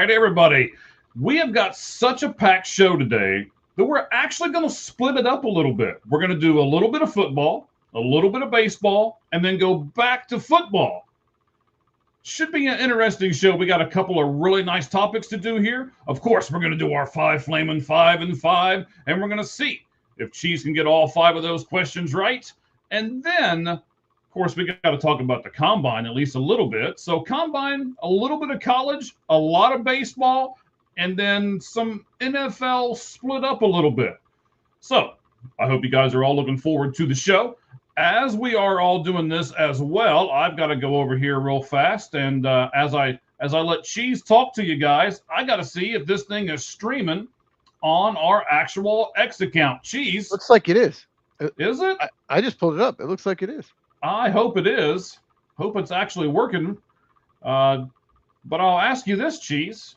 right, everybody. We have got such a packed show today that we're actually going to split it up a little bit. We're going to do a little bit of football, a little bit of baseball, and then go back to football. Should be an interesting show. We got a couple of really nice topics to do here. Of course, we're going to do our five flaming 5 and 5, and we're going to see if Cheese can get all 5 of those questions right. And then, of course, we got to talk about the combine at least a little bit. So, combine, a little bit of college, a lot of baseball, and then some NFL split up a little bit. So, I hope you guys are all looking forward to the show. As we are all doing this as well, I've got to go over here real fast, and as I let Cheese talk to you guys, I got to see if this thing is streaming on our actual X account. Cheese, looks like it is. Is it? I just pulled it up. It looks like it is. I hope it is. Hope it's actually working. But I'll ask you this, Cheese.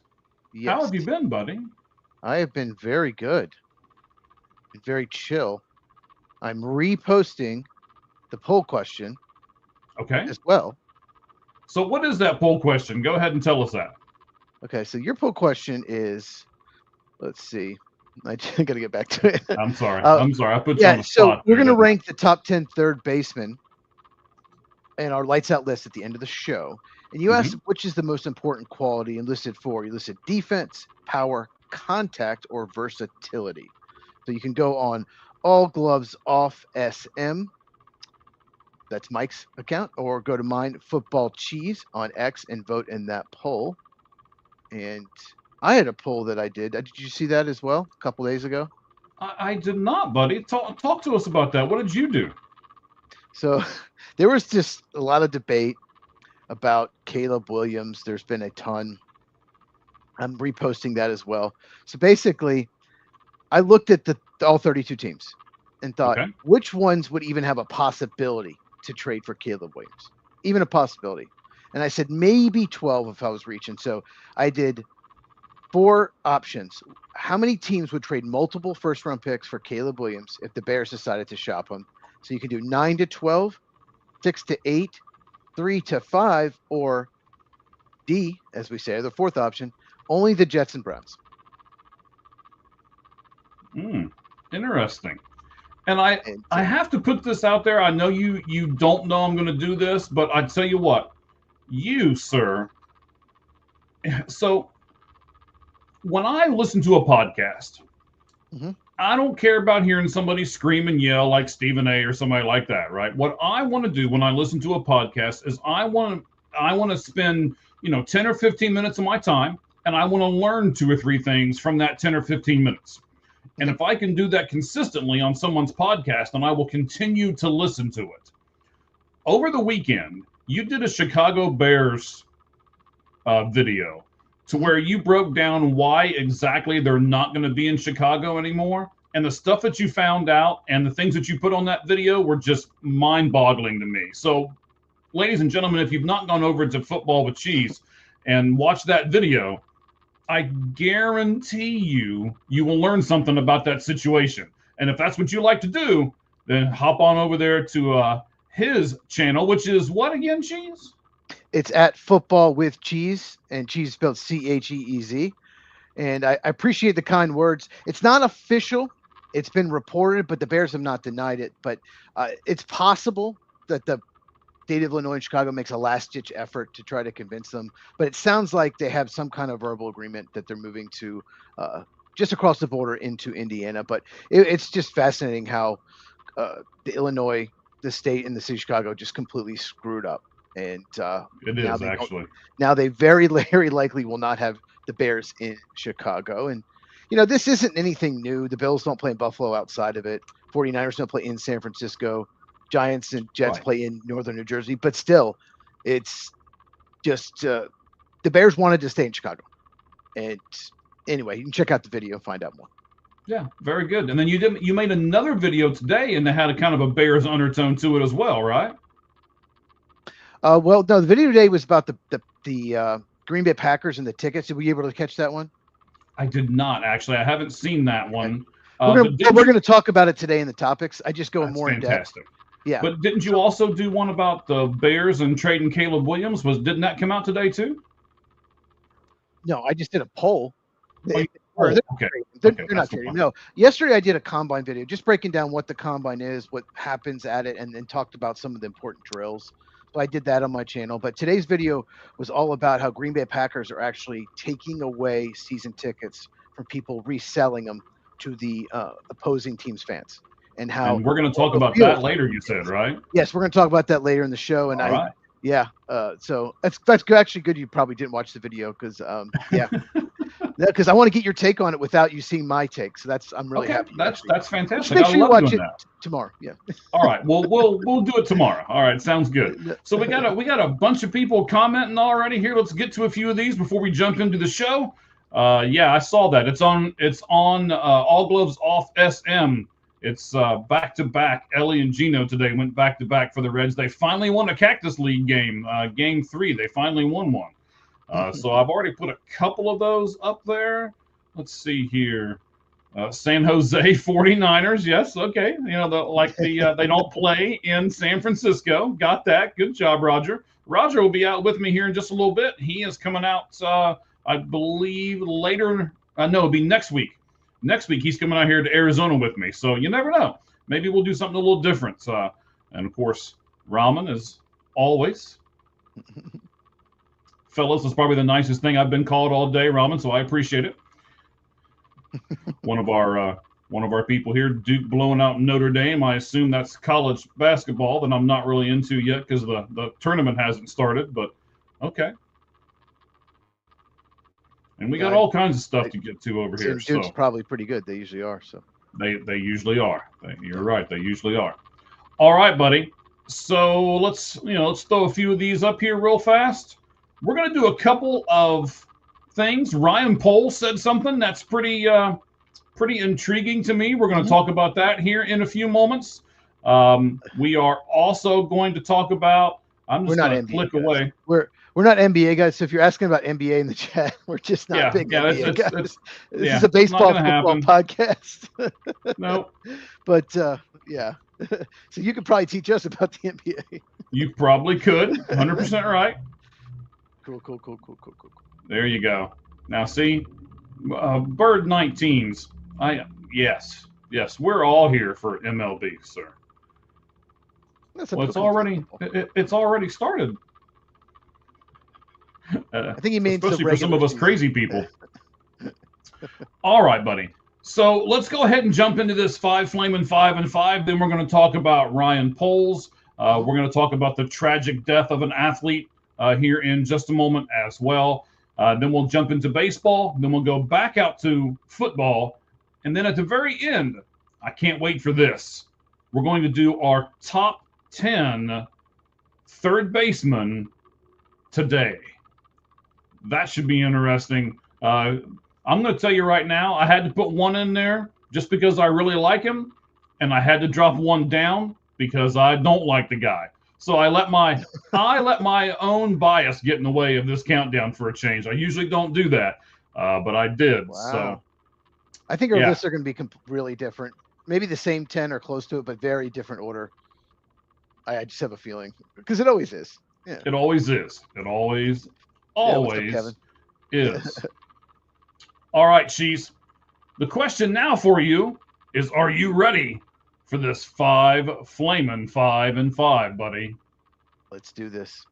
Yes. How have you been, buddy? I have been very good. Been very chill. I'm reposting the poll question Okay. as well. So what is that poll question? Go ahead and tell us that. Okay, so your poll question is, let's see. I got to get back to it. I'm sorry. I put you on the so spot. we're going to rank the top 10 third basemen and our lights out list at the end of the show. And you asked which is the most important quality and listed 4. You listed defense, power, contact, or versatility. So you can go on All Gloves Off SM. That's Mike's account, or go to mine, Football Cheese, on X, and vote in that poll. And I had a poll that I did. Did you see that as well a couple days ago? I did not, buddy. Talk to us about that. What did you do? So there was just a lot of debate about Caleb Williams. There's been a ton. I'm reposting that as well. So basically, I looked at all 32 teams and thought, which ones would even have a possibility to trade for Caleb Williams? Even a possibility. And I said maybe 12 if I was reaching. So I did 4 options. How many teams would trade multiple first-round picks for Caleb Williams if the Bears decided to shop him? So you can do 9 to 12, 6 to 8, 3 to 5, or D, as we say, the 4th option, only the Jets and Browns. Interesting. And I have to put this out there. I know you don't know I'm going to do this, but I tell you what, you, sir. So when I listen to a podcast, I don't care about hearing somebody scream and yell like Stephen A. or somebody like that, right? What I want to do when I listen to a podcast is I want to spend 10 or 15 minutes of my time, and I want to learn 2 or 3 things from that 10 or 15 minutes. And if I can do that consistently on someone's podcast, then I will continue to listen to it. Over the weekend, you did a Chicago Bears video to where you broke down why exactly they're not going to be in Chicago anymore. And the stuff that you found out and the things that you put on that video were just mind-boggling to me. So, ladies and gentlemen, if you've not gone over to Football with Cheese and watched that video, I guarantee you will learn something about that situation. And if that's what you like to do, then hop on over there to his channel, which is what again, Cheese? It's at Football with Cheese, and Cheese spelled Cheez. And I appreciate the kind words. It's not official. It's been reported, but the Bears have not denied it. But it's possible that the state of Illinois and Chicago makes a last-ditch effort to try to convince them. But it sounds like they have some kind of verbal agreement that they're moving to just across the border into Indiana. But it's just fascinating how the Illinois, the state, and the city of Chicago just completely screwed up. And it is actually. Now they very likely will not have the Bears in Chicago. And, this isn't anything new. The Bills don't play in Buffalo outside of it. 49ers don't play in San Francisco. Giants and Jets play in northern New Jersey, but still, it's just the Bears wanted to stay in Chicago. And anyway, you can check out the video and find out more. Yeah, very good. And then you made another video today, and they had a kind of a Bears undertone to it as well, right? Well, no, the video today was about the Green Bay Packers and the tickets. Were you able to catch that one? I did not actually. I haven't seen that one. We're going to talk about it today in the topics. I just go more in depth. Yeah. But didn't you also do one about the Bears and trading Caleb Williams? Didn't that come out today too? No, I just did a poll. Okay. They're not trading. No. Yesterday I did a combine video, just breaking down what the combine is, what happens at it, and then talked about some of the important drills. So I did that on my channel. But today's video was all about how Green Bay Packers are actually taking away season tickets from people reselling them to the opposing team's fans. And how we're going to talk about that later, you said, right? Yes, we're going to talk about that later in the show. And right. Yeah. So that's actually good. You probably didn't watch the video because, yeah, because I want to get your take on it without you seeing my take. So I'm really happy. That's fantastic. Make sure you watch it tomorrow. Yeah. All right. Well, we'll do it tomorrow. All right. Sounds good. So we got a bunch of people commenting already here. Let's get to a few of these before we jump into the show. Yeah, I saw that. It's on All Gloves Off SM. It's back-to-back. Ellie and Gino today went back-to-back for the Reds. They finally won a Cactus League game, Game 3. They finally won one. So I've already put a couple of those up there. Let's see here. San Jose 49ers. Yes, okay. You know, they don't play in San Francisco. Got that. Good job, Roger. Roger will be out with me here in just a little bit. He is coming out, I believe, later. No, it'll be next week. Next week, he's coming out here to Arizona with me. So you never know. Maybe we'll do something a little different. And, of course, Ramen, as always. Fellas, is probably the nicest thing I've been called all day, Ramen, so I appreciate it. One of our people here, Duke blowing out Notre Dame. I assume that's college basketball that I'm not really into yet because the tournament hasn't started, but okay. And we got all kinds of stuff to get to over here. Duke's probably pretty good. They usually are. So they usually are. You're right. They usually are. All right, buddy. So let's throw a few of these up here real fast. We're gonna do a couple of things. Ryan Poles said something that's pretty intriguing to me. We're going to talk about that here in a few moments. We are also going to talk about. I'm just going to click away. We're not NBA guys. So if you're asking about NBA in the chat, we're just not big NBA guys. This is a baseball football podcast. Nope. But yeah, so you could probably teach us about the NBA. You probably could. 100% right. Cool. There you go. Now see, Bird 19s. Yes, we're all here for MLB, sir. Well, it's already started. I think he means especially for some of us crazy people. All right, buddy. So let's go ahead and jump into this 5 Flamin' 5 and 5. Then we're going to talk about Ryan Poles. We're going to talk about the tragic death of an athlete here in just a moment as well. Then we'll jump into baseball. Then we'll go back out to football. And then at the very end, I can't wait for this. We're going to do our top 10 third baseman today. That should be interesting. I'm going to tell you right now, I had to put one in there just because I really like him. And I had to drop one down because I don't like the guy. So I let my own bias get in the way of this countdown for a change. I usually don't do that, but I did. Wow. So I think our lists are going to be really different. Maybe the same 10 or close to it, but very different order. I just have a feeling because it always is. Yeah. It always is. It always is. All right, Cheese. The question now for you is: are you ready for this 5 Flamin' 5 and 5, buddy? Let's do this.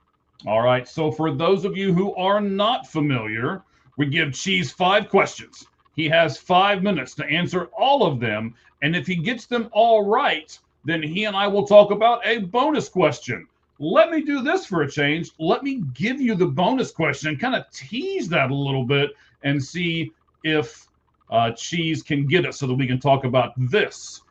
All right. So for those of you who are not familiar, we give Cheese 5 questions. He has 5 minutes to answer all of them. And if he gets them all right, then he and I will talk about a bonus question. Let me do this for a change. Let me give you the bonus question and kind of tease that a little bit and see if Cheese can get it so that we can talk about this.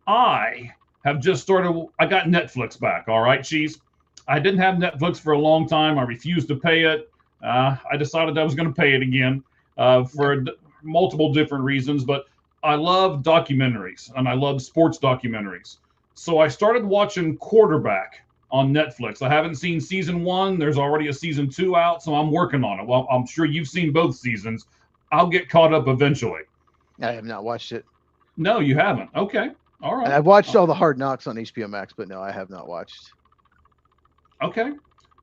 I have just started. I got Netflix back. All right, Cheese. I didn't have Netflix for a long time. I refused to pay it. I decided I was going to pay it again for multiple different reasons. But I love documentaries and I love sports documentaries. So I started watching Quarterback on Netflix. I haven't seen season 1. There's already a season 2 out, so I'm working on it. Well, I'm sure you've seen both seasons. I'll get caught up eventually. I have not watched it. No, you haven't. Okay. All right. And I've watched all the Hard Knocks on HBO Max, but no, I have not watched. Okay.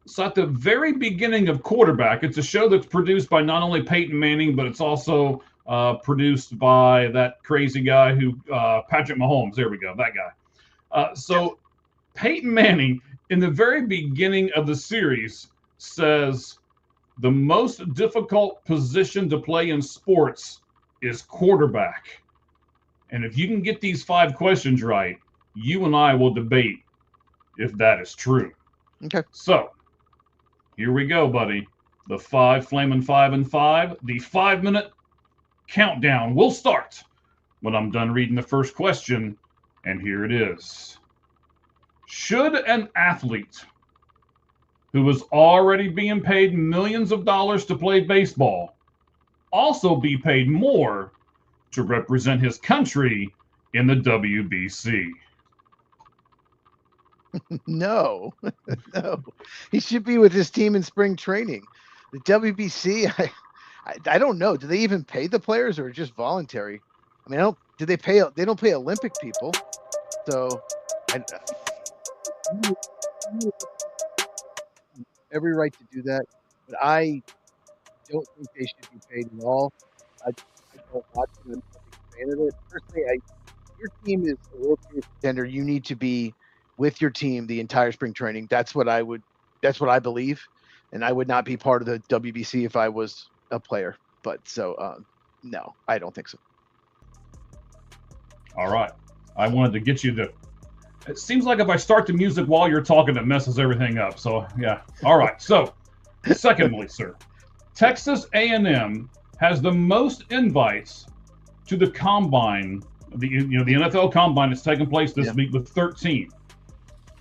So at the very beginning of Quarterback, it's a show that's produced by not only Peyton Manning, but it's also produced by that crazy guy who Patrick Mahomes. There we go, that guy. So Peyton Manning, in the very beginning of the series, says the most difficult position to play in sports is quarterback. And if you can get these 5 questions right, you and I will debate if that is true. Okay. So here we go, buddy. The 5 Flamin' 5 and 5. The 5-minute countdown will start when I'm done reading the first question. And here it is. Should an athlete who is already being paid millions of dollars to play baseball also be paid more to represent his country in the WBC? No, no. He should be with his team in spring training. The WBC, I don't know. Do they even pay the players or just voluntary? I mean, they don't pay Olympic people. So every right to do that, but I don't think they should be paid at all. I don't watch them. I'm not a big fan of it. Personally, your team is a World Series contender. You need to be with your team the entire spring training. That's what I believe, and I would not be part of the WBC if I was a player. But no, I don't think so. All right, I wanted to get you to. It seems like if I start the music while you're talking, it messes everything up. So yeah. All right. So, secondly, sir, Texas A&M has the most invites to the combine. The NFL combine is taking place this week with 13.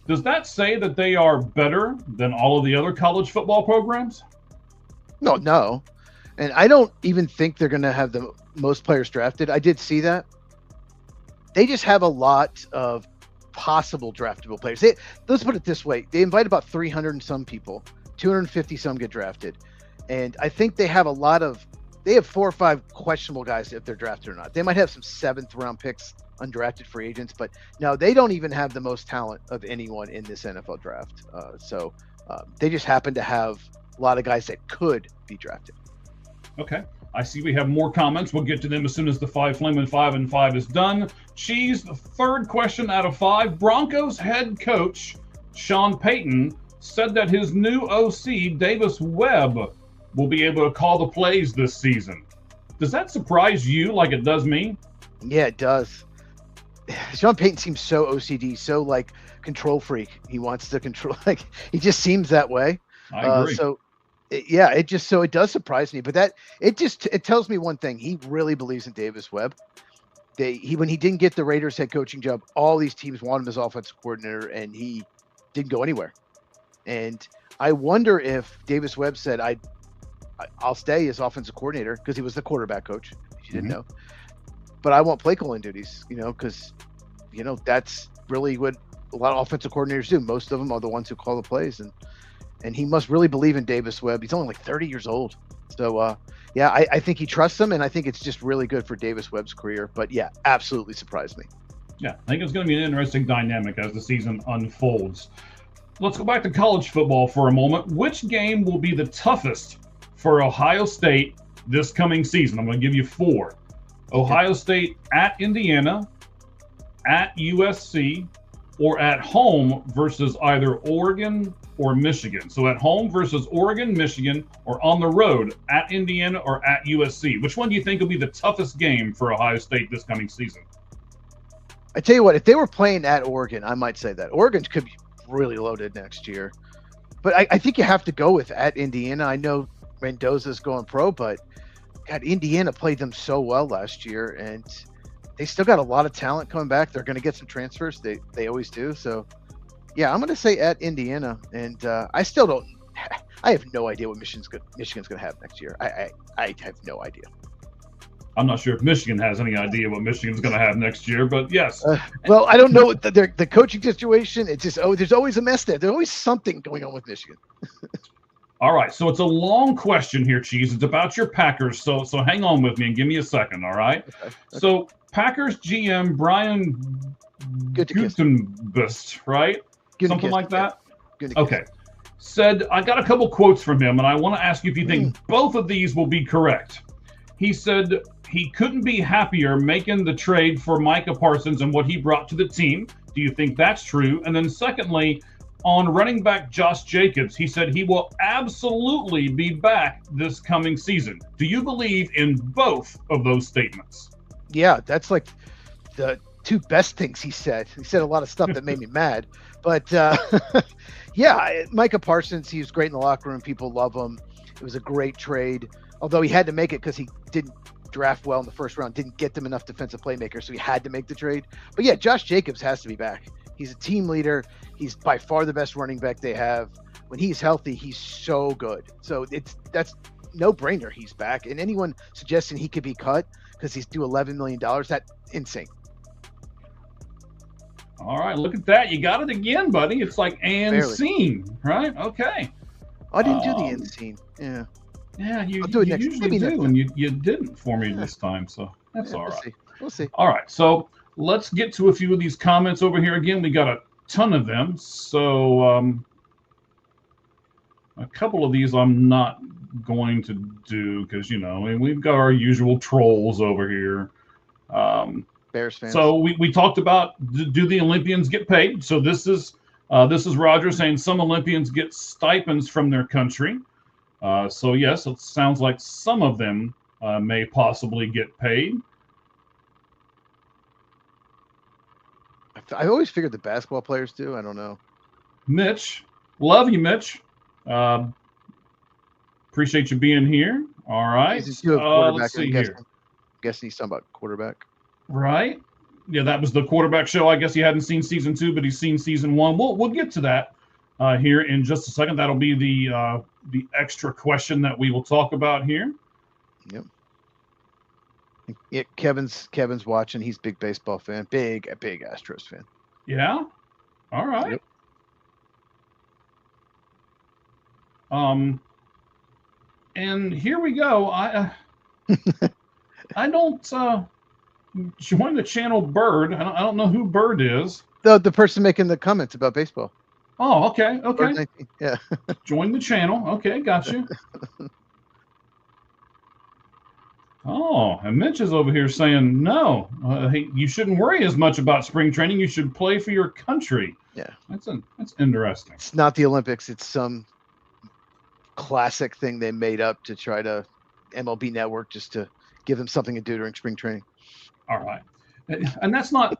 Does that say that they are better than all of the other college football programs? No. And I don't even think they're going to have the most players drafted. I did see that. They just have a lot of possible draftable players. Let's put it this way. They invite about 300 and some people. 250 some get drafted. And I think they have they have 4 or 5 questionable guys if they're drafted or not. They might have some 7th round picks, undrafted free agents, but no, they don't even have the most talent of anyone in this NFL draft. So they just happen to have a lot of guys that could be drafted. Okay. I see we have more comments. We'll get to them as soon as the 5 Flamin' 5 and 5 is done. Cheese, the third question out of 5. Broncos head coach Sean Payton said that his new OC, Davis Webb, will be able to call the plays this season. Does that surprise you like it does me? Yeah, it does. Sean Payton seems so OCD, so like control freak. He wants to control, like he just seems that way. I agree. It does surprise me, but it tells me one thing. He really believes in Davis Webb. When he didn't get the Raiders head coaching job, all these teams wanted him as offensive coordinator, and he didn't go anywhere. And I wonder if Davis Webb said, I'll stay as offensive coordinator because he was the quarterback coach, if you didn't know. But I won't play calling duties, because, that's really what a lot of offensive coordinators do. Most of them are the ones who call the plays. And he must really believe in Davis Webb. He's only like 30 years old. So, I think he trusts him, and I think it's just really good for Davis Webb's career. But, yeah, absolutely surprised me. Yeah, I think it's going to be an interesting dynamic as the season unfolds. Let's go back to college football for a moment. Which game will be the toughest for Ohio State this coming season? I'm going to give you 4. Ohio State at Indiana, at USC, or at home versus either Oregon or Michigan. So at home versus Oregon, Michigan, or on the road at Indiana or at USC. Which one do you think will be the toughest game for Ohio State this coming season? I tell you what, if they were playing at Oregon, I might say that. Oregon could be really loaded next year. But I think you have to go with at Indiana. I know Mendoza's going pro, but God, Indiana played them so well last year, and they still got a lot of talent coming back. They're going to get some transfers. They always do. So, yeah, I'm going to say at Indiana, and I have no idea what Michigan's going to have next year. I have no idea. I'm not sure if Michigan has any idea what Michigan's going to have next year, but yes. Well, I don't know the coaching situation. It's just, there's always a mess there. There's always something going on with Michigan. All right, so it's a long question here, Cheese. It's about your Packers, so hang on with me and give me a second, all right? Okay. So Packers GM Brian Gutekunst, right? Something like that? Yeah. Okay. said, I got a couple quotes from him, and I want to ask you if you think both of these will be correct. He said he couldn't be happier making the trade for Micah Parsons and what he brought to the team. Do you think that's true? And then secondly, on running back Josh Jacobs, he said he will absolutely be back this coming season. Do you believe in both of those statements? Yeah, that's like the two best things he said. He said a lot of stuff that made me mad. But yeah, Micah Parsons, he was great in the locker room. People love him. It was a great trade, although he had to make it because he didn't draft well in the first round, didn't get them enough defensive playmakers, so he had to make the trade. But yeah, Josh Jacobs has to be back. He's a team leader. He's by far the best running back they have. When he's healthy, he's so good. So that's no brainer. He's back. And anyone suggesting he could be cut because he's due $11 million, that's insane. All right, look at that. You got it again, buddy. It's like and Barely. scene, right? Okay. I didn't do the end scene. Yeah. Yeah, you do it next- usually maybe do, next and you didn't for me this time, so that's Yeah, all right. We'll see. All right, so let's get to a few of these comments over here. Again, we got a ton of them, so a couple of these I'm not going to do because, you know, we've got our usual trolls over here. Bears fans. So we talked about, do the Olympians get paid? So this is Roger saying some Olympians get stipends from their country. So yes, it sounds like some of them may possibly get paid. I always figured the basketball players do. I don't know. Mitch, love you, Mitch. Appreciate you being here. All right. Let's see here. Guessing he's talking about quarterback. Right. Yeah, that was the quarterback show. I guess he hadn't seen season 2, but he's seen season 1. We'll get to that here in just a second. That'll be the extra question that we will talk about here. Yep. Yeah, Kevin's watching. He's a big baseball fan. Big Astros fan. Yeah. All right. Yep. And here we go. I don't join the channel Bird. I don't know who Bird is. The person making the comments about baseball. Oh, okay. Bird 19, yeah. Join the channel. Okay, got you. Oh, and Mitch is over here saying, no, hey, you shouldn't worry as much about spring training. You should play for your country. Yeah. That's interesting. It's not the Olympics. It's some classic thing they made up to try to MLB Network just to give them something to do during spring training. All right. And that's not.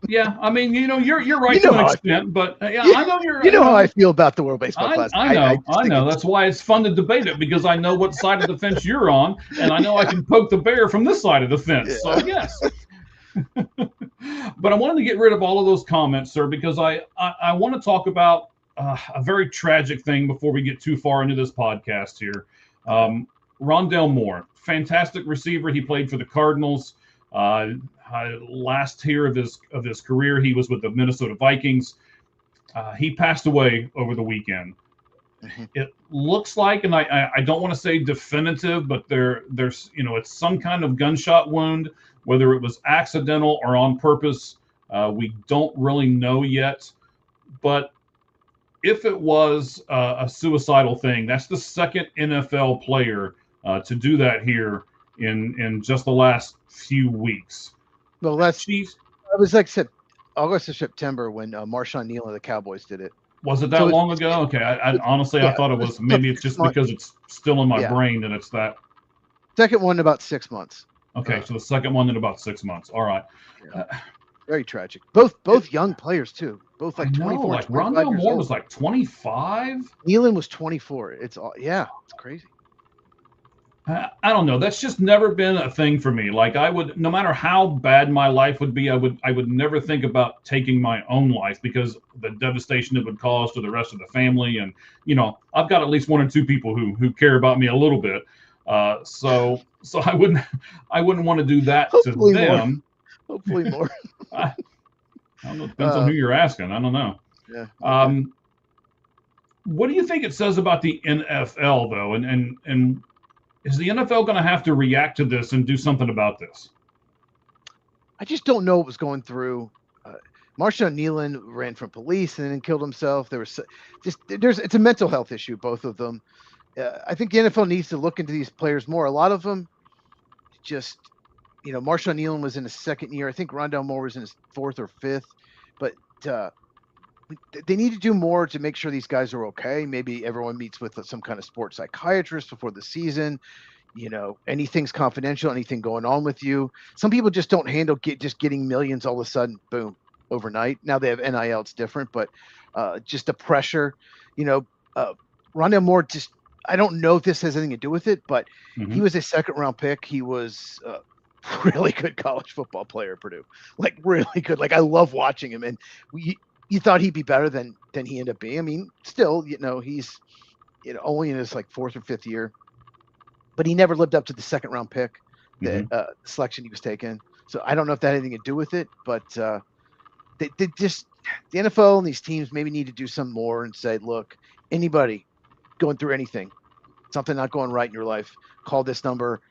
Yeah, I mean, you know, you're right to an extent, but yeah, I know you're. You know how I feel about the World Baseball Classic. I know. That's why it's fun to debate it, because I know what side of the fence you're on, and I know I can poke the bear from this side of the fence. Yeah. So yes. But I wanted to get rid of all of those comments, sir, because I want to talk about a very tragic thing before we get too far into this podcast here. Rondale Moore, fantastic receiver. He played for the Cardinals. Last year of his career, he was with the Minnesota Vikings. He passed away over the weekend. Mm-hmm. It looks like, and I don't want to say definitive, but there's it's some kind of gunshot wound, whether it was accidental or on purpose. We don't really know yet. But if it was a suicidal thing, that's the second NFL player to do that here in just the last few weeks. Well, it was like August or September when Marshawn Neal of the Cowboys did it. Was it that long ago? Okay, I honestly, I thought it was. Maybe it's just because it's still in my brain and it's that. Second one in about 6 months. Okay, so the second one in about 6 months. All right. Yeah. Very tragic. Both young players too. Both like 24. Like Rondale Moore was like 25. Nealon was 24. It's crazy. I don't know. That's just never been a thing for me. Like no matter how bad my life would be, I would never think about taking my own life because the devastation it would cause to the rest of the family. And, I've got at least one or two people who care about me a little bit. So I wouldn't want to do that Hopefully to them. More. Hopefully more. I don't know. It depends on who you're asking. I don't know. Yeah. What do you think it says about the NFL though? And is the NFL going to have to react to this and do something about this? I just don't know what was going through Marshawn Nealon ran from police and then killed himself. It's a mental health issue, both of them. I think the NFL needs to look into these players more. A lot of them just, Marshawn Nealon was in his second year. I think Rondale Moore was in his fourth or fifth, but they need to do more to make sure these guys are okay. Maybe everyone meets with some kind of sports psychiatrist before the season. Anything's confidential, anything going on with you. Some people just don't handle just getting millions all of a sudden, boom, overnight. Now they have NIL, it's different, but just the pressure, Rondale Moore, just, I don't know if this has anything to do with it, but he was a second-round pick. He was a really good college football player at Purdue, like really good. Like I love watching him, and you thought he'd be better than he ended up being. I mean, still, he's only in his like fourth or fifth year, but he never lived up to the second-round pick, the selection he was taken. So I don't know if that had anything to do with it, but they just, the NFL and these teams maybe need to do some more and say, look, anybody going through anything, something not going right in your life, call this number.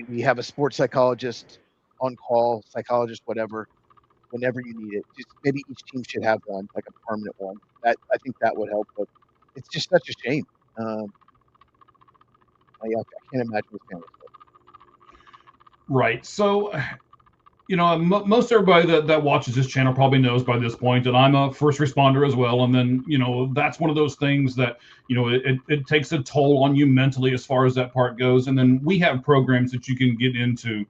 We have a sports psychologist on call, psychologist, whatever, whenever you need it. Just maybe each team should have one, like a permanent one. I think that would help, but it's just such a shame. I can't imagine this kind of stuff. Right. So, most everybody that watches this channel probably knows by this point that I'm a first responder as well. And then, that's one of those things that, it takes a toll on you mentally as far as that part goes. And then we have programs that you can get into.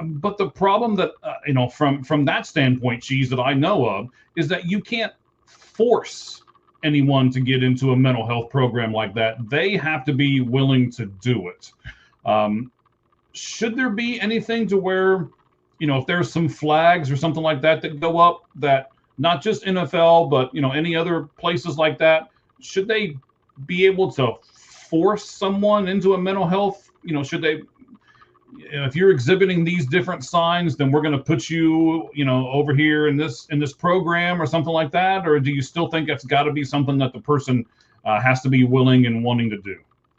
But the problem that, from that standpoint, Cheese, that I know of, is that you can't force anyone to get into a mental health program like that. They have to be willing to do it. Should there be anything to where, if there's some flags or something like that go up, that not just NFL, but, any other places like that, should they be able to force someone into a mental health? Should they, if you're exhibiting these different signs, then we're going to put you, over here in this program or something like that? Or do you still think that's got to be something that the person has to be willing and wanting to do?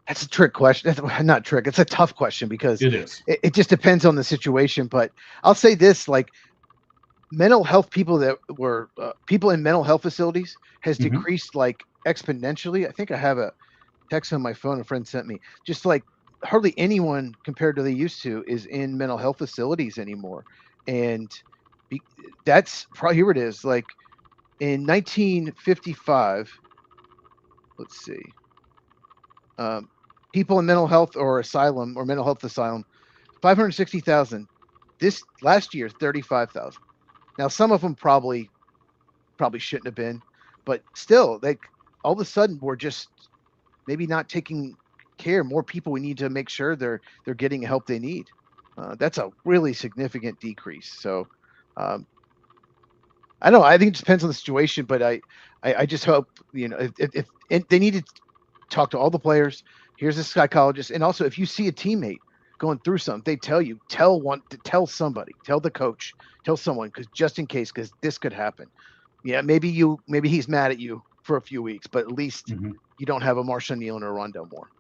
That's a trick question. That's not trick. It's a tough question because it is. It just depends on the situation. But I'll say this, like mental health people that were people in mental health facilities has decreased like exponentially. I think I have a text on my phone a friend sent me. Just like hardly anyone compared to they used to is in mental health facilities anymore. And that's probably, here it is. Like in 1955, let's see. People in mental health or asylum or mental health asylum, 560,000. This last year, 35,000. Now, some of them probably shouldn't have been, but still, like all of a sudden, we're just maybe not taking care. More people, we need to make sure they're getting the help they need. That's a really significant decrease. So, I don't know. I think it depends on the situation, but I just hope if they need to talk to all the players. Here's a psychologist, and also if you see a teammate going through something, they tell you, tell somebody, tell the coach, tell someone, because just in case, because this could happen. Yeah, maybe he's mad at you for a few weeks, but at least you don't have a Marshawn Nealon or a Rondale Moore.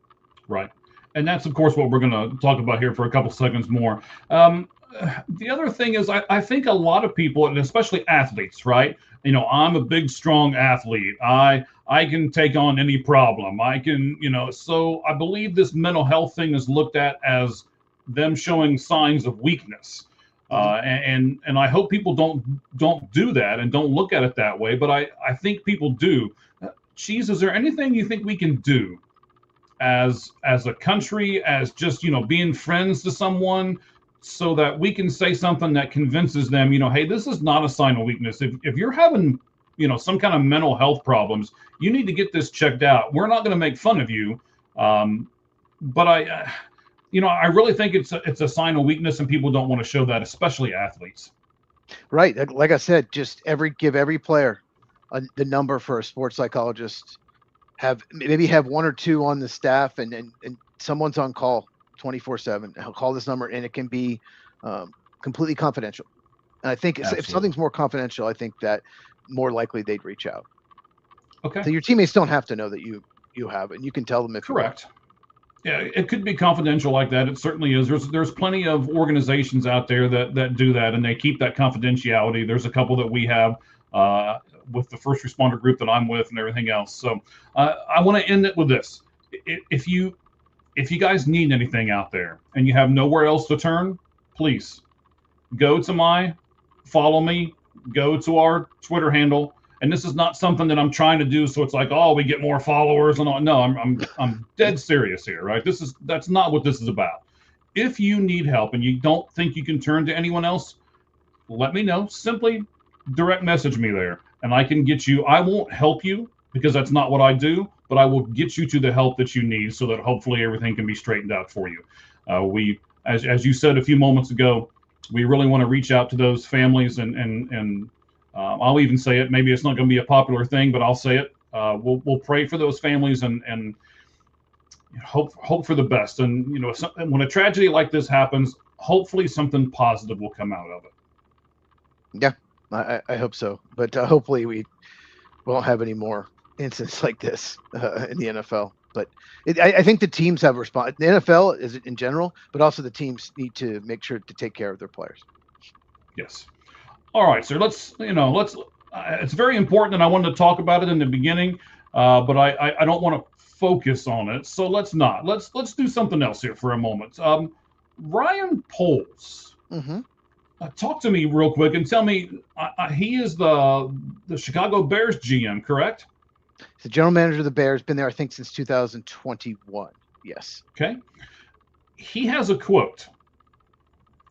Right, and that's of course what we're going to talk about here for a couple seconds more. The other thing is, I think a lot of people, and especially athletes, right? I'm a big, strong athlete. I can take on any problem. I can, so I believe this mental health thing is looked at as them showing signs of weakness. And I hope people don't do that and don't look at it that way. But I think people do. Cheese, is there anything you think we can do as a country, as just, being friends to someone, so that we can say something that convinces them, hey, this is not a sign of weakness. If you're having, some kind of mental health problems, you need to get this checked out. We're not going to make fun of you. But I really think it's a sign of weakness, and people don't want to show that, especially athletes. Right. Like I said, just give every player the number for a sports psychologist. Maybe have one or two on the staff, and someone's on call 24/7. I'll call this number, and it can be completely confidential. And I think if something's more confidential, I think that more likely they'd reach out. Okay. So your teammates don't have to know that you have it. And you can tell them if correct. Yeah, it could be confidential like that. It certainly is. There's plenty of organizations out there that do that, and they keep that confidentiality. There's a couple that we have with the first responder group that I'm with and everything else. So I want to end it with this. If you guys need anything out there and you have nowhere else to turn, please go to follow me, go to our Twitter handle. And this is not something that I'm trying to do so it's like, oh, we get more followers and all. No, I'm dead serious here, right? That's not what this is about. If you need help and you don't think you can turn to anyone else, let me know. Simply direct message me there and I can get you. I won't help you because that's not what I do, but I will get you to the help that you need so that hopefully everything can be straightened out for you. As you said a few moments ago, we really want to reach out to those families and I'll even say it. Maybe it's not going to be a popular thing, but I'll say it. We'll pray for those families and hope for the best. And when a tragedy like this happens, hopefully something positive will come out of it. Yeah, I hope so. But hopefully we won't have any more incidents like this in the NFL. But I think the teams have responded. The NFL is in general, but also the teams need to make sure to take care of their players. Yes. All right, sir. It's very important, and I wanted to talk about it in the beginning, but I don't want to focus on it. So let's not. Let's do something else here for a moment. Ryan Poles. Mm-hmm. Talk to me real quick and tell me he is the Chicago Bears GM, correct? He's the general manager of the Bears. Been there, I think, since 2021. Yes. Okay. He has a quote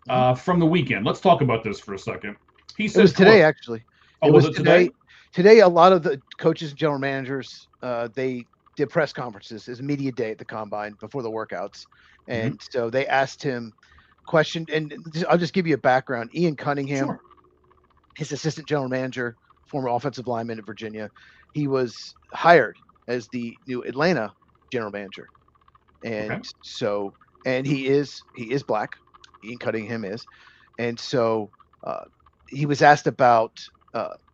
from the weekend. Let's talk about this for a second. He said, it was today, actually. Oh, was it today? Today, a lot of the coaches and general managers, they did press conferences. It's media day at the combine before the workouts. And so they asked him questions. And I'll just give you a background. Ian Cunningham, sure, his assistant general manager, former offensive lineman at Virginia, he was hired as the new Atlanta general manager. And so, and he is black. Ian Cunningham is. And so he was asked about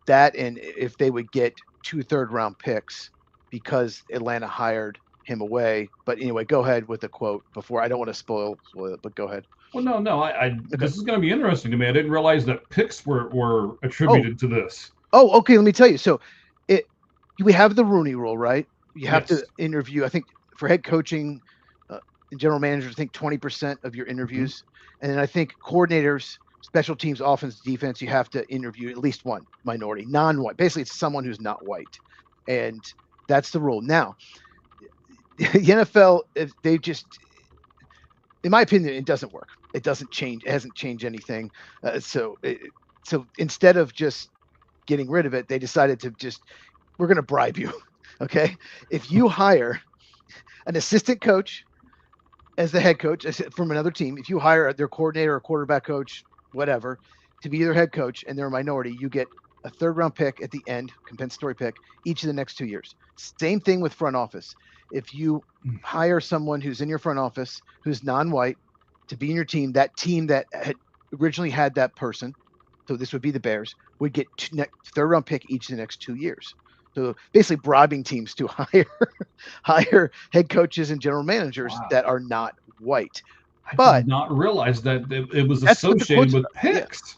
that and if they would get 2 third-round picks because Atlanta hired him away. But anyway, go ahead with the quote before. I don't want to spoil it, but go ahead. Well, no. This is going to be interesting to me. I didn't realize that picks were attributed to this. Oh, okay. Let me tell you. So we have the Rooney Rule, right? You have to interview. I think for head coaching, general managers, I think 20% of your interviews, and then I think coordinators, special teams, offense, defense, you have to interview at least one minority, non-white. Basically, it's someone who's not white, and that's the rule. Now, the NFL, in my opinion, it doesn't work. It doesn't change. It hasn't changed anything. So instead of just getting rid of it, they decided to we're going to bribe you. Okay. If you hire an assistant coach as the head coach from another team, if you hire their coordinator or quarterback coach, whatever, to be their head coach and they're a minority, you get a 3rd-round pick at the end, compensatory pick, each of the next 2 years. Same thing with front office. If you hire someone who's in your front office who's non-white to be in your team, that team that had originally had that person, so this would be the Bears, would get 3rd-round pick each of the next 2 years. So basically bribing teams to hire head coaches and general managers that are not white. I did not realize that it was associated with picks.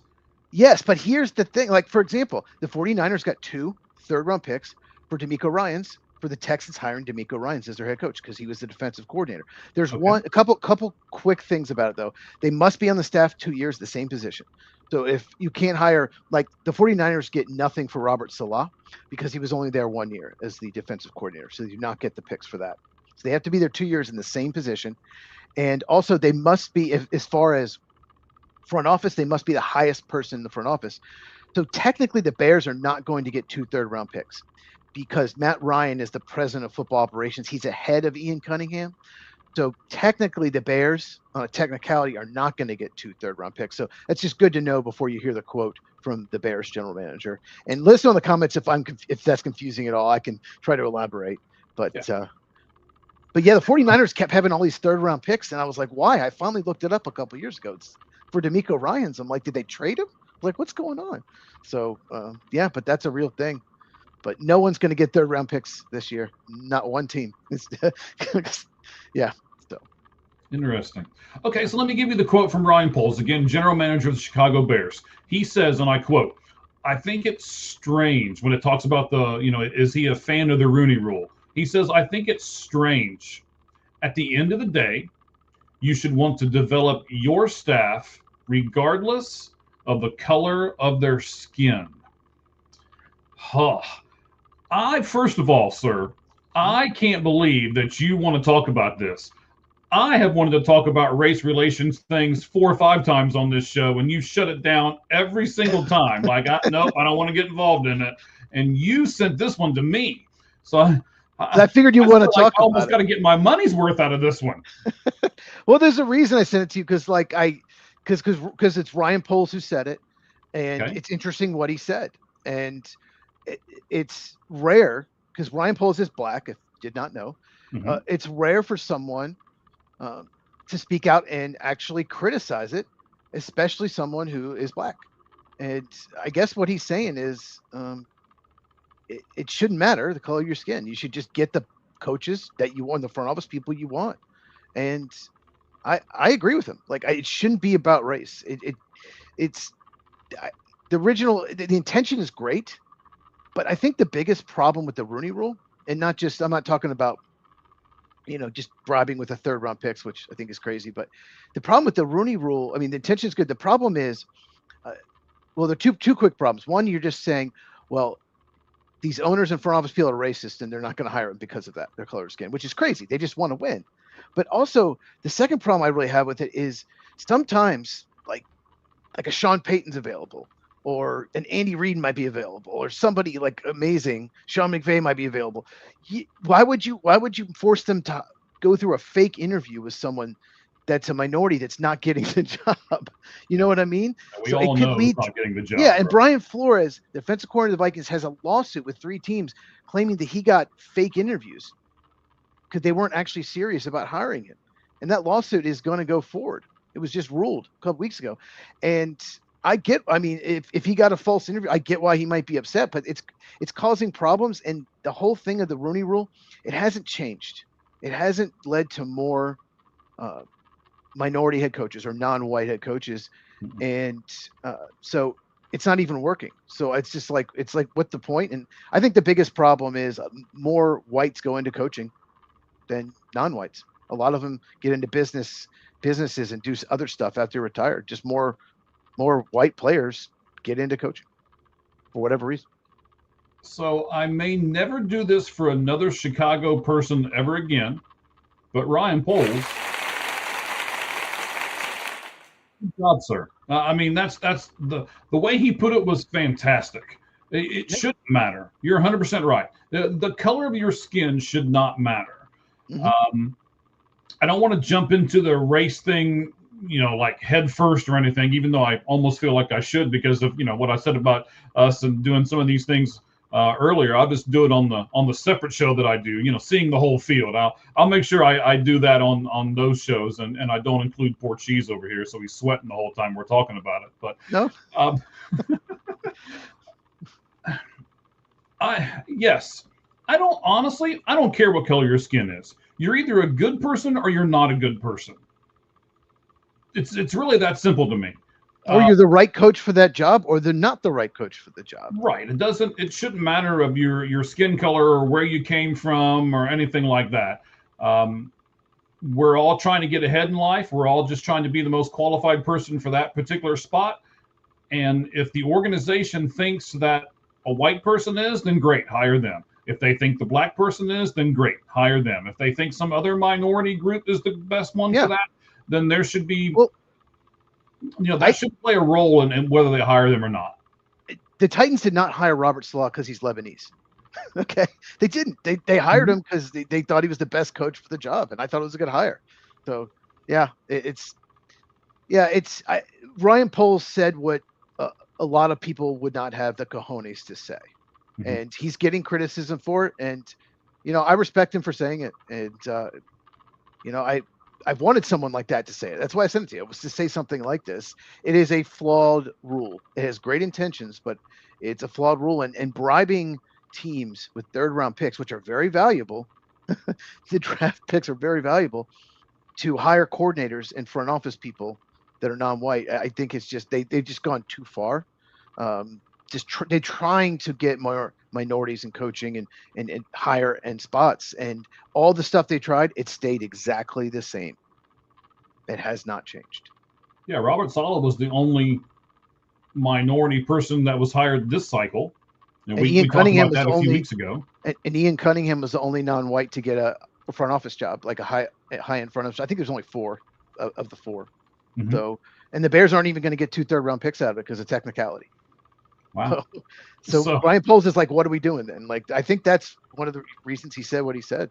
Yeah. Yes, but here's the thing. Like, for example, the 49ers got 2 third-round picks for the Texans hiring DeMeco Ryans as their head coach because he was the defensive coordinator. There's a couple quick things about it, though. They must be on the staff 2 years, the same position. So if you can't hire, like the 49ers get nothing for Robert Salah because he was only there 1 year as the defensive coordinator. So they do not get the picks for that. So they have to be there 2 years in the same position. And also they must be, as far as front office, they must be the highest person in the front office. So technically the Bears are not going to get 2 third-round picks because Matt Ryan is the president of football operations. He's ahead of Ian Cunningham. So technically the Bears, on a technicality, are not going to get 2 third-round picks. So that's just good to know before you hear the quote from the Bears general manager. And listen on the comments if that's confusing at all. I can try to elaborate. But yeah, the 49ers kept having all these 3rd-round picks, and I was like, why? I finally looked it up a couple of years ago. It's for DeMeco Ryans. I'm like, did they trade him? Like, what's going on? So but that's a real thing. But no one's going to get 3rd-round picks this year. Not one team. Yeah. So interesting. Okay, so let me give you the quote from Ryan Poles, again, general manager of the Chicago Bears. He says, and I quote, I think it's strange when it talks about the, is he a fan of the Rooney Rule? He says, I think it's strange. At the end of the day, you should want to develop your staff regardless of the color of their skin. Huh. First of all, sir, I can't believe that you want to talk about this. I have wanted to talk about race relations things 4 or 5 times on this show, and you shut it down every single time. Like, nope, I don't want to get involved in it. And you sent this one to me. So I figured you want to talk I almost got to get my money's worth out of this one. Well, there's a reason I sent it to you, because it's Ryan Poles who said it, and it's interesting what he said. And it's rare, because Ryan Poles is black, if you did not know. Mm-hmm. It's rare for someone to speak out and actually criticize it, especially someone who is black. And I guess what he's saying is it shouldn't matter the color of your skin. You should just get the coaches that you want, the front office people you want. And I agree with him. Like, it shouldn't be about race. The intention is great, but I think the biggest problem with the Rooney Rule, and I'm not talking about, just bribing with a 3rd round picks, which I think is crazy. But the problem with the Rooney Rule, I mean, the intention is good. The problem is, there are two quick problems. One, you're just saying, well, these owners and front office people are racist, and they're not going to hire them because of that, their color of skin, which is crazy. They just want to win. But also, the second problem I really have with it is sometimes, like a Sean Payton's available, or an Andy Reid might be available, or somebody like amazing, Sean McVay might be available. Why would you force them to go through a fake interview with someone that's a minority that's not getting the job? You know what I mean? We all know who's not getting the job. Yeah, and Brian Flores, the defensive coordinator of the Vikings, has a lawsuit with 3 teams claiming that he got fake interviews because they weren't actually serious about hiring him. And that lawsuit is going to go forward. It was just ruled a couple weeks ago. And if he got a false interview, I get why he might be upset, but it's causing problems. And the whole thing of the Rooney Rule, it hasn't changed. It hasn't led to more minority head coaches or non-white head coaches. Mm-hmm. And so it's not even working. So it's just like, what's the point? And I think the biggest problem is more whites go into coaching than non-whites. A lot of them get into businesses and do other stuff after they're retired. Just more white players get into coaching for whatever reason. So I may never do this for another Chicago person ever again, but Ryan Poles, good job, sir. I mean, that's the way he put it was fantastic. It shouldn't matter. You're 100% right. The color of your skin should not matter. Mm-hmm. I don't want to jump into the race thing, like head first or anything, even though I almost feel like I should because of, what I said about us and doing some of these things earlier. I'll just do it on the separate show that I do, seeing the whole field. I'll make sure I do that on those shows and I don't include poor Cheese over here. So he's sweating the whole time we're talking about it. But no. I don't care what color your skin is. You're either a good person or you're not a good person. It's really that simple to me. Or you're the right coach for that job, or they're not the right coach for the job. Right. It shouldn't matter of your skin color or where you came from or anything like that. We're all trying to get ahead in life. We're all just trying to be the most qualified person for that particular spot. And if the organization thinks that a white person is, then great, hire them. If they think the black person is, then great, hire them. If they think some other minority group is the best one for that, then there should be, that should play a role in whether they hire them or not. The Titans did not hire Robert Saleh because he's Lebanese. Okay, they didn't. They hired him because they thought he was the best coach for the job, and I thought it was a good hire. So Ryan Poles said what a lot of people would not have the cojones to say. Mm-hmm. And he's getting criticism for it. And, I respect him for saying it. And, I've wanted someone like that to say it. That's why I sent it to you. It was to say something like this. It is a flawed rule. It has great intentions, but it's a flawed rule. And bribing teams with 3rd round picks, which are very valuable, the draft picks are very valuable, to hire coordinators and front office people that are non-white. I think it's just they've just gone too far. they're trying to get more minorities in coaching and higher end spots, and all the stuff they tried, it stayed exactly the same. It has not changed. Yeah, Robert Saleh was the only minority person that was hired this cycle. And we talked about that a few weeks ago. And Ian Cunningham was the only non-white to get a front office job, like a high end front office. I think there's only 4 of the 4. Mm-hmm. So, and the Bears aren't even going to get 2 third-round picks out of it because of technicality. Wow. So Ryan Poles is like, what are we doing then? Like, I think that's one of the reasons he said what he said.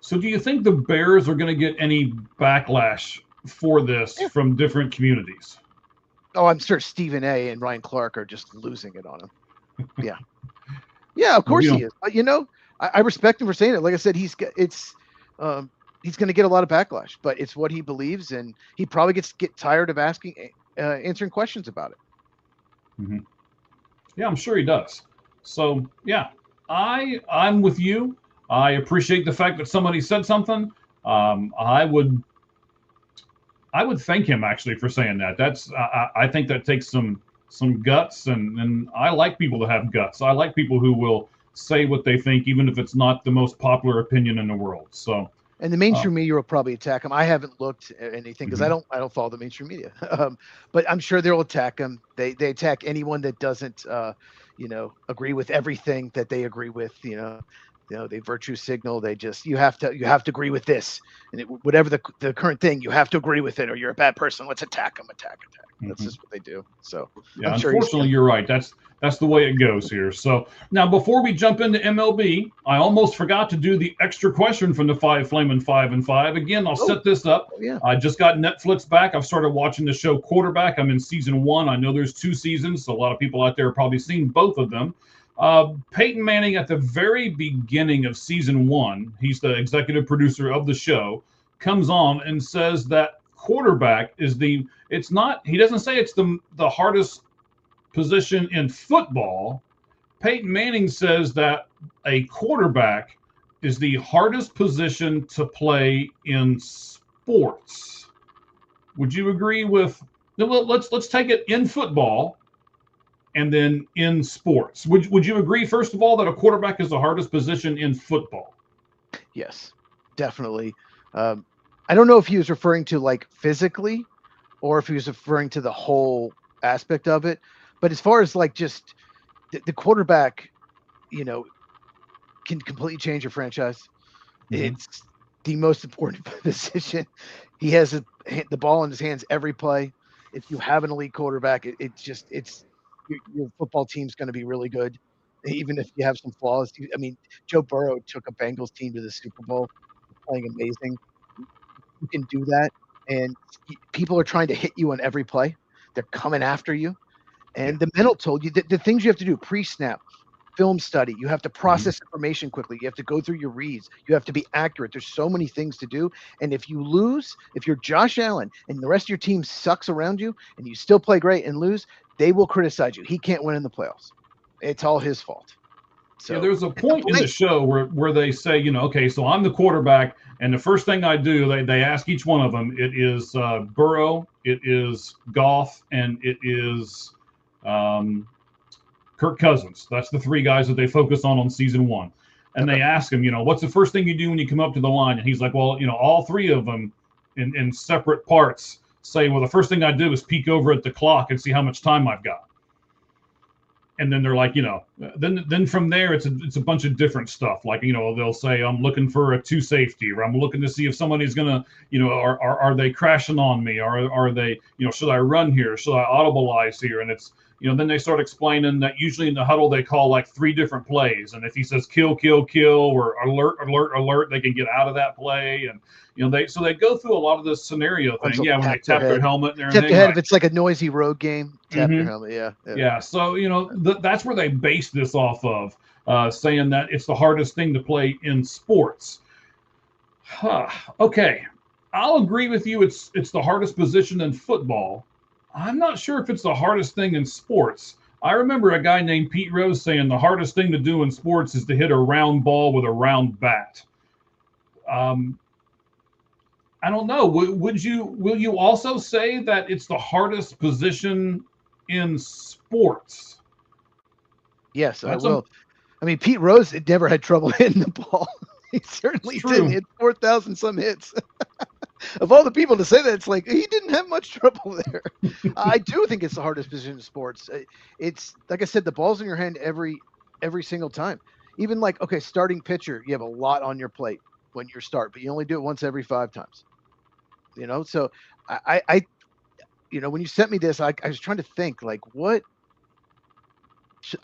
So do you think the Bears are going to get any backlash for this from different communities? Oh, I'm sure Stephen A. and Ryan Clark are just losing it on him. Yeah. Yeah, of course he is. But, I respect him for saying it. Like I said, he's going to get a lot of backlash, but it's what he believes, and he probably get tired of answering questions about it. Mm-hmm. Yeah, I'm sure he does. So, yeah, I'm with you. I appreciate the fact that somebody said something. I would thank him actually for saying that. I think that takes some guts, and I like people to have guts. I like people who will say what they think, even if it's not the most popular opinion in the world. So, and the mainstream media will probably attack him. I haven't looked at anything because I don't follow the mainstream media, but I'm sure they'll attack him. They attack anyone that doesn't agree with everything that they agree with. They virtue signal. They just you have to agree with this, and whatever the current thing, you have to agree with it, or you're a bad person. Let's attack them. Attack. That's just what they do. So yeah, unfortunately, you're right. That's the way it goes here. So now, before we jump into MLB, I almost forgot to do the extra question from the 5 Flamin' 5 and 5. Again, I'll set this up. Yeah. I just got Netflix back. I've started watching the show Quarterback. I'm in season 1. I know there's 2 seasons, so a lot of people out there have probably seen both of them. Peyton Manning, at the very beginning of season 1, he's the executive producer of the show, comes on and says that quarterback is he doesn't say it's the hardest position in football. Peyton Manning says that a quarterback is the hardest position to play in sports. Would you agree with? Let's take it in football and then in sports. Would you agree, first of all, that a quarterback is the hardest position in football? Yes, definitely. I don't know if he was referring to like physically or if he was referring to the whole aspect of it. But as far as like just the quarterback, can completely change your franchise. Mm-hmm. It's the most important position. He has the ball in his hands every play. If you have an elite quarterback, your football team's going to be really good, even if you have some flaws. I mean, Joe Burrow took a Bengals team to the Super Bowl, playing amazing. You can do that, and people are trying to hit you on every play. They're coming after you, and the mental told you the things you have to do: pre-snap, film study. You have to process information quickly. You have to go through your reads. You have to be accurate. There's so many things to do, and if you lose, if you're Josh Allen and the rest of your team sucks around you, and you still play great and lose, they will criticize you. He can't win in the playoffs. It's all his fault. So there's a point in the show where they say, okay, so I'm the quarterback, and the first thing I do, they ask each one of them. It is Burrow, it is Goff, and it is Kirk Cousins. That's the 3 guys that they focus on season 1. And they ask him, what's the first thing you do when you come up to the line? And he's like, well, all 3 of them in separate parts say, well, the first thing I do is peek over at the clock and see how much time I've got. And then they're like, then from there, it's a bunch of different stuff. Like, they'll say, I'm looking for a 2 safety, or I'm looking to see if somebody's going to, are they crashing on me? Are they, should I run here? Should I audibilize here? And it's, then they start explaining that usually in the huddle, they call like 3 different plays. And if he says kill, kill, kill, or alert, alert, alert, they can get out of that play. And, they go through a lot of this scenario thing. Yeah, when they tap their helmet and everything. Tap your head if it's like a noisy road game. Tap your helmet. Yeah. So, that's where they base this off of, saying that it's the hardest thing to play in sports. Okay. I'll agree with you. It's the hardest position in football. I'm not sure if it's the hardest thing in sports. I remember a guy named Pete Rose saying the hardest thing to do in sports is to hit a round ball with a round bat. I don't know. Will you also say that it's the hardest position in sports. Yes, I will. I mean, Pete Rose never had trouble hitting the ball. He certainly didn't hit 4,000 some hits. Of all the people to say that, it's like he didn't have much trouble there. I do think it's the hardest position in sports. It's like I said, the ball's in your hand every single time. Even like, okay, starting pitcher, you have a lot on your plate when you start, but you only do it once every 5 times. You know, so I you know, when you sent me this, I was trying to think like what.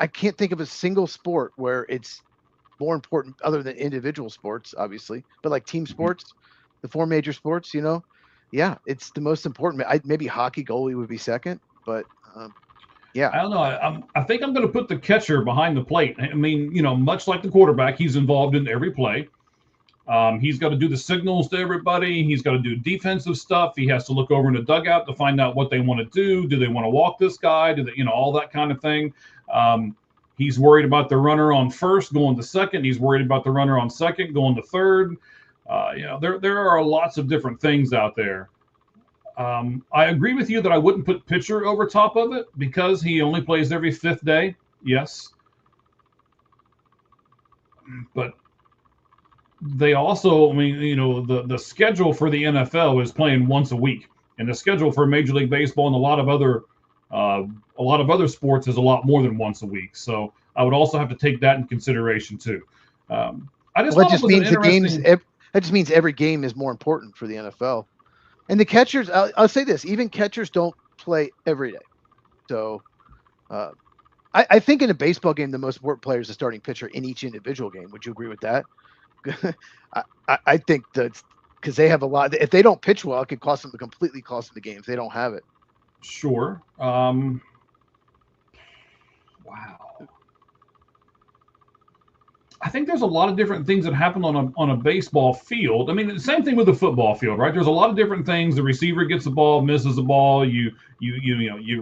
I can't think of a single sport where it's more important other than individual sports, obviously, but like team sports, the 4 major sports, you know, yeah, it's the most important. Maybe hockey goalie would be second, but yeah. I don't know. I think I'm going to put the catcher behind the plate. I mean, you know, much like the quarterback, he's involved in every play. He's got to do the signals to everybody. He's got to do defensive stuff. He has to look over in the dugout to find out what they want to do. Do they want to walk this guy? Do they, you know, all that kind of thing. He's worried about the runner on first going to second. He's worried about the runner on second going to third. You know, there are lots of different things out there. I agree with you that I wouldn't put pitcher over top of it because he only plays every 5th day. Yes. But they also, I mean, you know, the schedule for the NFL is playing once a week, and the schedule for Major League Baseball and a lot of other sports is a lot more than once a week. So I would also have to take that in consideration too. I just that just means the games. That just means every game is more important for the NFL. And the catchers, I'll say this: even catchers don't play every day. So, I think in a baseball game, the most important player is the starting pitcher in each individual game. Would you agree with that? I think that's because they have a lot. If they don't pitch well, it could completely cost them the game if they don't have it. Sure. Wow. I think there's a lot of different things that happen on a baseball field. I mean, the same thing with the football field, right? There's a lot of different things. The receiver gets the ball, misses the ball. You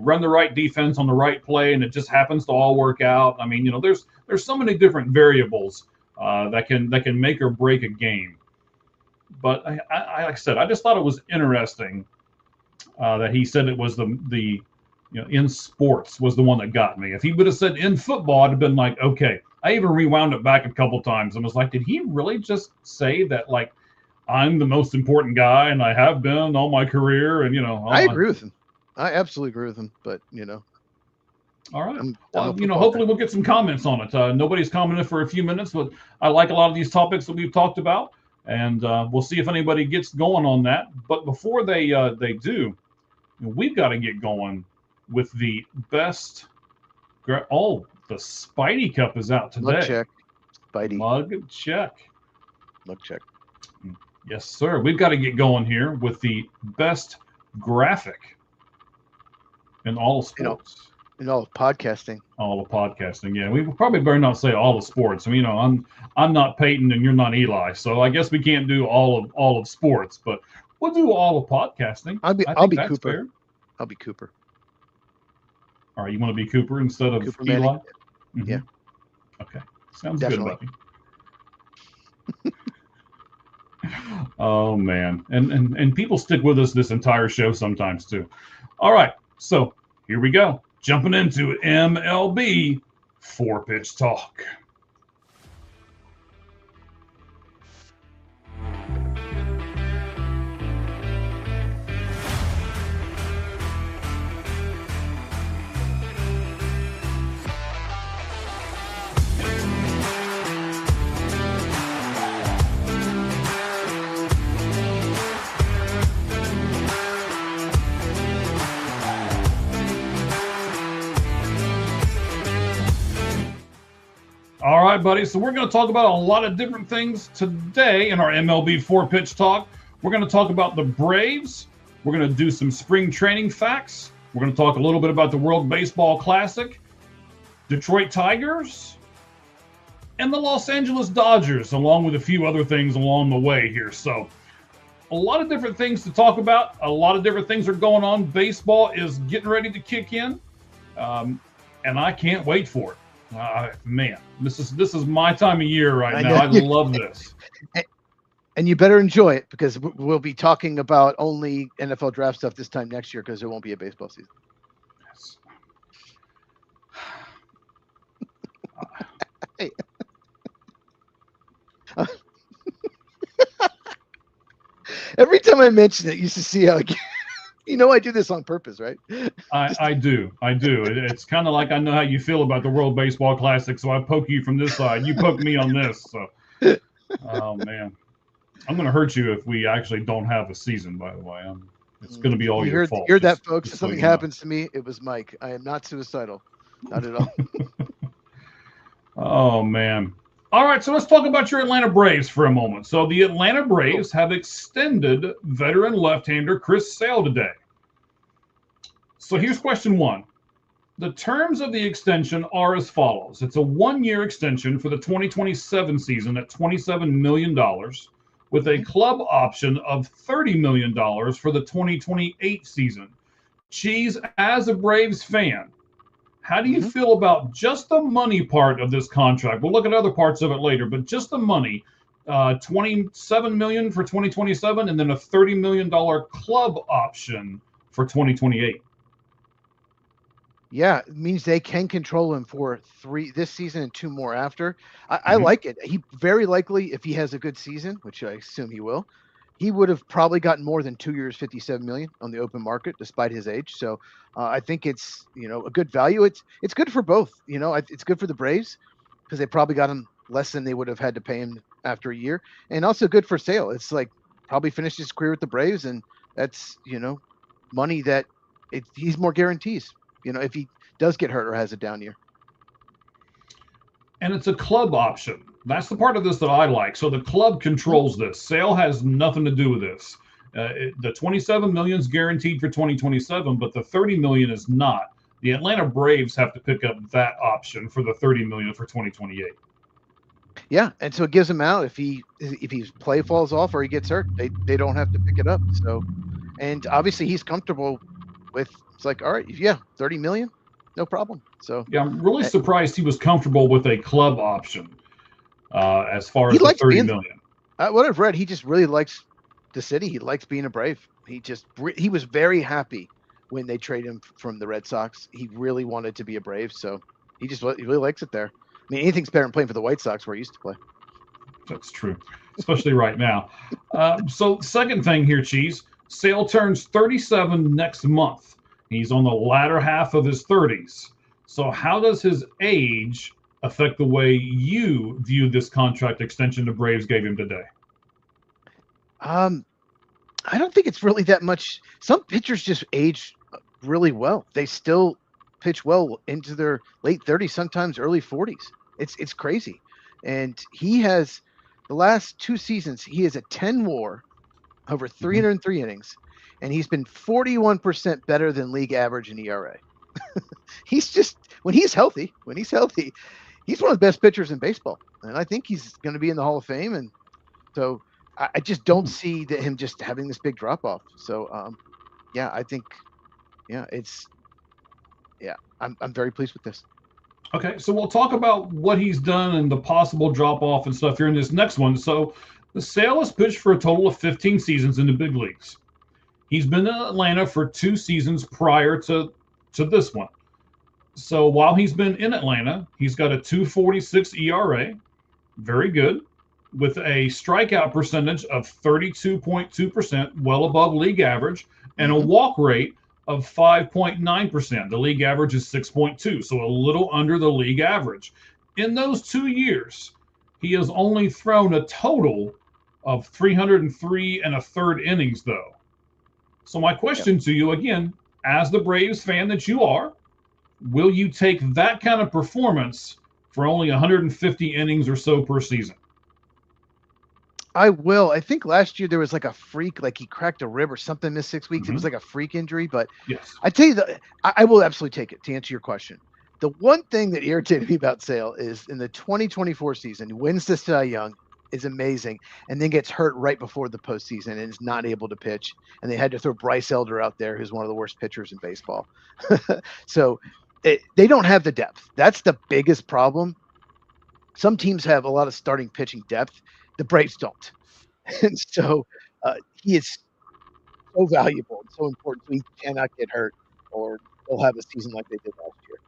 run the right defense on the right play, and it just happens to all work out. I mean, you know, there's so many different variables that can make or break a game. But like I said, I just thought it was interesting that he said it was the in sports was the one that got me. If he would have said in football, I'd have been like, okay. I even rewound it back a couple times and was like, did he really just say that, like, I'm the most important guy and I have been all my career? And, you know, I agree with him. I absolutely agree with him. But, you know. All right. You know, hopefully we'll get some comments on it. Nobody's commented for a few minutes, but I like a lot of these topics that we've talked about. And we'll see if anybody gets going on that. But before they do, we've got to get going with the best. The Spidey Cup is out today. Mug check. Spidey. Mug check. Mug check. Yes, sir. We've got to get going here with the best graphic in all of sports. In all of podcasting. All of podcasting, yeah. We probably better not say all of sports. I mean, you know, I'm not Peyton and you're not Eli, so I guess we can't do all of sports, but we'll do all of podcasting. I'll be Cooper. Fair. I'll be Cooper. All right, you want to be Cooper instead of Cooper Eli? Mm-hmm. Yeah. Okay. Sounds Definitely. Good, buddy. Oh man. And people stick with us this entire show sometimes too. All right. So here we go. Jumping into MLB 4-pitch talk. All right, buddy. So we're going to talk about a lot of different things today in our MLB 4-pitch talk. We're going to talk about the Braves. We're going to do some spring training facts. We're going to talk a little bit about the World Baseball Classic, Detroit Tigers, and the Los Angeles Dodgers, along with a few other things along the way here. So a lot of different things to talk about. A lot of different things are going on. Baseball is getting ready to kick in, and I can't wait for it. Man, this is my time of year right now. I love this. And you better enjoy it because we'll be talking about only NFL draft stuff this time next year because there won't be a baseball season. Yes. Every time I mention it, you should see how I do this on purpose, right? I do. It's kind of like I know how you feel about the World Baseball Classic, so I poke you from this side. You poke me on this. So, oh man, I'm going to hurt you if we actually don't have a season. By the way, it's going to be all your fault. Hear that, folks? If something happens to me, it was Mike. I am not suicidal, not at all. Oh man. All right, so let's talk about your Atlanta Braves for a moment. So the Atlanta Braves have extended veteran left-hander Chris Sale today. So here's question 1. The terms of the extension are as follows. It's a 1-year extension for the 2027 season at $27 million with a club option of $30 million for the 2028 season. Cheese, as a Braves fan, how do you feel about just the money part of this contract? We'll look at other parts of it later, but just the money, $27 million for 2027, and then a $30 million club option for 2028. Yeah, it means they can control him for 3 this season and 2 more after. I like it. He very likely, if he has a good season, which I assume he will, he would have probably gotten more than 2 years, $57 million on the open market, despite his age. So I think it's a good value. It's good for both. It's good for the Braves because they probably got him less than they would have had to pay him after a year, and also good for Sale. It's like probably finished his career with the Braves, and that's money that he's more guarantees. If he does get hurt or has a down year. And it's a club option. That's the part of this that I like. So the club controls this. Sale has nothing to do with this. The $27 million is guaranteed for 2027, but the $30 million is not. The Atlanta Braves have to pick up that option for the $30 million for 2028. Yeah, and so it gives him out if his play falls off or he gets hurt, they don't have to pick it up. So, and obviously he's comfortable with. It's like, all right, yeah, $30 million, no problem. So yeah, I'm really surprised he was comfortable with a club option as far as the $30 million. What I've read, he just really likes the city. He likes being a Brave. He was very happy when they traded him from the Red Sox. He really wanted to be a Brave, so he really likes it there. I mean, anything's better than playing for the White Sox, where he used to play. That's true, especially right now. So second thing here, Cheese, Sale turns 37 next month. He's on the latter half of his 30s. So how does his age affect the way you view this contract extension the Braves gave him today? I don't think it's really that much. Some pitchers just age really well. They still pitch well into their late 30s, sometimes early 40s. It's crazy. And he has the last 2 seasons, he has a 10 WAR over 303 innings. And he's been 41% better than league average in ERA. He's just when he's healthy, he's one of the best pitchers in baseball, and I think he's going to be in the Hall of Fame. And so I just don't see him just having this big drop off. So I think I'm very pleased with this. Okay, so we'll talk about what he's done and the possible drop off and stuff here in this next one. So the Sale has pitched for a total of 15 seasons in the big leagues. He's been in Atlanta for 2 seasons prior to this one. So while he's been in Atlanta, he's got a 2.46 ERA, very good, with a strikeout percentage of 32.2%, well above league average, and a walk rate of 5.9%. The league average is 6.2, so a little under the league average. In those 2 years, he has only thrown a total of 303 1/3 innings, though. So my question to you again, as the Braves fan that you are, will you take that kind of performance for only 150 innings or so per season? I will. I think last year there was like a freak, like he cracked a rib or something, missed 6 weeks. It was like a freak injury, but yes, I tell you that I will absolutely take it to answer your question. The one thing that irritated me about Sale is in the 2024 season, he wins the Cy Young, is amazing, and then gets hurt right before the postseason and is not able to pitch. And they had to throw Bryce Elder out there, who's one of the worst pitchers in baseball. So they don't have the depth. That's the biggest problem. Some teams have a lot of starting pitching depth. The Braves don't. And so he is so valuable and so important. So he cannot get hurt or they'll have a season like they did last year.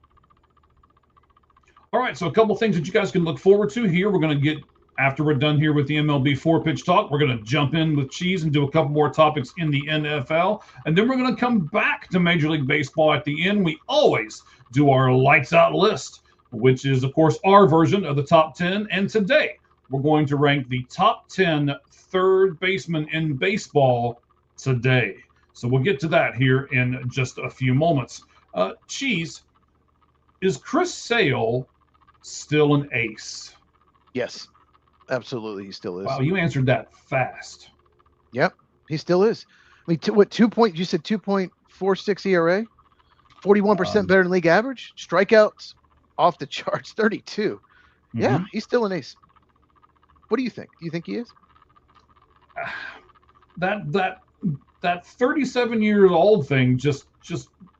All right, so a couple things that you guys can look forward to here. We're going to get After we're done here with the MLB 4-pitch talk, we're going to jump in with Cheese and do a couple more topics in the NFL. And then we're going to come back to Major League Baseball at the end. We always do our lights out list, which is, of course, our version of the top 10. And today we're going to rank the top 10 third basemen in baseball today. So we'll get to that here in just a few moments. Cheese, is Chris Sale still an ace? Yes. Absolutely, he still is. Wow, you answered that fast. Yep, he still is. I mean, what 2.46 ERA, 41% better than league average. Strikeouts off the charts, 32. Mm-hmm. Yeah, he's still an ace. What do you think? Do you think he is? That 37 years old thing just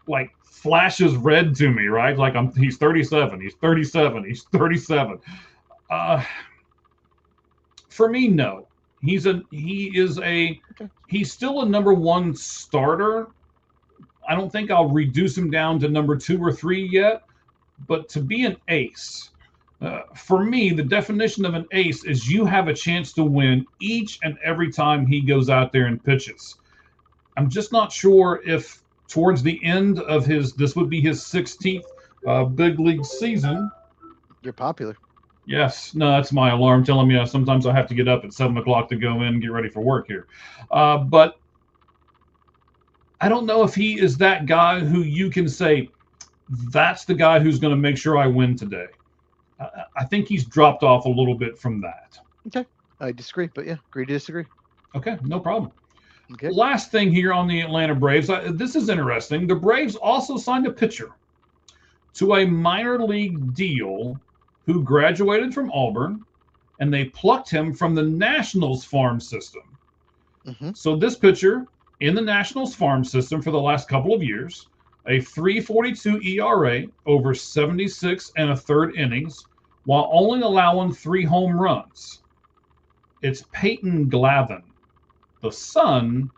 like flashes red to me, right? Like he's 37, he's 37, he's 37. For me, no. He's still a number one starter. I don't think I'll reduce him down to number 2 or 3 yet. But to be an ace, for me, the definition of an ace is you have a chance to win each and every time he goes out there and pitches. I'm just not sure if towards the end of this would be his 16th big league season. You're popular. Yes, no, that's my alarm telling me sometimes I have to get up at 7 o'clock to go in and get ready for work here. But I don't know if he is that guy who you can say, that's the guy who's going to make sure I win today. I think he's dropped off a little bit from that. Okay, I disagree, but yeah, agree to disagree. Okay, no problem. Okay. Last thing here on the Atlanta Braves. This is interesting. The Braves also signed a pitcher to a minor league deal who graduated from Auburn, and they plucked him from the Nationals farm system. Mm-hmm. So this pitcher in the Nationals farm system for the last couple of years, a 3.42 ERA over 76 1/3 innings, while only allowing 3 home runs. It's Peyton Glavine, the son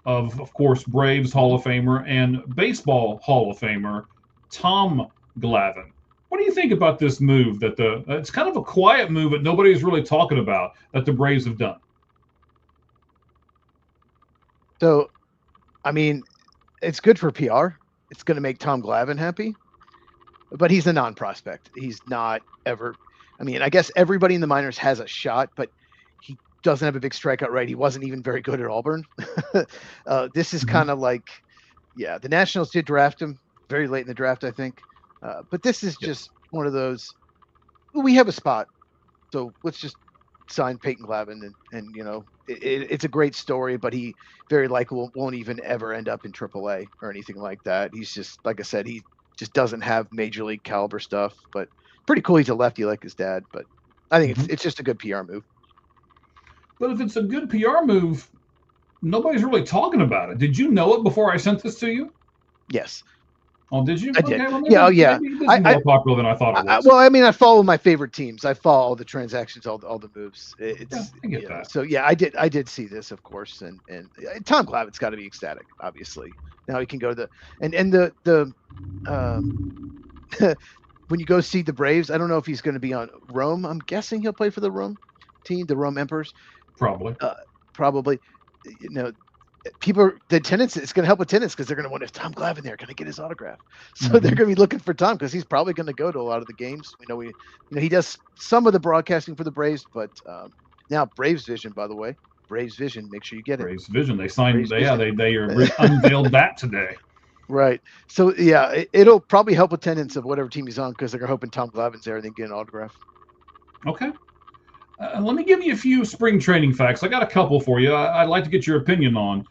of course, Braves Hall of Famer and Baseball Hall of Famer Tom Glavine. What do you think about this move that it's kind of a quiet move that nobody's really talking about that the Braves have done? So, I mean, it's good for PR. It's going to make Tom Glavine happy, but he's a non-prospect. He's not ever. I mean, I guess everybody in the minors has a shot, but he doesn't have a big strikeout rate. He wasn't even very good at Auburn. This is kind of like, yeah, the Nationals did draft him very late in the draft, I think. But this is just one of those, well, we have a spot, so let's just sign Peyton Glavine. And you know, it's a great story, but he very likely won't even ever end up in AAA or anything like that. He's just, like I said, he just doesn't have major league caliber stuff, but pretty cool. He's a lefty like his dad, but I think it's just a good PR move. But if it's a good PR move, nobody's really talking about it. Did you know it before I sent this to you? Yes. Oh, did you? I did. Yeah. Maybe this is more popular than I thought it was. Well, I mean, I follow my favorite teams. I follow all the transactions, all the moves. I get that. So yeah, I did see this, of course, and Tom Glavine's got to be ecstatic, obviously. Now he can go to the when you go see the Braves, I don't know if he's going to be on Rome. I'm guessing he'll play for the Rome team, the Rome Emperors. Probably. You know, the attendance, it's going to help attendance because they're going to wonder if Tom Glavine there, can I get his autograph? So they're going to be looking for Tom because he's probably going to go to a lot of the games. He does some of the broadcasting for the Braves, but now Braves Vision, by the way, Braves Vision, make sure you get it. Braves Vision, they signed, they unveiled that today. Right. So yeah, it'll probably help attendance of whatever team he's on because they're hoping Tom Glavine's there and they get an autograph. Okay. Let me give you a few spring training facts. I got a couple for you. I'd like to get your opinion on.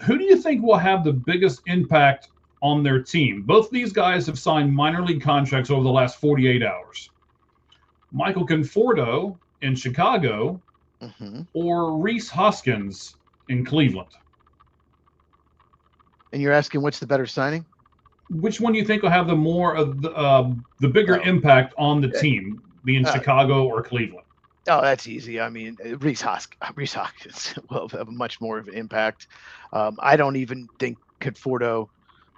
Who do you think will have the biggest impact on their team? Both these guys have signed minor league contracts over the last 48 hours. Michael Conforto in Chicago or Rhys Hoskins in Cleveland. And you're asking what's the better signing? Which one do you think will have the more of the bigger impact on the team, being Chicago or Cleveland? Oh, that's easy. I mean, Rhys Hoskins will have much more of an impact. I don't even think Conforto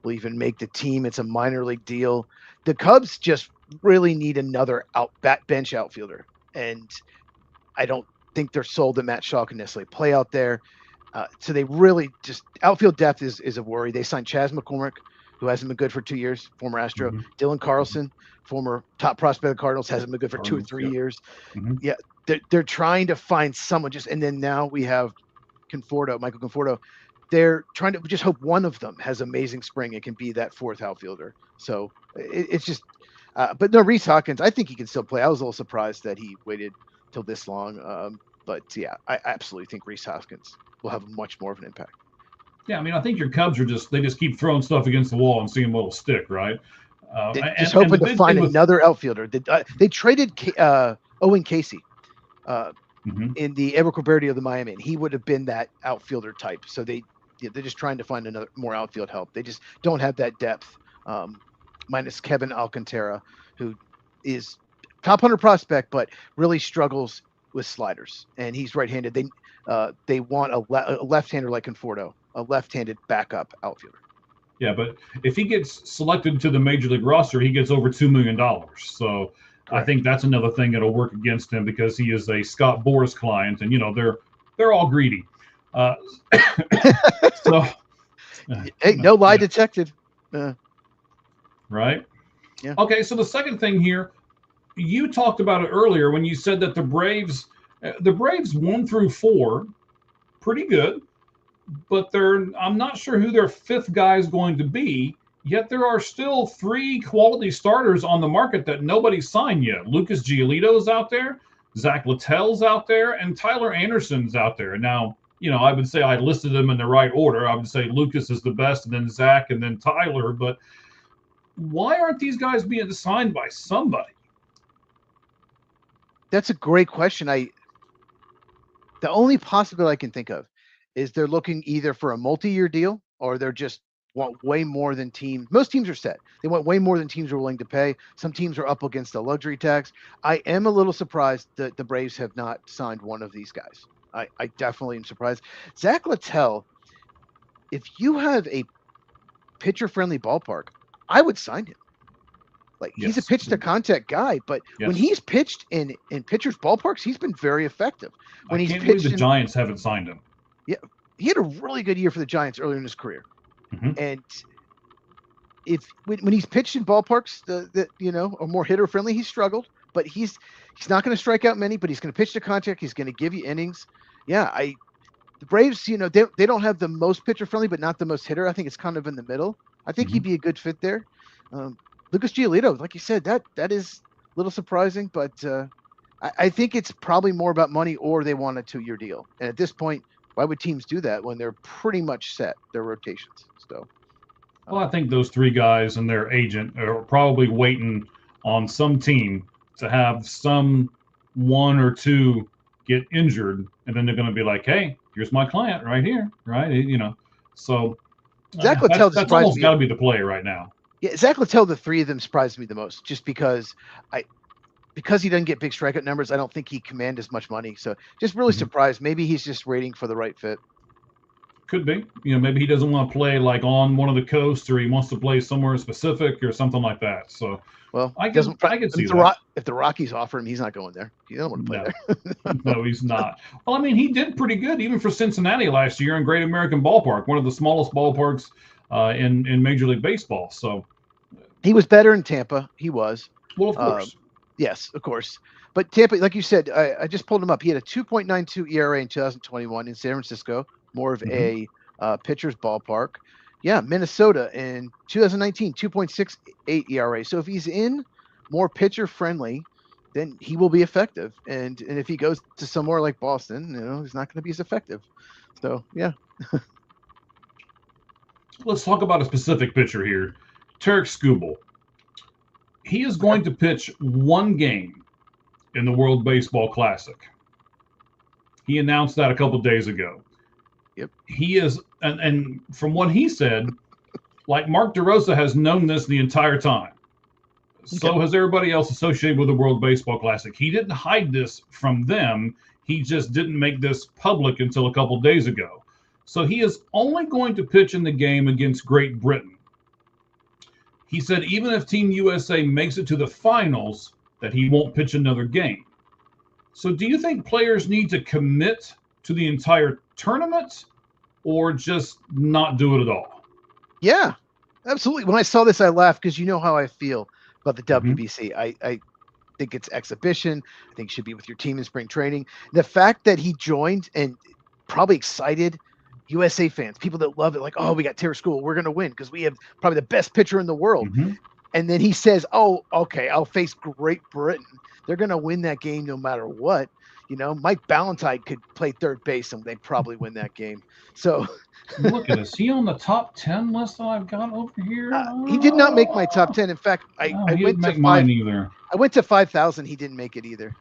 will even make the team. It's a minor league deal. The Cubs just really need another bench outfielder. And I don't think they're sold that Matt Shaw can necessarily play out there. So they really just outfield depth is a worry. They signed Chas McCormick, who hasn't been good for 2 years, former Astro. Dylan Carlson, former top prospect of the Cardinals, hasn't been good for 2 or 3 years. Yeah, they're trying to find someone and then now we have Michael Conforto. They're trying to just hope one of them has amazing spring and can be that fourth outfielder. So it's just, but no, Rhys Hoskins, I think he can still play. I was a little surprised that he waited till this long. But yeah, I absolutely think Rhys Hoskins will have much more of an impact. Yeah, I mean, I think your Cubs are they just keep throwing stuff against the wall and seeing what'll stick, right? Just hoping to find another outfielder. They traded Owen Casey in the Edward Roberti of the Miami, and he would have been that outfielder type. So they're just trying to find more outfield help. They just don't have that depth, minus Kevin Alcantara, who is top 100 prospect, but really struggles with sliders, and he's right-handed. They want a left-hander like Conforto, a left-handed backup outfielder. Yeah, but if he gets selected to the major league roster, he gets over $2 million. So correct. I think that's another thing that'll work against him because he is a Scott Boras client, and they're all greedy. So hey, no lie detected. Right. Yeah. Okay, so the second thing here, you talked about it earlier when you said that the Braves 1 through 4, pretty good, but I'm not sure who their fifth guy is going to be. Yet there are still 3 quality starters on the market that nobody's signed yet. Lucas Giolito's out there, Zach Littell's out there, and Tyler Anderson's out there. Now, I would say I listed them in the right order. I would say Lucas is the best, and then Zach, and then Tyler. But why aren't these guys being signed by somebody? That's a great question. The only possibility I can think of is they're looking either for a multi-year deal or they're just want way more than teams. Most teams are set. They want way more than teams are willing to pay. Some teams are up against the luxury tax. I am a little surprised that the Braves have not signed one of these guys. I definitely am surprised. Zach Littell, if you have a pitcher-friendly ballpark, I would sign him. He's a pitch to contact guy, but when he's pitched in pitchers' ballparks, he's been very effective. When I can't believe the Giants haven't signed him. Yeah, he had a really good year for the Giants earlier in his career. And when he's pitched in ballparks that are more hitter friendly, he's struggled, but he's not going to strike out many, but he's going to pitch to contact. He's going to give you innings. Yeah. The Braves, they don't have the most pitcher friendly, but not the most hitter. I think it's kind of in the middle. I think he'd be a good fit there. Lucas Giolito, like you said, that is a little surprising, but I think it's probably more about money or they want a 2-year deal. And at this point, why would teams do that when they're pretty much set their rotations? So, well, I think those 3 guys and their agent are probably waiting on some team to have some 1 or 2 get injured, and then they're going to be like, "Hey, here's my client right here," right? So Zach Littell that's almost got to be the play right now. Yeah, Zach Littell, the 3 of them surprised me the most, just because he doesn't get big strikeout numbers. I don't think he command as much money. So just really surprised. Maybe he's just waiting for the right fit. Could be. Maybe he doesn't want to play on one of the coasts, or he wants to play somewhere specific or something like that. So, well, I can see that. If the Rockies offer him, he's not going there. He doesn't want to play there. No, he's not. Well, I mean, he did pretty good even for Cincinnati last year in Great American Ballpark, one of the smallest ballparks in Major League Baseball. So he was better in Tampa. He was. Well, of course. Yes, of course. But Tampa, like you said, I just pulled him up. He had a 2.92 ERA in 2021 in San Francisco, more of a pitcher's ballpark. Yeah, Minnesota in 2019, 2.68 ERA. So if he's in more pitcher friendly, then he will be effective. And if he goes to somewhere like Boston, he's not going to be as effective. So yeah. Let's talk about a specific pitcher here, Tarik Skubal. He is going to pitch 1 game in the World Baseball Classic. He announced that a couple of days ago. Yep. He is, and from what he said, Mark DeRosa has known this the entire time. Okay. So has everybody else associated with the World Baseball Classic. He didn't hide this from them. He just didn't make this public until a couple of days ago. So he is only going to pitch in the game against Great Britain. He said even if Team USA makes it to the finals, that he won't pitch another game. So do you think players need to commit to the entire tournament or just not do it at all? Yeah, absolutely. When I saw this, I laughed because you know how I feel about the WBC. I think it's exhibition. I think it should be with your team in spring training. The fact that he joined and probably excited USA fans, people that love it, like, oh, we got Terry School, we're going to win because we have probably the best pitcher in the world. And then he says, oh, okay, I'll face Great Britain. They're going to win that game no matter what. You know, Mike Ballantyne could play third base and they'd probably win that game. So look at us. He on the top 10 list that I've got over here? He did not make my top 10. In fact, I went to mine either. I went to 5,000. He didn't make it either.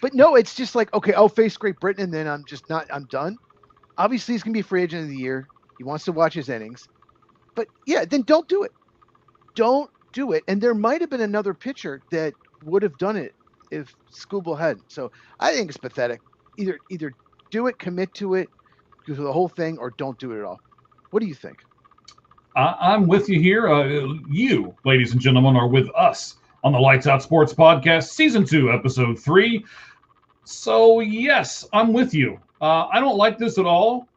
But no, it's just like, okay, I'll face Great Britain and then I'm done. Obviously, he's going to be free agent of the year. He wants to watch his innings. But yeah, then don't do it. Don't do it. And there might have been another pitcher that would have done it if Skubal hadn't. So I think it's pathetic. Either do it, commit to it, do the whole thing, or don't do it at all. What do you think? I'm with you here. You, ladies and gentlemen, are with us on the Lights Out Sports Podcast, Season 2, Episode 3. So, yes, I'm with you. I don't like this at all.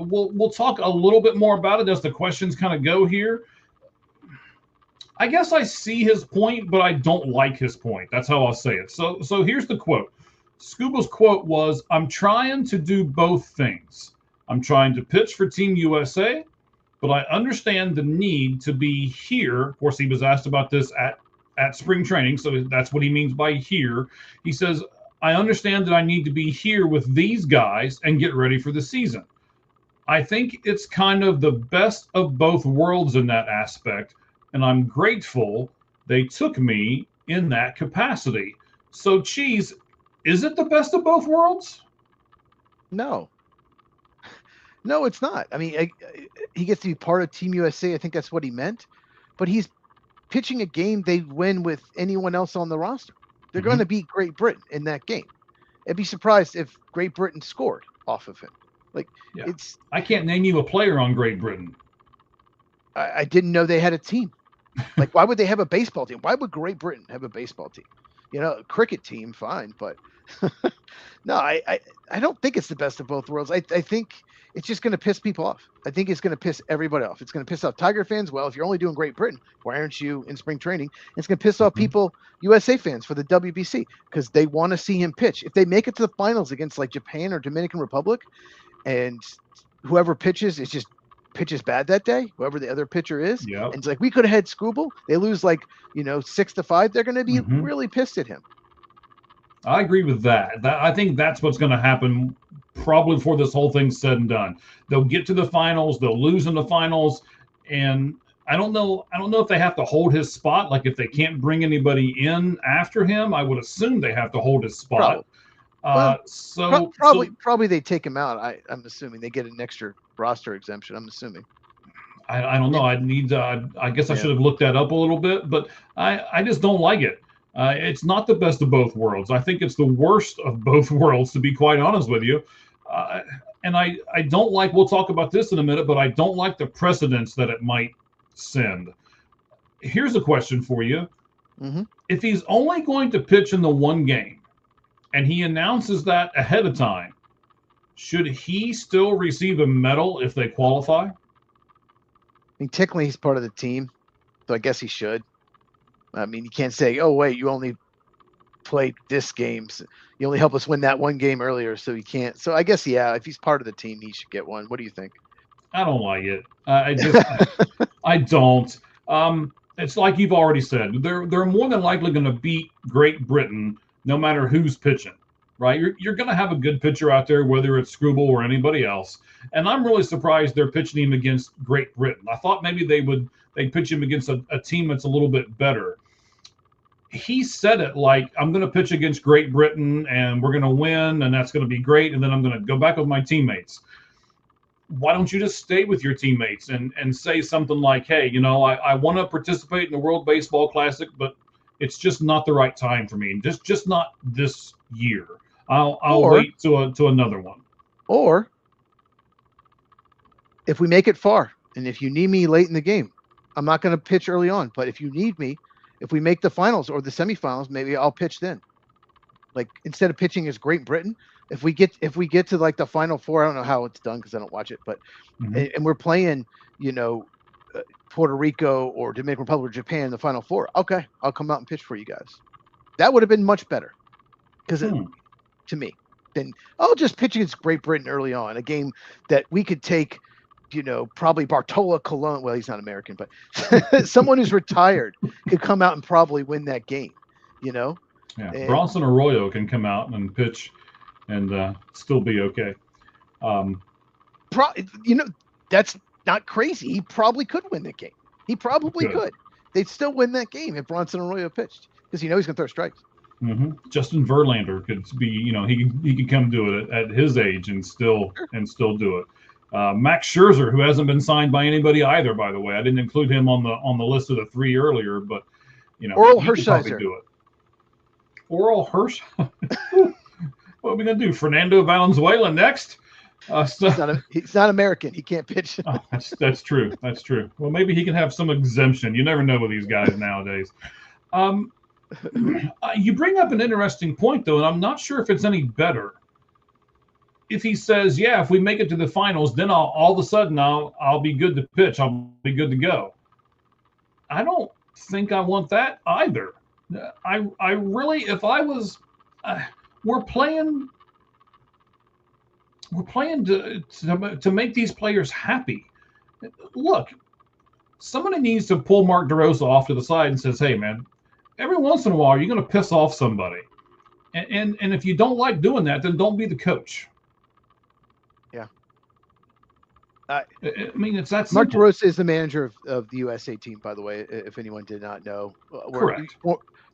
We'll talk a little bit more about it as the questions kind of go here. I guess I see his point, but I don't like his point. That's how I'll say it. So here's the quote. Skubal's quote was, I'm trying to do both things. I'm trying to pitch for Team USA, but I understand the need to be here. Of course, he was asked about this at spring training, so that's what he means by here. He says, I understand that I need to be here with these guys and get ready for the season. I think it's kind of the best of both worlds in that aspect, and I'm grateful they took me in that capacity. So, Cheese, is it the best of both worlds? No, it's not. I mean, he gets to be part of Team USA. I think that's what he meant. But he's pitching a game they win with anyone else on the roster. They're going to beat Great Britain in that game. I'd be surprised if Great Britain scored off of him. I can't name you a player on Great Britain. I didn't know they had a team. Like, why would they have a baseball team? Why would Great Britain have a baseball team? You know, a cricket team, fine, but no, I don't think it's the best of both worlds. I think it's just going to piss people off. I think it's going to piss everybody off. It's going to piss off Tiger fans. Well, if you're only doing Great Britain, why aren't you in spring training? It's going to piss off people, USA fans for the WBC, because they want to see him pitch. If they make it to the finals against like Japan or Dominican Republic, and whoever pitches is just pitches bad that day, whoever the other pitcher is, and it's like, we could have had Skubal. They lose 6-5. They're going to be really pissed at him. I agree with that. I think that's what's going to happen probably before this whole thing's said and done. They'll get to the finals, they'll lose in the finals, and I don't know if they have to hold his spot. Like, if they can't bring anybody in after him, I would assume they have to hold his spot. Probably they take him out. I'm assuming they get an extra roster exemption. I'm assuming. I don't know. I guess I should have looked that up a little bit, but I just don't like it. It's not the best of both worlds. I think it's the worst of both worlds, to be quite honest with you. And I don't like, we'll talk about this in a minute, but I don't like the precedents that it might send. Here's a question for you. If he's only going to pitch in the one game, and he announces that ahead of time, should he still receive a medal if they qualify? I mean, technically he's part of the team, so I guess he should. I mean, you can't say, oh, wait, you only played this game. So you only helped us win that one game earlier, so you can't. So I guess, yeah, if he's part of the team, he should get one. What do you think? I don't like it. I don't. It's like you've already said. They're more than likely going to beat Great Britain no matter who's pitching, right? You're going to have a good pitcher out there, whether it's Skubal or anybody else. And I'm really surprised they're pitching him against Great Britain. I thought maybe they'd pitch him against a team that's a little bit better. He said it like, I'm going to pitch against Great Britain and we're going to win and that's going to be great. And then I'm going to go back with my teammates. Why don't you just stay with your teammates and say something like, hey, I want to participate in the World Baseball Classic, but it's just not the right time for me. Just not this year. I'll wait to another one. Or if we make it far and if you need me late in the game, I'm not going to pitch early on, but if you need me, if we make the finals or the semifinals, maybe I'll pitch then. Like instead of pitching as Great Britain, if we get to like the Final Four, I don't know how it's done because I don't watch it, but and we're playing, Puerto Rico or Dominican Republic or Japan in the Final Four. Okay, I'll come out and pitch for you guys. That would have been much better because to me, then I'll just pitch against Great Britain early on, a game that we could take. Probably Bartola Colon. Well, he's not American, but someone who's retired could come out and probably win that game. Yeah, Bronson Arroyo can come out and pitch and still be okay. That's not crazy. He probably could win that game. He probably could. They'd still win that game if Bronson Arroyo pitched because he's going to throw strikes. Justin Verlander could be, he could come do it at his age and still do it. Max Scherzer, who hasn't been signed by anybody either, by the way. I didn't include him on the list of the 3 earlier, but Orel Hershiser. Do it. Orel Hirsch. What are we gonna do? Fernando Valenzuela next? He's not American. He can't pitch. Oh, that's true. That's true. Well, maybe he can have some exemption. You never know with these guys nowadays. You bring up an interesting point, though, and I'm not sure if it's any better. If he says, "Yeah, if we make it to the finals, then all of a sudden I'll be good to pitch. I'll be good to go." I don't think I want that either. I really, if I was, we're playing to make these players happy. Look, somebody needs to pull Mark DeRosa off to the side and says, "Hey, man, every once in a while you're going to piss off somebody, and if you don't like doing that, then don't be the coach." Yeah. I mean, it's that simple. Mark DeRosa is the manager of the USA team, by the way, if anyone did not know. Correct.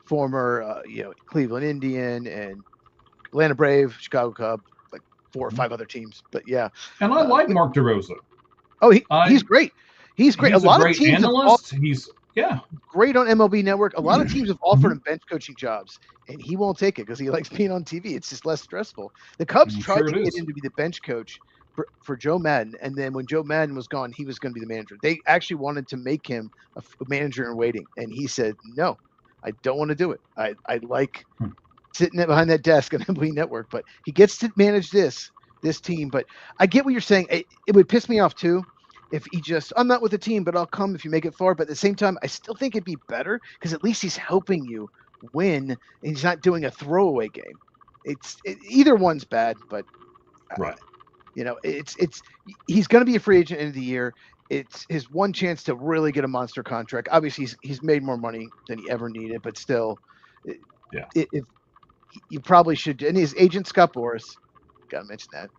Former, Cleveland Indian and Atlanta Brave, Chicago Cub, like 4 or 5 other teams. But yeah. And I like Mark DeRosa. Oh, he's great. He's great. He's a lot of teams analyst. He's great on MLB Network. A lot of teams have offered him bench coaching jobs, and he won't take it because he likes being on TV. It's just less stressful. The Cubs tried to get him to be the bench coach for Joe Madden, and then when Joe Madden was gone, he was going to be the manager. They actually wanted to make him a manager in waiting, and he said, "No, I don't want to do it. I like sitting behind that desk on MLB Network, but he gets to manage this team." But I get what you're saying. It would piss me off too if he just, "I'm not with the team, but I'll come if you make it far." But at the same time, I still think it'd be better because at least he's helping you win, and he's not doing a throwaway game. Either one's bad, but right. He's going to be a free agent end of the year. It's his one chance to really get a monster contract. Obviously, he's made more money than he ever needed, but still, you probably should. And his agent Scott Boras, got to mention that.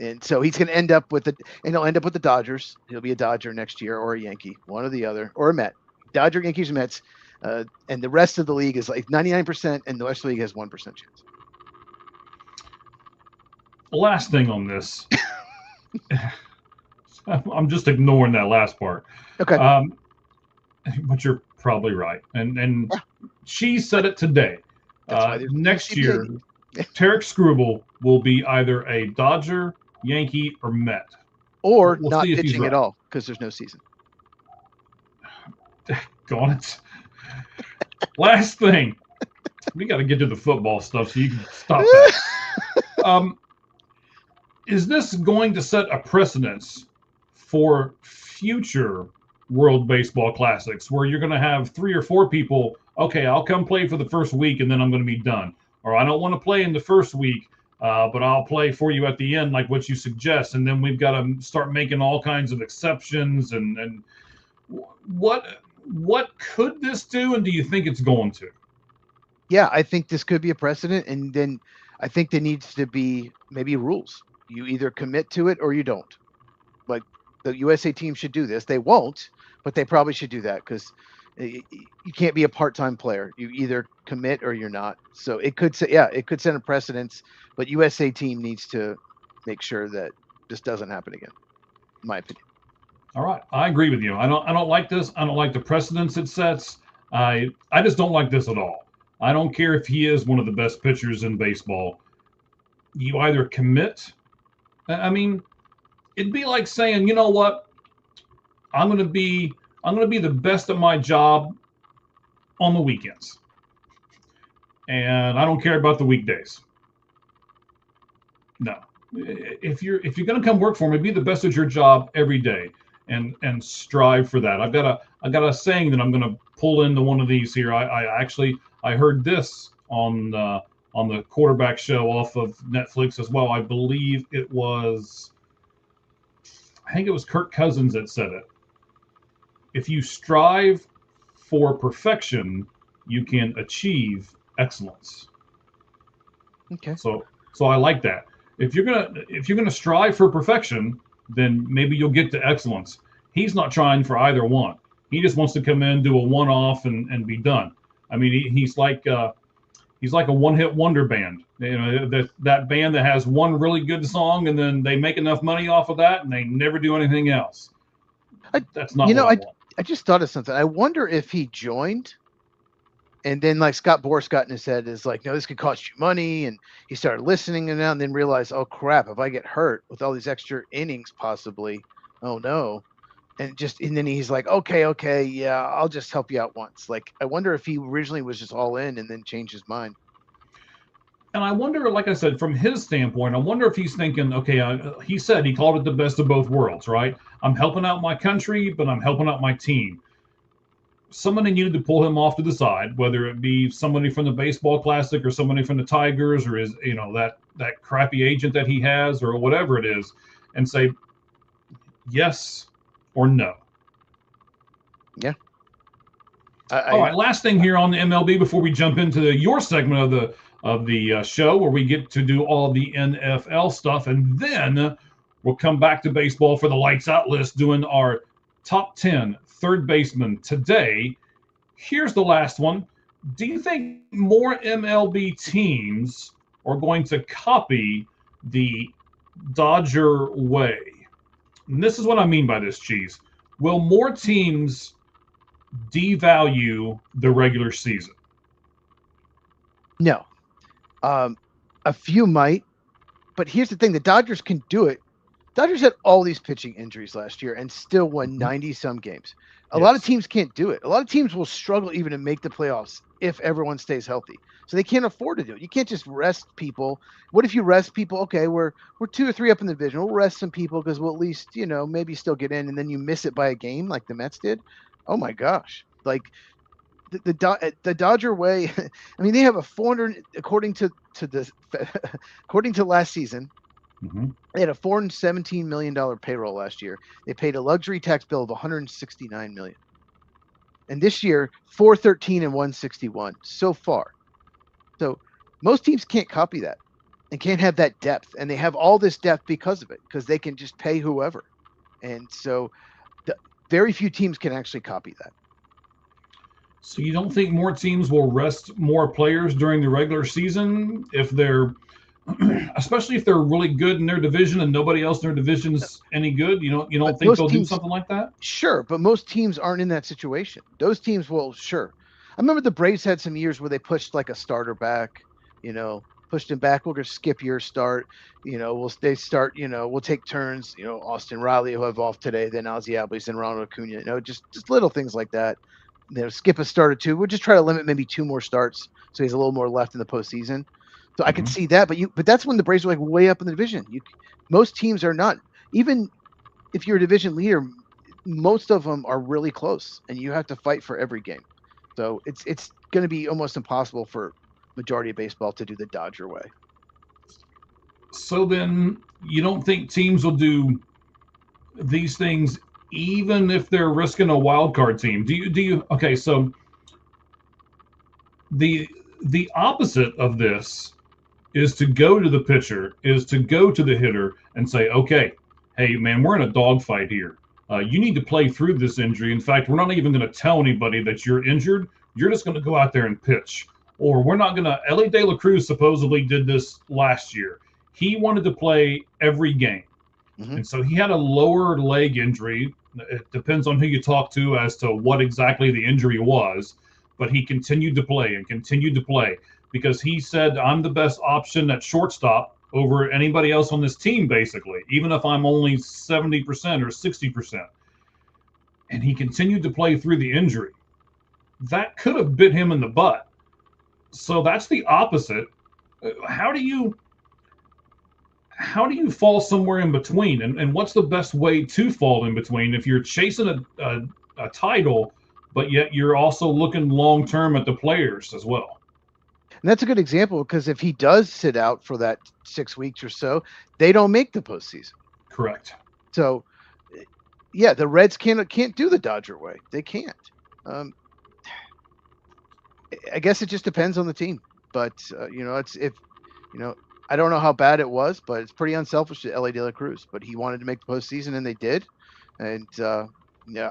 And so he's going to end up with he'll end up with the Dodgers. He'll be a Dodger next year, or a Yankee, one or the other, or a Met. Dodger, Yankees, Mets, and the rest of the league is like 99%, and the rest of the league has 1% chance. Last thing on this. I'm just ignoring that last part. Okay. But you're probably right. And she said it today. Next year, Tarek Skubal will be either a Dodger, Yankee, or Met. Or we'll not pitching at all because there's no season. Gone it. Last thing. We got to get to the football stuff so you can stop that. Is this going to set a precedence for future World Baseball Classics where you're going to have 3 or 4 people, okay, I'll come play for the first week and then I'm going to be done. Or I don't want to play in the first week, but I'll play for you at the end like what you suggest. And then we've got to start making all kinds of exceptions. And what could this do, and do you think it's going to? Yeah, I think this could be a precedent. And then I think there needs to be maybe rules. You either commit to it or you don't. Like the USA team should do this. They won't, but they probably should do that because you can't be a part-time player. You either commit or you're not. So it could set a precedence, but USA team needs to make sure that this doesn't happen again, in my opinion. All right. I agree with you. I don't like this. I don't like the precedence it sets. I just don't like this at all. I don't care if he is one of the best pitchers in baseball. You either commit. I mean, it'd be like saying, you know what? I'm going to be the best at my job on the weekends. and I don't care about the weekdays. No. If you're going to come work for me, be the best at your job every day, and strive for that. I've got a saying that I'm going to pull into one of these here. I heard this on the quarterback show off of Netflix as well. I believe I think it was Kirk Cousins that said it. If you strive for perfection, you can achieve excellence. Okay. So I like that. If you're gonna strive for perfection, then maybe you'll get to excellence. He's not trying for either one. He just wants to come in, do a one-off, and be done. I mean, he's like a one-hit wonder band. You know, that band that has one really good song, and then they make enough money off of that, and they never do anything else. That's not what I want. I just thought of something. I wonder if he joined, and then like Scott Boras got in his head is like, no, this could cost you money, and he started listening and then realized, oh crap, if I get hurt with all these extra innings, possibly, oh no, and then he's like, okay, yeah, I'll just help you out once. Like, I wonder if he originally was just all in and then changed his mind. And I wonder, like I said, from his standpoint, I wonder if he's thinking, okay, he said he called it the best of both worlds, right? I'm helping out my country, but I'm helping out my team. Somebody needed to pull him off to the side, whether it be somebody from the baseball classic or somebody from the Tigers or his, that crappy agent that he has or whatever it is, and say yes or no. Yeah. All right. Last thing here on the MLB before we jump into your segment of the show where we get to do all the NFL stuff, and then we'll come back to baseball for the lights out list, doing our top 10 third baseman today. Here's the last one. Do you think more MLB teams are going to copy the Dodger way? And this is what I mean by this, Cheese. Will more teams devalue the regular season? No. A few might, but here's the thing: the Dodgers can do it. Dodgers had all these pitching injuries last year and still won 90-some games. A lot of teams can't do it. A lot of teams will struggle even to make the playoffs if everyone stays healthy. So they can't afford to do it. You can't just rest people. What if you rest people? Okay, we're 2 or 3 up in the division. We'll rest some people because we'll at least, maybe still get in, and then you miss it by a game like the Mets did. Oh my gosh. Like the Dodger way, I mean, they have a 400 according to last season. Mm-hmm. They had a $417 million payroll last year. They paid a luxury tax bill of $169 million. And this year, $413 and $161 so far. So most teams can't copy that and can't have that depth. And they have all this depth because of it, because they can just pay whoever. And so very few teams can actually copy that. So you don't think more teams will rest more players during the regular season if they're, especially if they're really good in their division and nobody else in their division is any good? You don't think they'll do something like that? Sure, but most teams aren't in that situation. Those teams will, sure. I remember the Braves had some years where they pushed like a starter back, pushed him back. We're going to skip your start. We'll take turns. Austin Riley will have off today, then Ozzie Albies and Ronald Acuna. Just little things like that. Skip a start or two. We'll just try to limit maybe 2 more starts so he's a little more left in the postseason. So I can see that, but that's when the Braves are like way up in the division. Most teams are not. Even if you're a division leader, most of them are really close, and you have to fight for every game. So it's going to be almost impossible for majority of baseball to do the Dodger way. So then you don't think teams will do these things even if they're risking a wild card team? Do you? Okay, so the opposite of this is to go to the pitcher, is to go to the hitter and say, okay, hey, man, we're in a dogfight here. You need to play through this injury. In fact, we're not even going to tell anybody that you're injured. You're just going to go out there and pitch. Or we're not going to – Ellie De La Cruz supposedly did this last year. He wanted to play every game. Mm-hmm. And so he had a lower leg injury. It depends on who you talk to as to what exactly the injury was. But he continued to play and continued to play, because he said, I'm the best option at shortstop over anybody else on this team, basically, even if I'm only 70% or 60%. And he continued to play through the injury. That could have bit him in the butt. So that's the opposite. How do you fall somewhere in between, and what's the best way to fall in between if you're chasing a title, but yet you're also looking long term at the players as well? And that's a good example, because if he does sit out for that 6 weeks or so, they don't make the postseason. Correct. So, yeah, the Reds can't do the Dodger way. They can't. I guess it just depends on the team. But I don't know how bad it was, but it's pretty unselfish to Elly De La Cruz. But he wanted to make the postseason, and they did. And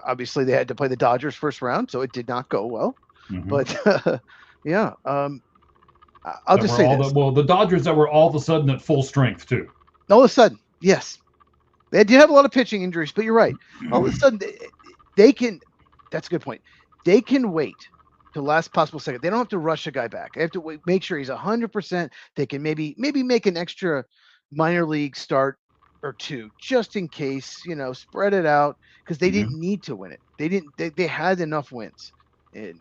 obviously they had to play the Dodgers first round, so it did not go well. Mm-hmm. But yeah, I'll just say this. The Dodgers that were all of a sudden at full strength too. All of a sudden, yes, they did have a lot of pitching injuries, but you're right. All of a sudden, they can. That's a good point. They can wait to last possible second. They don't have to rush a guy back. They have to wait, make sure he's 100%. They can maybe make an extra minor league start or two, just in case. Spread it out, because they didn't need to win it. They didn't. They had enough wins, and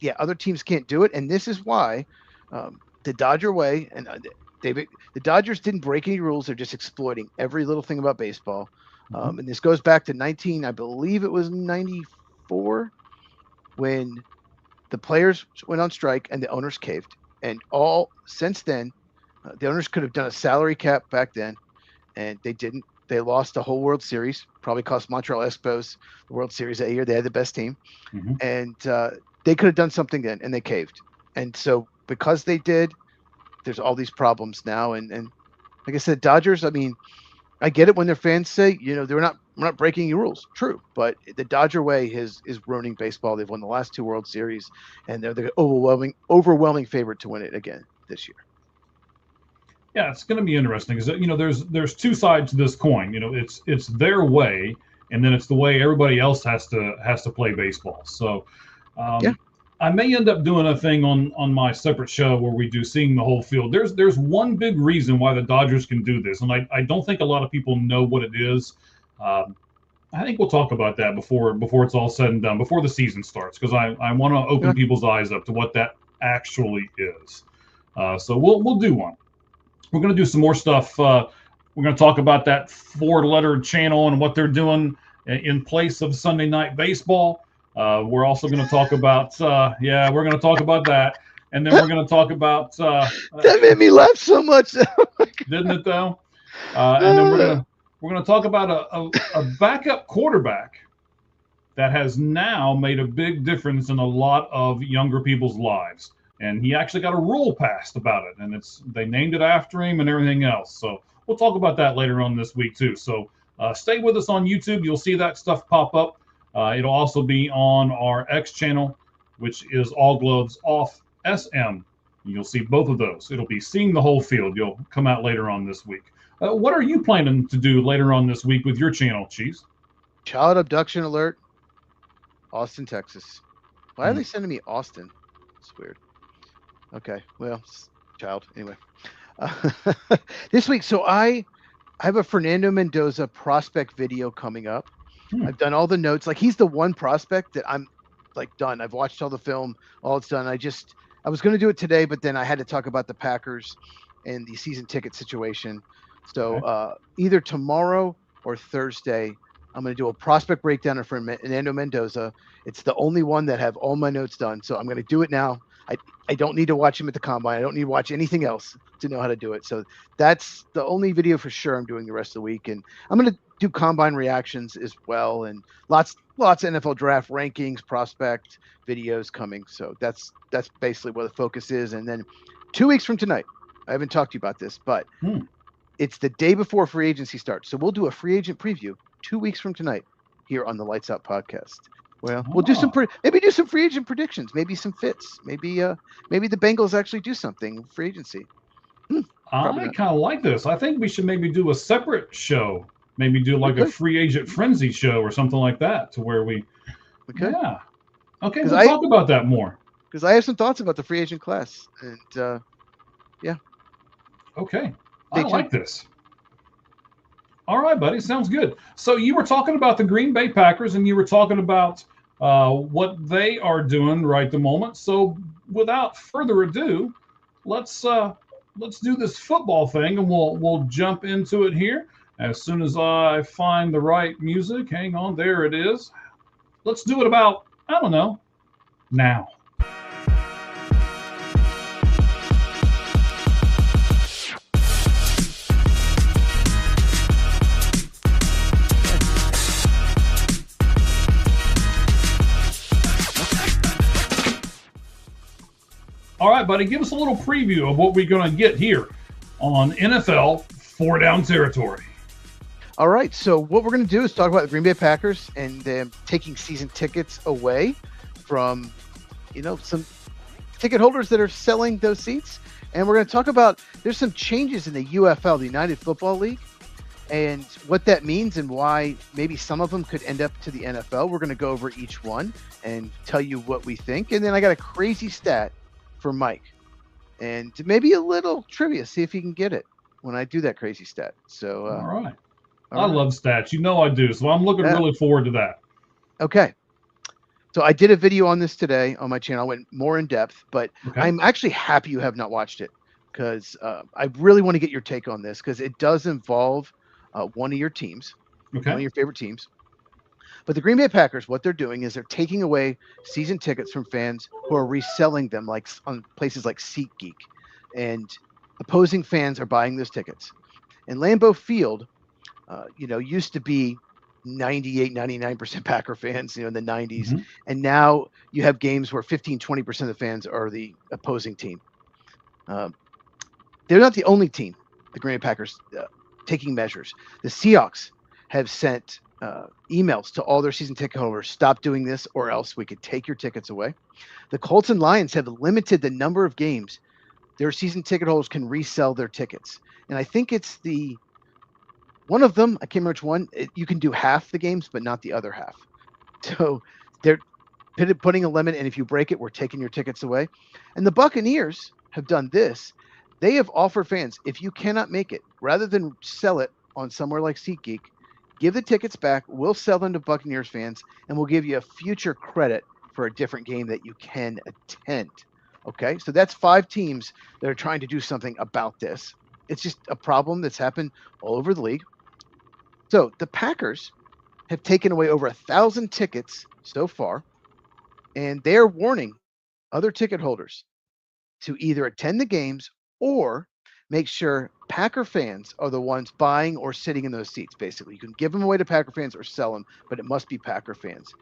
yeah, other teams can't do it, and this is why. The Dodger way, and the Dodgers didn't break any rules. They're just exploiting every little thing about baseball. And this goes back to I believe it was 94, when the players went on strike and the owners caved. And since then, the owners could have done a salary cap back then, and they didn't. They lost the whole World Series, probably cost Montreal Expos the World Series that year. They had the best team, and they could have done something then, and they caved. And so, because they did, there's all these problems now. And like I said, Dodgers, I mean, I get it when their fans say, we're not breaking any rules. True. But the Dodger way is ruining baseball. They've won the last 2 World Series, and they're the overwhelming favorite to win it again this year. Yeah, it's going to be interesting, because there's 2 sides to this coin. It's their way, and then it's the way everybody else has to play baseball. So yeah. I may end up doing a thing on my separate show where we do Seeing the Whole Field. There's one big reason why the Dodgers can do this, and I don't think a lot of people know what it is. I think we'll talk about that before it's all said and done, before the season starts, because I want to open people's eyes up to what that actually is. So we'll do one. We're going to do some more stuff. We're going to talk about that 4-letter channel and what they're doing in place of Sunday Night Baseball. We're also going to talk about, we're going to talk about that. And then we're going to talk about. That made me laugh so much. Didn't it, though? And then we're going to talk about a backup quarterback that has now made a big difference in a lot of younger people's lives. And he actually got a rule passed about it. And they named it after him and everything else. So we'll talk about that later on this week, too. So stay with us on YouTube. You'll see that stuff pop up. It'll also be on our X channel, which is All Gloves Off SM. You'll see both of those. It'll be Seeing the Whole Field. You'll come out later on this week. What are you planning to do later on this week with your channel, Cheese? Child abduction alert, Austin, Texas. Why are they sending me Austin? It's weird. Okay, well, child. Anyway, this week, so I have a Fernando Mendoza prospect video coming up. I've done all the notes. Like, he's the one prospect that I'm done. I've watched all the film, all it's done. I was going to do it today, but then I had to talk about the Packers and the season ticket situation. So either tomorrow or Thursday, I'm going to do a prospect breakdown of Fernando Mendoza. It's the only one that have all my notes done. So I'm going to do it now. I don't need to watch him at the combine. I don't need to watch anything else to know how to do it. So that's the only video for sure I'm doing the rest of the week. And I'm going to do combine reactions as well, and lots of NFL draft rankings, prospect videos coming. So that's basically where the focus is. And then 2 weeks from tonight, I haven't talked to you about this, but it's the day before free agency starts. So we'll do a free agent preview 2 weeks from tonight here on the Lights Out podcast. Well, we'll do some maybe some free agent predictions, maybe some fits, maybe the Bengals actually do something free agency. I kind of like this. I think we should maybe do a separate show. Maybe do like a free agent frenzy show or something like that, to where we. Okay. Yeah. Okay. We'll talk about that more. Because I have some thoughts about the free agent class, and yeah. Okay. I like this. All right, buddy. Sounds good. So you were talking about the Green Bay Packers, and you were talking about what they are doing right the moment. So without further ado, let's do this football thing, and we'll jump into it here as soon as I find the right music. Hang on, there it is. Let's do it about, I don't know, now. All right, buddy, give us a little preview of what we're going to get here on NFL 4-Down Territory. All right, so what we're going to do is talk about the Green Bay Packers and them taking season tickets away from, some ticket holders that are selling those seats. And we're going to talk about, there's some changes in the UFL, the United Football League, and what that means and why maybe some of them could end up to the NFL. We're going to go over each one and tell you what we think. And then I got a crazy stat for Mike, and maybe a little trivia, see if he can get it when I do that crazy stat. So all right. I love stats, I do, so I'm looking really forward to that. Okay, so I did a video on this today on my channel. I went more in depth, but I'm actually happy you have not watched it, because I really want to get your take on this, because it does involve one of your teams, one of your favorite teams. But the Green Bay Packers, what they're doing is they're taking away season tickets from fans who are reselling them, like on places like SeatGeek, and opposing fans are buying those tickets. And Lambeau Field, used to be 98, 99% Packer fans, in the 90s. Mm-hmm. And now you have games where 15, 20% of the fans are the opposing team. They're not the only team, the Green Bay Packers, taking measures. The Seahawks have sent emails to all their season ticket holders: stop doing this or else we could take your tickets away. The Colts and Lions have limited the number of games their season ticket holders can resell their tickets. And I think it's one of them, I can't remember which one, you can do half the games, but not the other half. So they're putting a limit, and if you break it, we're taking your tickets away. And the Buccaneers have done this. They have offered fans, if you cannot make it, rather than sell it on somewhere like SeatGeek, give the tickets back. We'll sell them to Buccaneers fans, and we'll give you a future credit for a different game that you can attend. Okay, so that's 5 teams that are trying to do something about this. It's just a problem that's happened all over the league. So the Packers have taken away over 1,000 tickets so far, and they're warning other ticket holders to either attend the games or make sure Packer fans are the ones buying or sitting in those seats. Basically, you can give them away to Packer fans or sell them, but it must be Packer fans.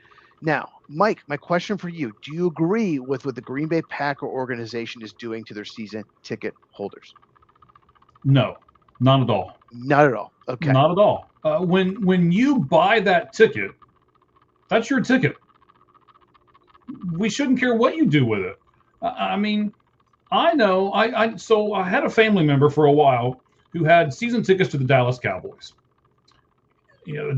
Now, Mike, my question for you: do you agree with what the Green Bay Packer organization is doing to their season ticket holders? No, not at all. Not at all. Okay. Not at all. When you buy that ticket, that's your ticket. We shouldn't care what you do with it. I mean, I know. So I had a family member for a while who had season tickets to the Dallas Cowboys.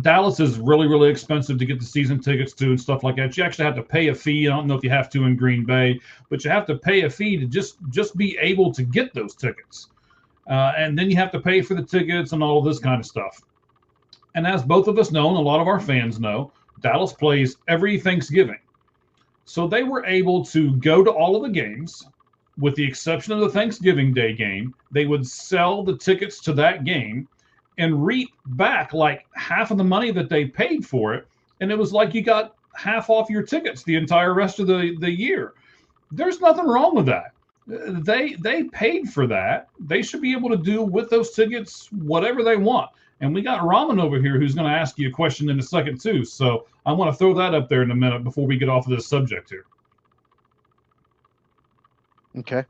Dallas is really, really expensive to get the season tickets to and stuff like that. You actually have to pay a fee. I don't know if you have to in Green Bay, but you have to pay a fee to just be able to get those tickets. And then you have to pay for the tickets and all of this kind of stuff. And as both of us know, and a lot of our fans know, Dallas plays every Thanksgiving. So they were able to go to all of the games, with the exception of the Thanksgiving Day game. They would sell the tickets to that game and reap back like half of the money that they paid for it. And it was like you got half off your tickets the entire rest of the year. There's nothing wrong with that. They paid for that. They should be able to do with those tickets whatever they want. And we got Raman over here who's going to ask you a question in a second too. So I want to throw that up there in a minute before we get off of this subject here. Okay.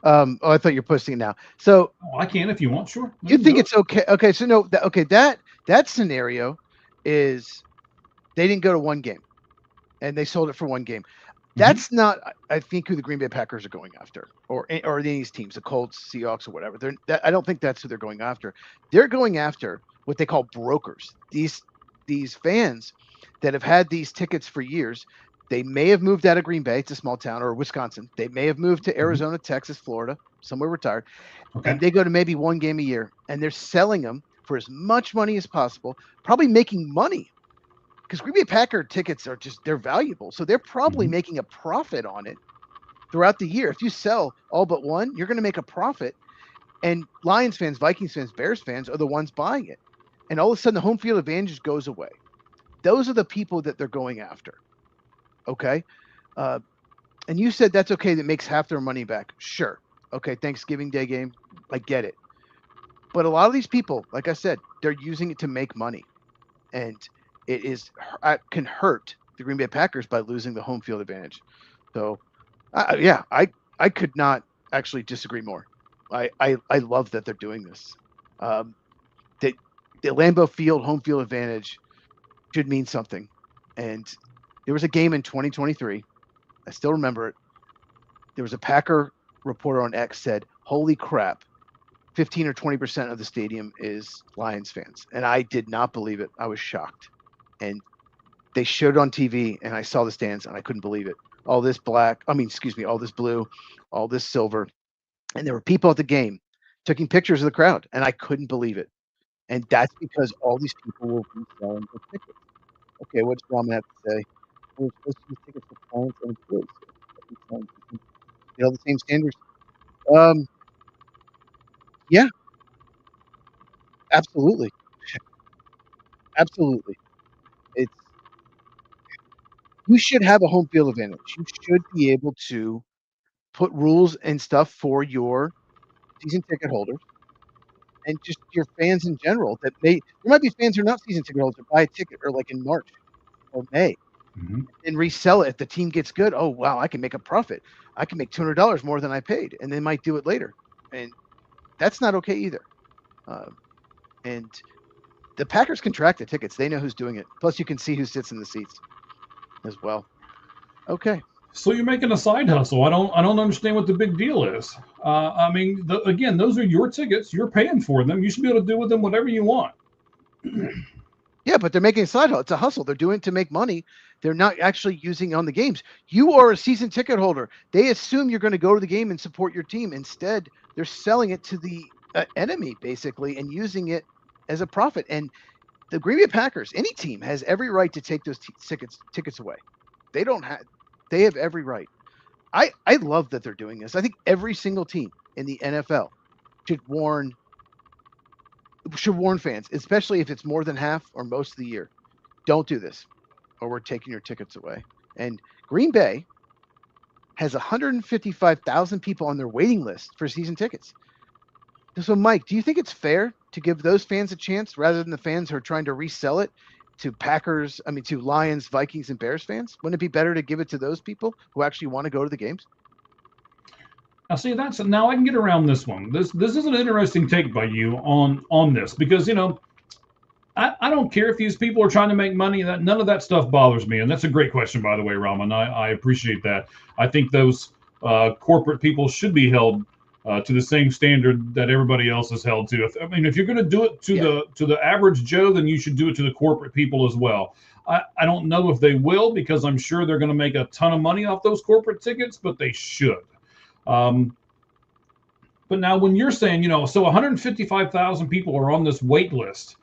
I thought you're posting it now. So I can if you want. Sure. You think it's okay? Okay. So no. That scenario is they didn't go to one game, and they sold it for one game. That's not, I think, who the Green Bay Packers are going after, or these teams, the Colts, Seahawks, or whatever. I don't think that's who they're going after. They're going after what they call brokers. These fans that have had these tickets for years. They may have moved out of Green Bay, it's a small town, or Wisconsin. They may have moved to Arizona, Texas, Florida, somewhere retired. Okay. And they go to maybe one game a year, and they're selling them for as much money as possible, probably making money because Green Bay Packer tickets are they're valuable. So they're probably making a profit on it throughout the year. If you sell all but one, you're going to make a profit. And Lions fans, Vikings fans, Bears fans are the ones buying it. And all of a sudden the home field advantage goes away. Those are the people that they're going after. Okay. And you said that's okay. That makes half their money back. Sure. Okay. Thanksgiving Day game. I get it. But a lot of these people, like I said, they're using it to make money. And it can hurt the Green Bay Packers by losing the home field advantage. So, I could not actually disagree more. I love that they're doing this. The Lambeau Field home field advantage should mean something. And there was a game in 2023. I still remember it. There was a Packer reporter on X said, "Holy crap, 15 or 20% of the stadium is Lions fans." And I did not believe it. I was shocked. And they showed it on TV, and I saw the stands, and I couldn't believe it. All this all this blue, all this silver. And there were people at the game taking pictures of the crowd, and I couldn't believe it. And that's because all these people were reselling the tickets. Okay, what's Ram have to say? We're supposed to use tickets for clients and employees. The same standards. Yeah, absolutely. Absolutely. You should have a home field advantage. You should be able to put rules and stuff for your season ticket holders and just your fans in general. There might be fans who are not season ticket holders that buy a ticket or like in March or May and resell it. If the team gets good, oh wow, I can make a profit. I can make $200 more than I paid, and they might do it later. And that's not okay either. And the Packers can track the tickets. They know who's doing it. Plus, you can see who sits in the seats as well. Okay. So you're making a side hustle. I don't understand what the big deal is. I mean, again, those are your tickets. You're paying for them. You should be able to do with them whatever you want. Yeah, but they're making a side hustle. It's a hustle. They're doing it to make money. They're not actually using it on the games. You are a season ticket holder. They assume you're going to go to the game and support your team. Instead, they're selling it to the enemy, basically, and using it as a profit. And the Green Bay Packers, any team, has every right to take those tickets away. They have every right. I love that they're doing this. I think every single team in the NFL should warn fans, especially if it's more than half or most of the year. Don't do this, or we're taking your tickets away. And Green Bay has 155,000 people on their waiting list for season tickets. So, Mike, do you think it's fair to give those fans a chance rather than the fans who are trying to resell it to Lions, Vikings, and Bears fans? Wouldn't it be better to give it to those people who actually want to go to the games? Now, see, now I can get around this one. This is an interesting take by you on this because I don't care if these people are trying to make money. That none of that stuff bothers me, and that's a great question, by the way, Raman. I appreciate that. I think those corporate people should be held to the same standard that everybody else is held to. If you're going to do it to the average Joe, then you should do it to the corporate people as well. I don't know if they will because I'm sure they're going to make a ton of money off those corporate tickets, but they should. But now when you're saying, so 155,000 people are on this wait list.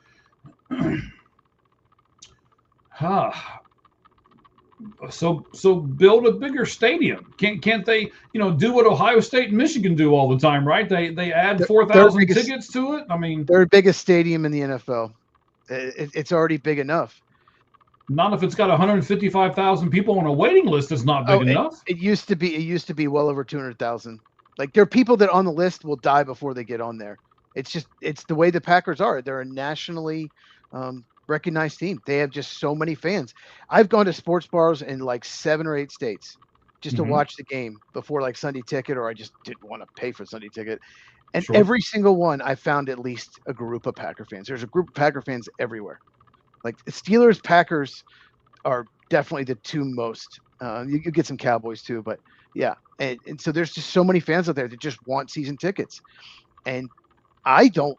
So build a bigger stadium. Can't they, do what Ohio State and Michigan do all the time, right? They add 4,000 tickets to it. I mean, their biggest stadium in the NFL. It's already big enough. Not if it's got 155,000 people on a waiting list. It's not big enough. It used to be well over 200,000. Like there are people that on the list will die before they get on there. It's the way the Packers are. They're a nationally recognized team. They have just so many fans. I've gone to sports bars in like 7 or 8 states just to watch the game before like Sunday Ticket, or I just didn't want to pay for Sunday Ticket. And every single one, I found at least a group of Packer fans. There's a group of Packer fans everywhere. Like Steelers, Packers are definitely the two most. You get some Cowboys too, but yeah. And so there's just so many fans out there that just want season tickets. And I don't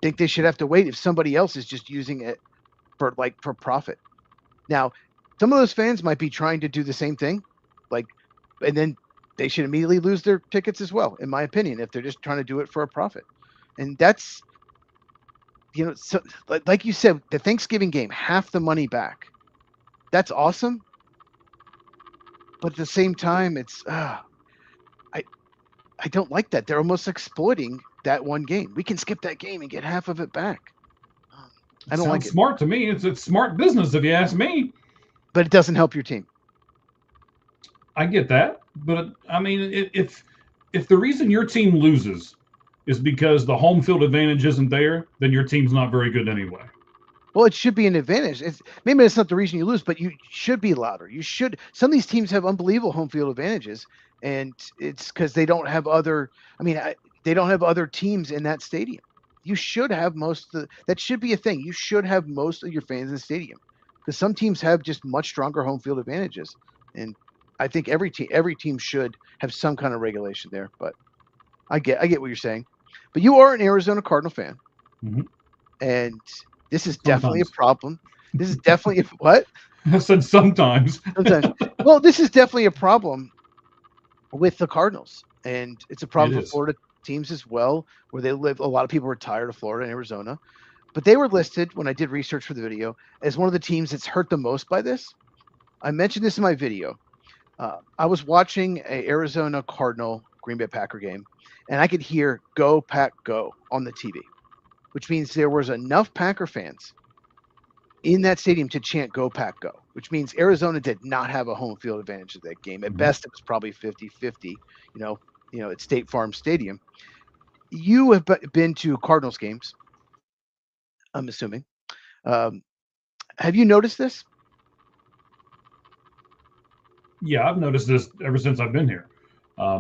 think they should have to wait if somebody else is just using it for profit. Now, some of those fans might be trying to do the same thing, and then they should immediately lose their tickets as well, in my opinion, if they're just trying to do it for a profit. And that's, so, like you said, the Thanksgiving game, half the money back. That's awesome. But at the same time, it's I don't like that. They're almost exploiting that one game. We can skip that game and get half of it back. I don't like Sounds it. smart to me. It's smart business if you ask me. But it doesn't help your team. I get that, but I mean, if the reason your team loses is because the home field advantage isn't there, then your team's not very good anyway. Well, it should be an advantage. Maybe it's not the reason you lose, but you should be louder. You should. Some of these teams have unbelievable home field advantages, and it's because they don't have other. I mean, they don't have other teams in that stadium. You should have that should be a thing. You should have most of your fans in the stadium, because some teams have just much stronger home field advantages, and I think every team should have some kind of regulation there. But I get what you're saying. But you are an Arizona Cardinal fan, and this is definitely a problem. This is definitely what? I said sometimes. Sometimes. Well, this is definitely a problem with the Cardinals, and it's a problem for Florida teams as well, where they live. A lot of people are tired of Florida and Arizona, but they were listed when I did research for the video as one of the teams that's hurt the most by this. I mentioned this in my video. I was watching a Arizona Cardinal Green Bay Packer game, and I could hear "Go Pack Go" on the TV, which means there was enough Packer fans in that stadium to chant "Go Pack Go," which means Arizona did not have a home field advantage of that game. At best, it was probably 50-50, at State Farm Stadium. You have been to Cardinals games, I'm assuming. Have you noticed this? Yeah, I've noticed this ever since I've been here.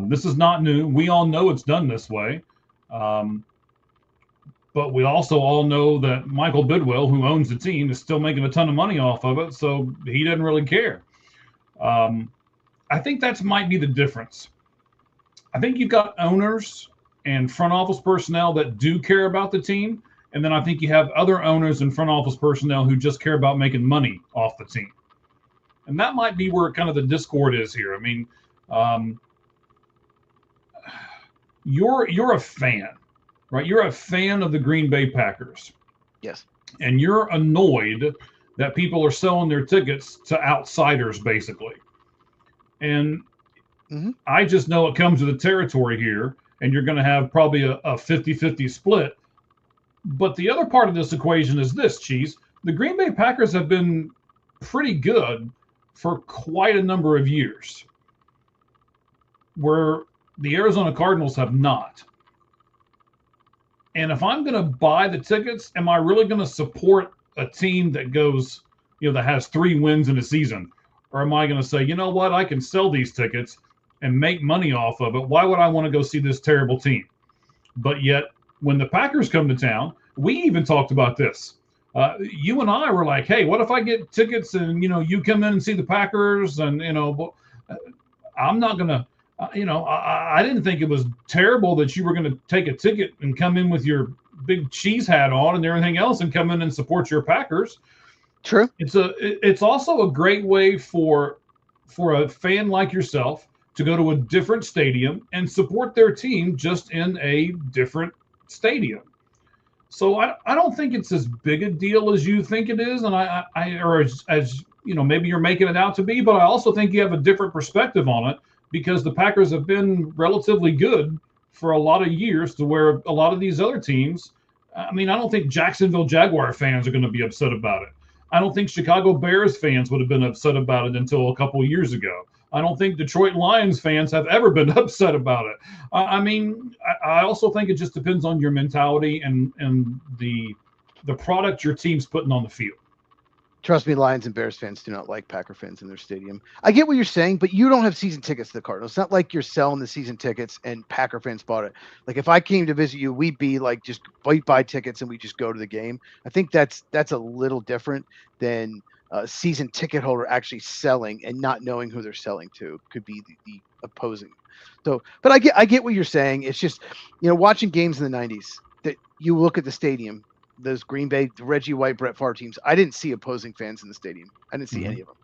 This is not new. We all know it's done this way. But we also all know that Michael Bidwell, who owns the team, is still making a ton of money off of it, so he doesn't really care. I think that might be the difference. I think you've got owners and front office personnel that do care about the team, and then I think you have other owners and front office personnel who just care about making money off the team. And that might be where kind of the discord is here. I mean, you're a fan, right? You're a fan of the Green Bay Packers. Yes. And you're annoyed that people are selling their tickets to outsiders, basically. And I just know it comes with the territory here, and you're going to have probably a 50-50 split. But the other part of this equation is this, Cheese. The Green Bay Packers have been pretty good for quite a number of years, where the Arizona Cardinals have not. And if I'm going to buy the tickets, am I really going to support a team that goes, that has 3 wins in a season? Or am I going to say, you know what, I can sell these tickets and make money off of it. Why would I want to go see this terrible team? But yet, when the Packers come to town, we even talked about this. You and I were like, hey, what if I get tickets and, you come in and see the Packers and, I'm not going to, I didn't think it was terrible that you were going to take a ticket and come in with your big cheese hat on and everything else and come in and support your Packers. True. It's also a great way for a fan like yourself to go to a different stadium and support their team just in a different stadium. So I don't think it's as big a deal as you think it is, and as maybe you're making it out to be. But I also think you have a different perspective on it because the Packers have been relatively good for a lot of years, to where a lot of these other teams. I mean, I don't think Jacksonville Jaguar fans are going to be upset about it. I don't think Chicago Bears fans would have been upset about it until a couple of years ago. I don't think Detroit Lions fans have ever been upset about it. I mean, I also think it just depends on your mentality and the product your team's putting on the field. Trust me, Lions and Bears fans do not like Packer fans in their stadium. I get what you're saying, but you don't have season tickets to the Cardinals. It's not like you're selling the season tickets and Packer fans bought it. Like if I came to visit you, we'd be like, just buy tickets and we just go to the game. I think that's a little different than a season ticket holder actually selling and not knowing who they're selling to. Could be the opposing. So, but I get what you're saying. It's just, watching games in the 90s, that you look at the stadium, those Green Bay, Reggie White, Brett Favre teams, I didn't see opposing fans in the stadium. I didn't see any of them.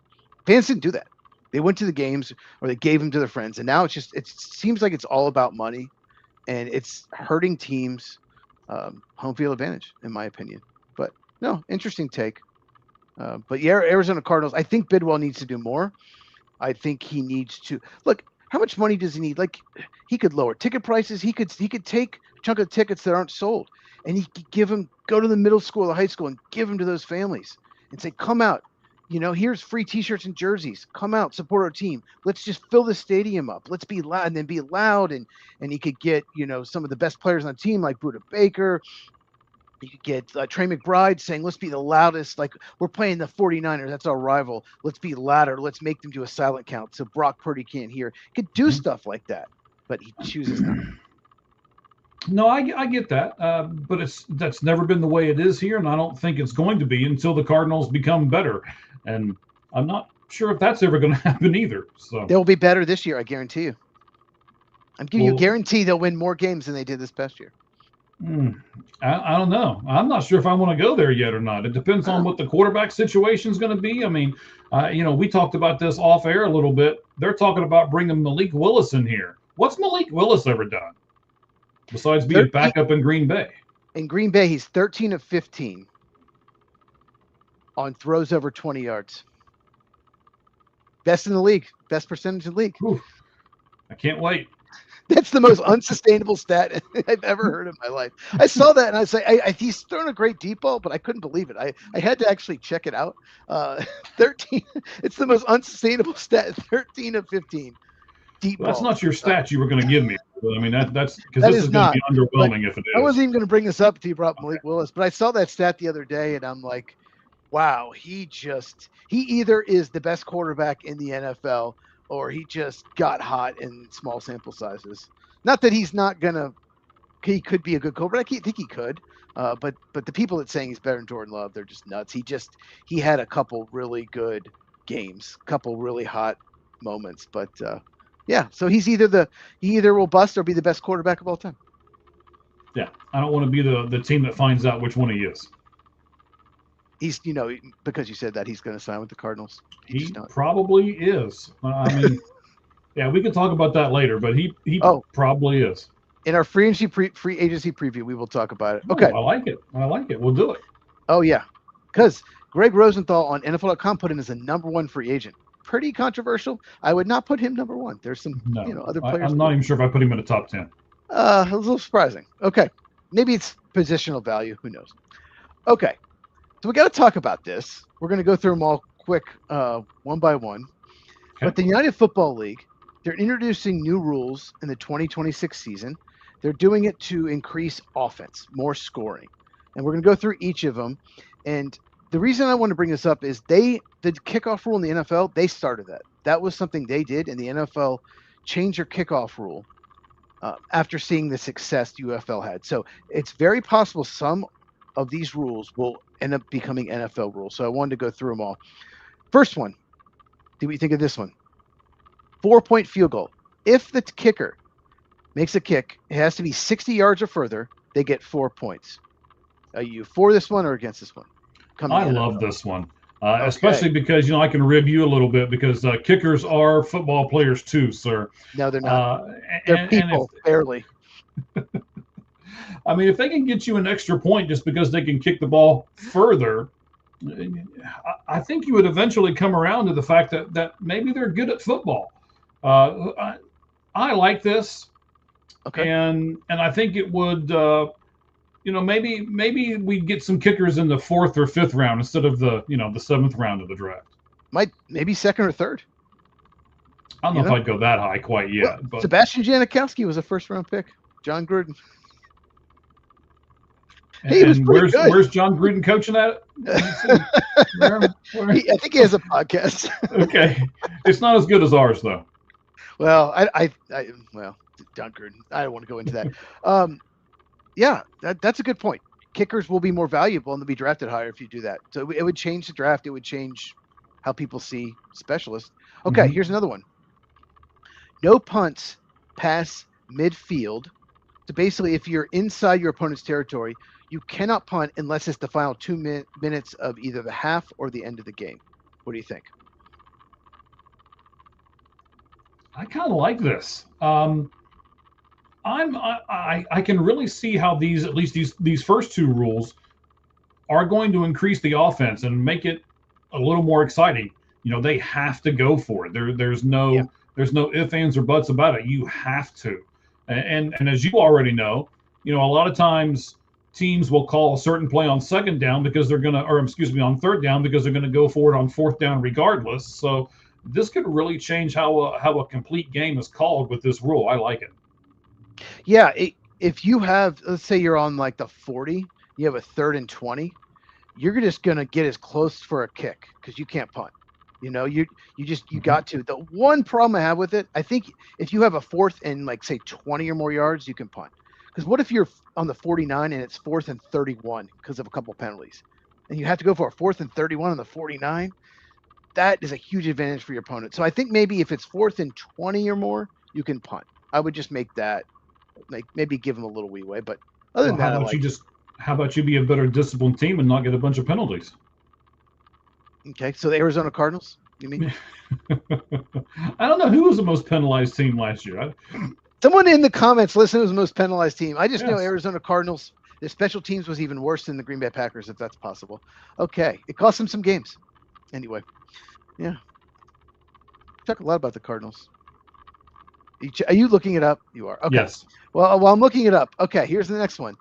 Fans didn't do that. They went to the games or they gave them to their friends. And now it seems like it's all about money, and it's hurting teams' home field advantage, in my opinion. But no, interesting take. But yeah, Arizona Cardinals. I think Bidwell needs to do more. I think he needs to look. How much money does he need? Like, he could lower ticket prices. He could take a chunk of tickets that aren't sold, and he could go to the middle school or high school and give them to those families and say, "Come out. Here's free T-shirts and jerseys. Come out, support our team. Let's just fill the stadium up. Let's be loud." And then be loud, and he could get some of the best players on the team like Budda Baker. You could get Trey McBride saying, "Let's be the loudest. Like, we're playing the 49ers. That's our rival. Let's be louder. Let's make them do a silent count so Brock Purdy can't hear." He could do stuff like that, but he chooses not. No, I get that, but that's never been the way it is here, and I don't think it's going to be until the Cardinals become better. And I'm not sure if that's ever going to happen either. So they'll be better this year, I guarantee you. I'm giving you a guarantee they'll win more games than they did this past year. I don't know. I'm not sure if I want to go there yet or not. It depends on what the quarterback situation is going to be. I mean, we talked about this off air a little bit. They're talking about bringing Malik Willis in here. What's Malik Willis ever done besides being backup in Green Bay? In Green Bay, he's 13 of 15 on throws over 20 yards. Best in the league. Best percentage in the league. Ooh, I can't wait. That's the most unsustainable stat I've ever heard in my life. I saw that and I was like, he's thrown a great deep ball, but I couldn't believe it. I had to actually check it out. 13. It's the most unsustainable stat. 13 of 15. Deep ball. That's not your stat you were going to give me. I mean, that's because this is going to be underwhelming if it is. I wasn't even going to bring this up until you brought Malik Willis, but I saw that stat the other day and I'm like, wow, he either is the best quarterback in the NFL or he just got hot in small sample sizes. Not that he's not he could be a good quarterback. I think he could. But the people that saying he's better than Jordan Love, they're just nuts. He had a couple really good games, couple really hot moments. But yeah, so he either will bust or be the best quarterback of all time. Yeah, I don't want to be the team that finds out which one he is. He's, because you said that he's going to sign with the Cardinals. He probably is. I mean, yeah, we can talk about that later, but he probably is. In our free agency preview, we will talk about it. Okay. I like it. We'll do it. Oh, yeah. Because Greg Rosenthal on NFL.com put him as the number one free agent. Pretty controversial. I would not put him number one. There's some other players. I'm not even sure if I put him in the top 10. A little surprising. Okay. Maybe it's positional value. Who knows? Okay. So we got to talk about this. We're going to go through them all quick, one by one. Okay. But the United Football League, they're introducing new rules in the 2026 season. They're doing it to increase offense, more scoring. And we're going to go through each of them. And the reason I want to bring this up is the kickoff rule in the NFL, they started that. That was something they did, and the NFL changed their kickoff rule after seeing the success the UFL had. So it's very possible some of these rules will end up becoming NFL rules. So I wanted to go through them all. First one, do we think of this one? 4-point field goal. If the kicker makes a kick, it has to be 60 yards or further. They get 4 points. Are you for this one or against this one? I love this one, especially because I can rib you a little bit because kickers are football players too, sir. No, they're not. They're people, barely. I mean, if they can get you an extra point just because they can kick the ball further, I think you would eventually come around to the fact that maybe they're good at football. I like this, okay, and I think it would, maybe we get some kickers in the 4th or 5th round instead of the 7th round of the draft. Maybe 2nd or 3rd. I don't know if I'd go that high quite yet. Well, but Sebastian Janikowski was a 1st-round pick. John Gruden. Where's John Gruden coaching at? Where? I think he has a podcast. Okay, it's not as good as ours though. Well, John Gruden. I don't want to go into that. Yeah, that's a good point. Kickers will be more valuable and they'll be drafted higher if you do that. So it would change the draft. It would change how people see specialists. Okay, Here's another one. No punts past midfield. So basically, if you're inside your opponent's territory, you cannot punt unless it's the final 2 minutes of either the half or the end of the game. What do you think? I kind of like this. I can really see how these first two rules are going to increase the offense and make it a little more exciting. They have to go for it. There's no ifs, ands, or buts about it. You have to. And as you already know, a lot of times teams will call a certain play on second down because they're gonna, or excuse me, on third down because they're gonna go for it on fourth down regardless. So this could really change how a complete game is called with this rule. I like it. Yeah, if you have, let's say you're on like the 40, you have a 3rd and 20, you're just gonna get as close for a kick because you can't punt. You got to. The one problem I have with it, I think if you have a 4th and like say 20 or more yards, you can punt. Because what if you're on the 49 and it's 4th and 31 because of a couple penalties, and you have to go for a 4th and 31 on the 49? That is a huge advantage for your opponent. So I think maybe if it's 4th and 20 or more, you can punt. I would just make that, like maybe give them a little leeway. But other than that, how about you be a better disciplined team and not get a bunch of penalties? Okay, so the Arizona Cardinals, you mean? I don't know who was the most penalized team last year. Someone in the comments, listen, was the most penalized team. I just know Arizona Cardinals, their special teams was even worse than the Green Bay Packers, if that's possible. Okay, it cost them some games. Anyway, yeah. Talk a lot about the Cardinals. Are you looking it up? You are. Okay. Yes. Well, while I'm looking it up, okay, here's the next one.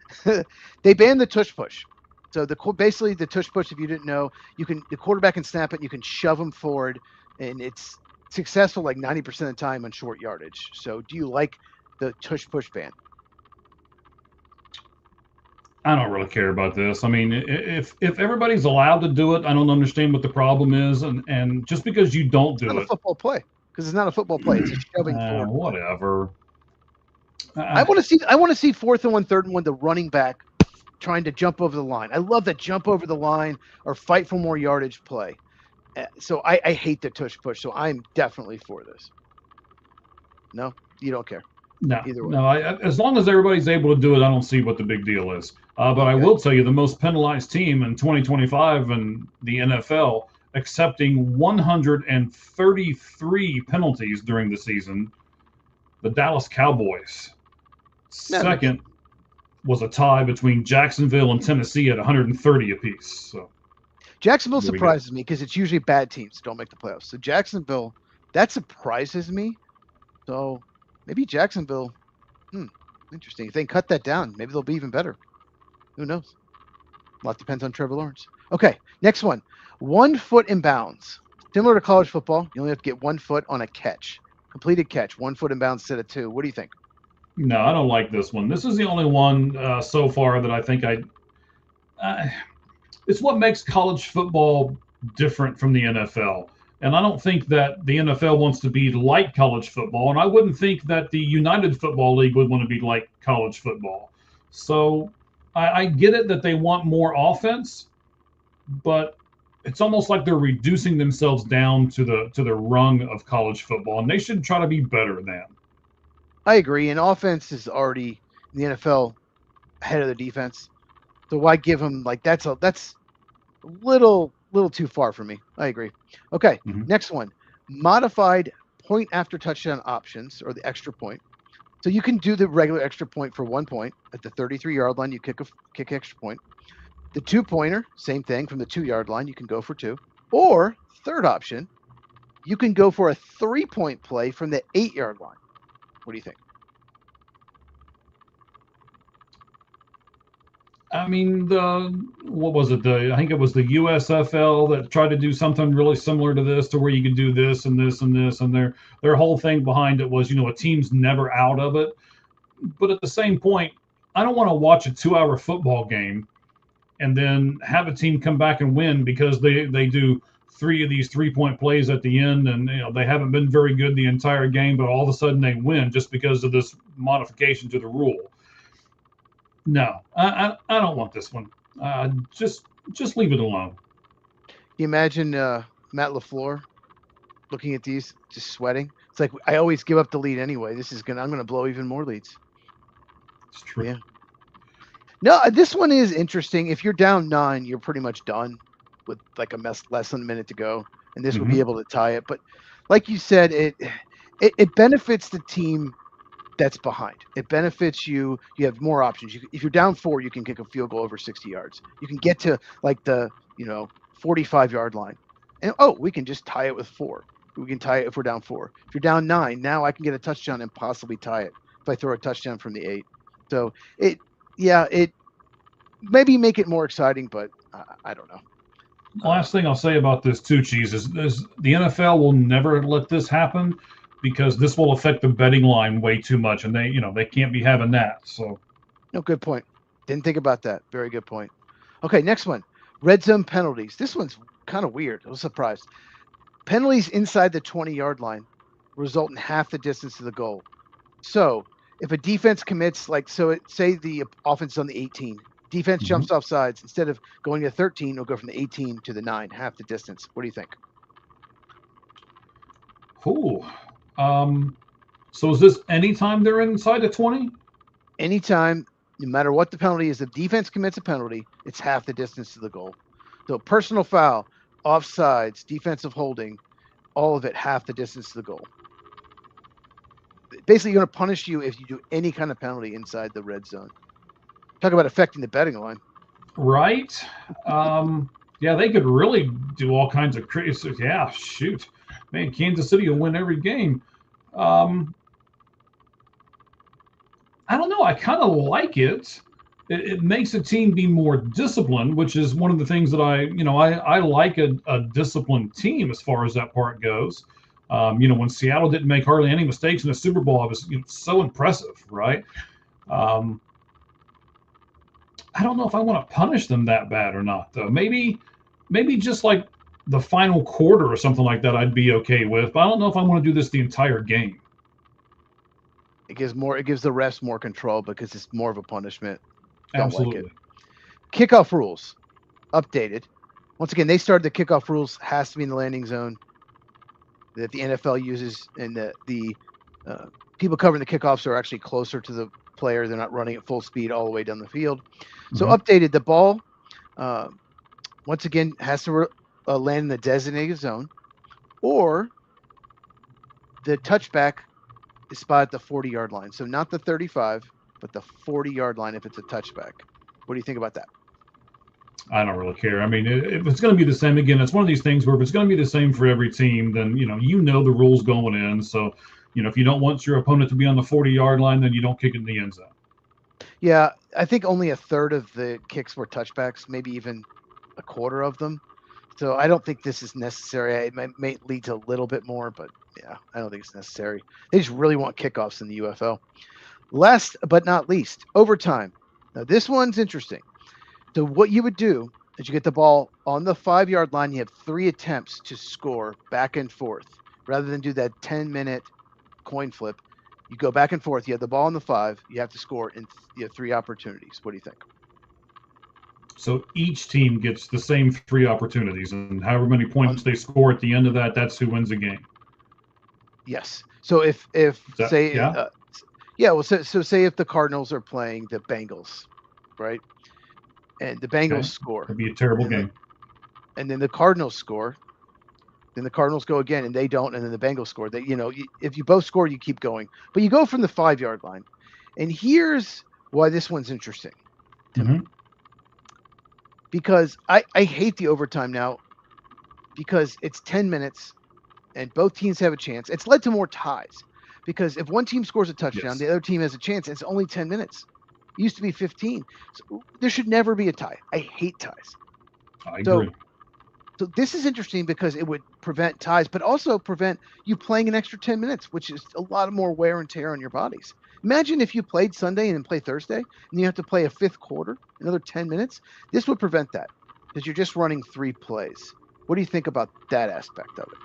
They banned the tush push. So basically the tush push, if you didn't know, the quarterback can snap it, you can shove them forward, and it's successful like 90% of the time on short yardage. So do you like the tush push ban? I don't really care about this. I mean, if everybody's allowed to do it, I don't understand what the problem is. And just because you don't do it, it's not a football play, because it's not a football play. It's a shoving forward. Whatever. I want to see 4th and 1, 3rd and 1, the running back trying to jump over the line. I love that jump over the line or fight for more yardage play. So I hate the tush push. So I'm definitely for this. No, you don't care. No, either way. No. As long as everybody's able to do it, I don't see what the big deal is. But I will tell you, the most penalized team in 2025 in the NFL, accepting 133 penalties during the season, the Dallas Cowboys. Second was a tie between Jacksonville and Tennessee at 130 apiece. So Jacksonville surprises me because it's usually bad teams that don't make the playoffs. So Jacksonville, that surprises me. So maybe Jacksonville, interesting. If they can cut that down, maybe they'll be even better. Who knows? A lot depends on Trevor Lawrence. Okay, next one. 1 foot in bounds. Similar to college football, you only have to get 1 foot on a catch. Completed catch, 1 foot in bounds instead of 2. What do you think? No, I don't like this one. This is the only one so far that I think it's what makes college football different from the NFL. And I don't think that the NFL wants to be like college football. And I wouldn't think that the United Football League would want to be like college football. So I get it that they want more offense, but it's almost like they're reducing themselves down to the rung of college football, and they should try to be better than. I agree, and offense is already in the NFL ahead of the defense. So why give them like that's a little too far for me. I agree. Okay, Next one. Modified point after touchdown options, or the extra point. So you can do the regular extra point for 1 point at the 33-yard line. You kick extra point. The 2-pointer, same thing, from the 2-yard line. You can go for 2. Or third option, you can go for a 3-point play from the 8-yard line. What do you think? I mean, what was it? I think it was the USFL that tried to do something really similar to this, to where you could do this and this and this, and their whole thing behind it was, a team's never out of it. But at the same point, I don't want to watch a 2-hour football game and then have a team come back and win because they do 3 of these 3-point plays at the end, and they haven't been very good the entire game, but all of a sudden they win just because of this modification to the rule. No, I don't want this one. Just leave it alone. You imagine Matt LaFleur looking at these, just sweating. It's like, I always give up the lead anyway. I'm gonna blow even more leads. It's true. Yeah. No, this one is interesting. If you're down 9, you're pretty much done with like less than a minute to go, and this will be able to tie it. But like you said, it benefits the team that's behind. It benefits you. You have more options. If you're down 4, you can kick a field goal over 60 yards. You can get to like the 45-yard line. And we can just tie it with 4. We can tie it if we're down 4. If you're down 9, now I can get a touchdown and possibly tie it if I throw a touchdown from the 8. So it maybe make it more exciting, but I don't know. Last thing I'll say about this too, Cheese, is the NFL will never let this happen because this will affect the betting line way too much, and they can't be having that. So, no, good point. Didn't think about that. Very good point. Okay, next one. Red zone penalties. This one's kind of weird. I was surprised. Penalties inside the 20-yard line result in half the distance to the goal. So if a defense commits, say the offense is on the 18, defense jumps off sides, instead of going to 13, it'll go from the 18 to the 9, half the distance. What do you think? Cool. So is this anytime they're inside the 20? Anytime, no matter what the penalty is, if defense commits a penalty, it's half the distance to the goal. So personal foul, offsides, defensive holding, all of it half the distance to the goal. Basically, going to punish you if you do any kind of penalty inside the red zone. Talk about affecting the betting line. Right. Yeah, they could really do all kinds of crazy. Yeah, shoot. Man, Kansas City will win every game. I don't know. I kind of like it. It makes a team be more disciplined, which is one of the things that I like a disciplined team as far as that part goes. When Seattle didn't make hardly any mistakes in the Super Bowl, it was so impressive, right? I don't know if I want to punish them that bad or not, though. Maybe just like the final quarter or something like that, I'd be okay with. But I don't know if I want to do this the entire game. It gives the refs more control because it's more of a punishment. Absolutely. Like it. Kickoff rules updated. Once again, they started the kickoff rules has to be in the landing zone that the NFL uses, and the people covering the kickoffs are actually closer to the player. They're not running at full speed all the way down the field. So updated, the ball once again has to land in the designated zone, or the touchback is spotted at the 40-yard line. So not the 35, but the 40-yard line if it's a touchback. What do you think about that? I don't really care. I mean, if it's going to be the same, again, it's one of these things where if it's going to be the same for every team, then the rules going in. So, if you don't want your opponent to be on the 40-yard line, then you don't kick it in the end zone. Yeah, I think only a third of the kicks were touchbacks, maybe even a quarter of them. So I don't think this is necessary. It may lead to a little bit more, but yeah, I don't think it's necessary. They just really want kickoffs in the UFL. Last but not least, overtime. Now this one's interesting. So what you would do is you get the ball on the 5-yard line. You have 3 attempts to score back and forth. Rather than do that 10-minute coin flip, you go back and forth. You have the ball on the 5. You have to score, and you have 3 opportunities. What do you think? So each team gets the same 3 opportunities, and however many points they score at the end of that, that's who wins the game. Yes. So if say say if the Cardinals are playing the Bengals, right? And the Bengals score. It'd be a terrible game. And then the Cardinals score. Then the Cardinals go again, and they don't. And then the Bengals score. That if you both score, you keep going. But you go from the 5-yard line. And here's why this one's interesting to me. Because I hate the overtime now, because it's 10 minutes, and both teams have a chance. It's led to more ties, because if one team scores a touchdown, the other team has a chance. And it's only 10 minutes. It used to be 15. So there should never be a tie. I hate ties. I agree. So this is interesting because it would prevent ties, but also prevent you playing an extra 10 minutes, which is a lot more wear and tear on your bodies. Imagine if you played Sunday and then play Thursday, and you have to play a 5th quarter, another 10 minutes. This would prevent that because you're just running 3 plays. What do you think about that aspect of it?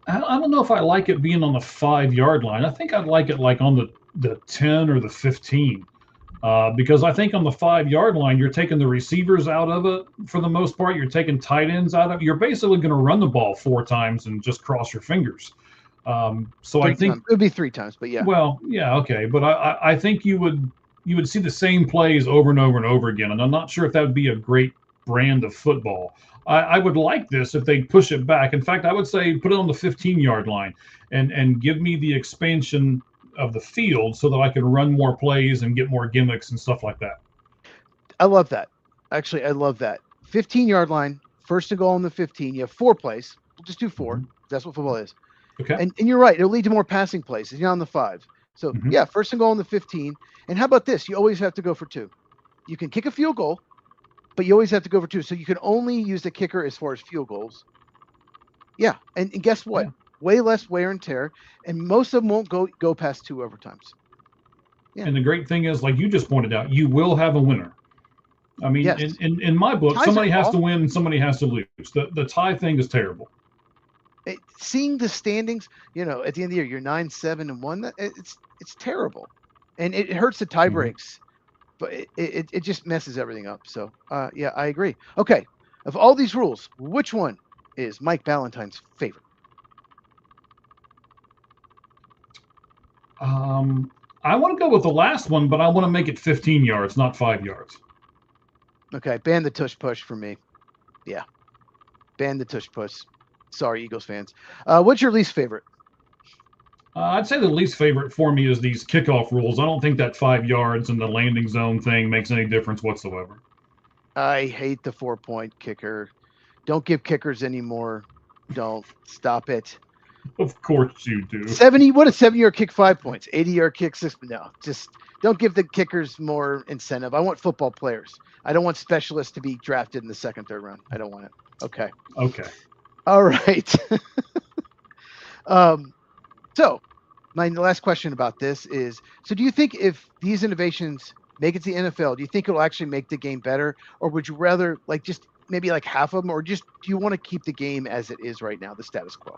I don't know if I like it being on the 5-yard line. I think I'd like it like on the 10 or the 15. Because I think on the 5-yard line, you're taking the receivers out of it for the most part. You're taking tight ends out of it. You're basically going to run the ball 4 times and just cross your fingers. So I think it would be 3 times, but yeah. Well, yeah, okay, but I think you would see the same plays over and over and over again, and I'm not sure if that would be a great brand of football. I would like this if they push it back. In fact, I would say put it on the 15-yard line and give me the expansion of the field so that I can run more plays and get more gimmicks and stuff like that. I love that. Actually, I love that. 15-yard line, first and goal on the 15. You have 4 plays. We'll just do 4. Mhm. That's what football is. Okay. And you're right. It'll lead to more passing plays. You're on the 5. So, Mhm. yeah, first and goal on the 15. And how about this? You always have to go for 2. You can kick a field goal, but you always have to go for 2. So you can only use the kicker as far as field goals. Yeah. And guess what? Yeah. Way less wear and tear. And most of them won't go past 2 overtimes. Yeah. And the great thing is, like you just pointed out, you will have a winner. I mean, Yes. in my book, Ties somebody are has all- to win and somebody has to lose. The tie thing is terrible. Seeing the standings, at the end of the year, you're 9-7-1. It's terrible, and it hurts the tie breaks, but it just messes everything up. So, yeah, I agree. Okay, of all these rules, which one is Mike Ballantyne's favorite? I want to go with the last one, but I want to make it 15 yards, not 5 yards. Okay, ban the tush push for me. Yeah, ban the tush push. Sorry, Eagles fans. What's your least favorite? I'd say the least favorite for me is these kickoff rules. I don't think that 5 yards and the landing zone thing makes any difference whatsoever. I hate the 4-point kicker. Don't give kickers anymore. Don't. Stop it. Of course you do. 70. What a 7-yard kick, 5 points. 80-yard kick, 6. No, just don't give the kickers more incentive. I want football players. I don't want specialists to be drafted in the 2nd, 3rd round. I don't want it. Okay. All right. So my last question about this is, so do you think if these innovations make it to the NFL, do you think it'll actually make the game better? Or would you rather just maybe half of them, or just do you want to keep the game as it is right now, the status quo?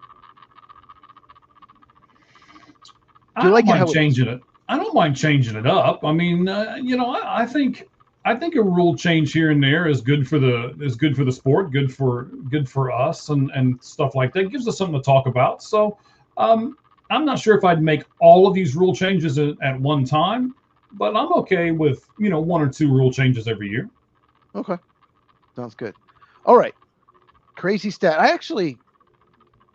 I don't mind changing it. I don't mind changing it up. I mean, I think a rule change here and there is good for the sport, good for us and stuff like that. It gives us something to talk about. So, I'm not sure if I'd make all of these rule changes at one time, but I'm okay with 1 or 2 rule changes every year. Okay, sounds good. All right, crazy stat. I actually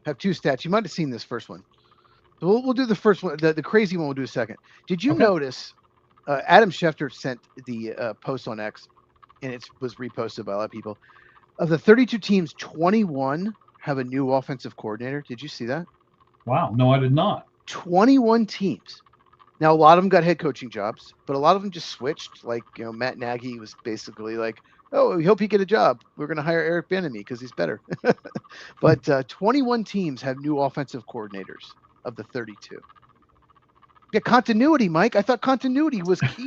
have 2 stats. You might have seen this first one. So we'll do the first one. The crazy one we'll do a second. Did you notice Adam Schefter sent the post on X, and it was reposted by a lot of people. Of the 32 teams, 21 have a new offensive coordinator. Did you see that? Wow. No, I did not. 21 teams. Now, a lot of them got head coaching jobs, but a lot of them just switched. Like, Matt Nagy was basically like, oh, we hope you get a job. We're going to hire Eric Bieniemy because he's better. But 21 teams have new offensive coordinators of the 32. Yeah, continuity, Mike. I thought continuity was key.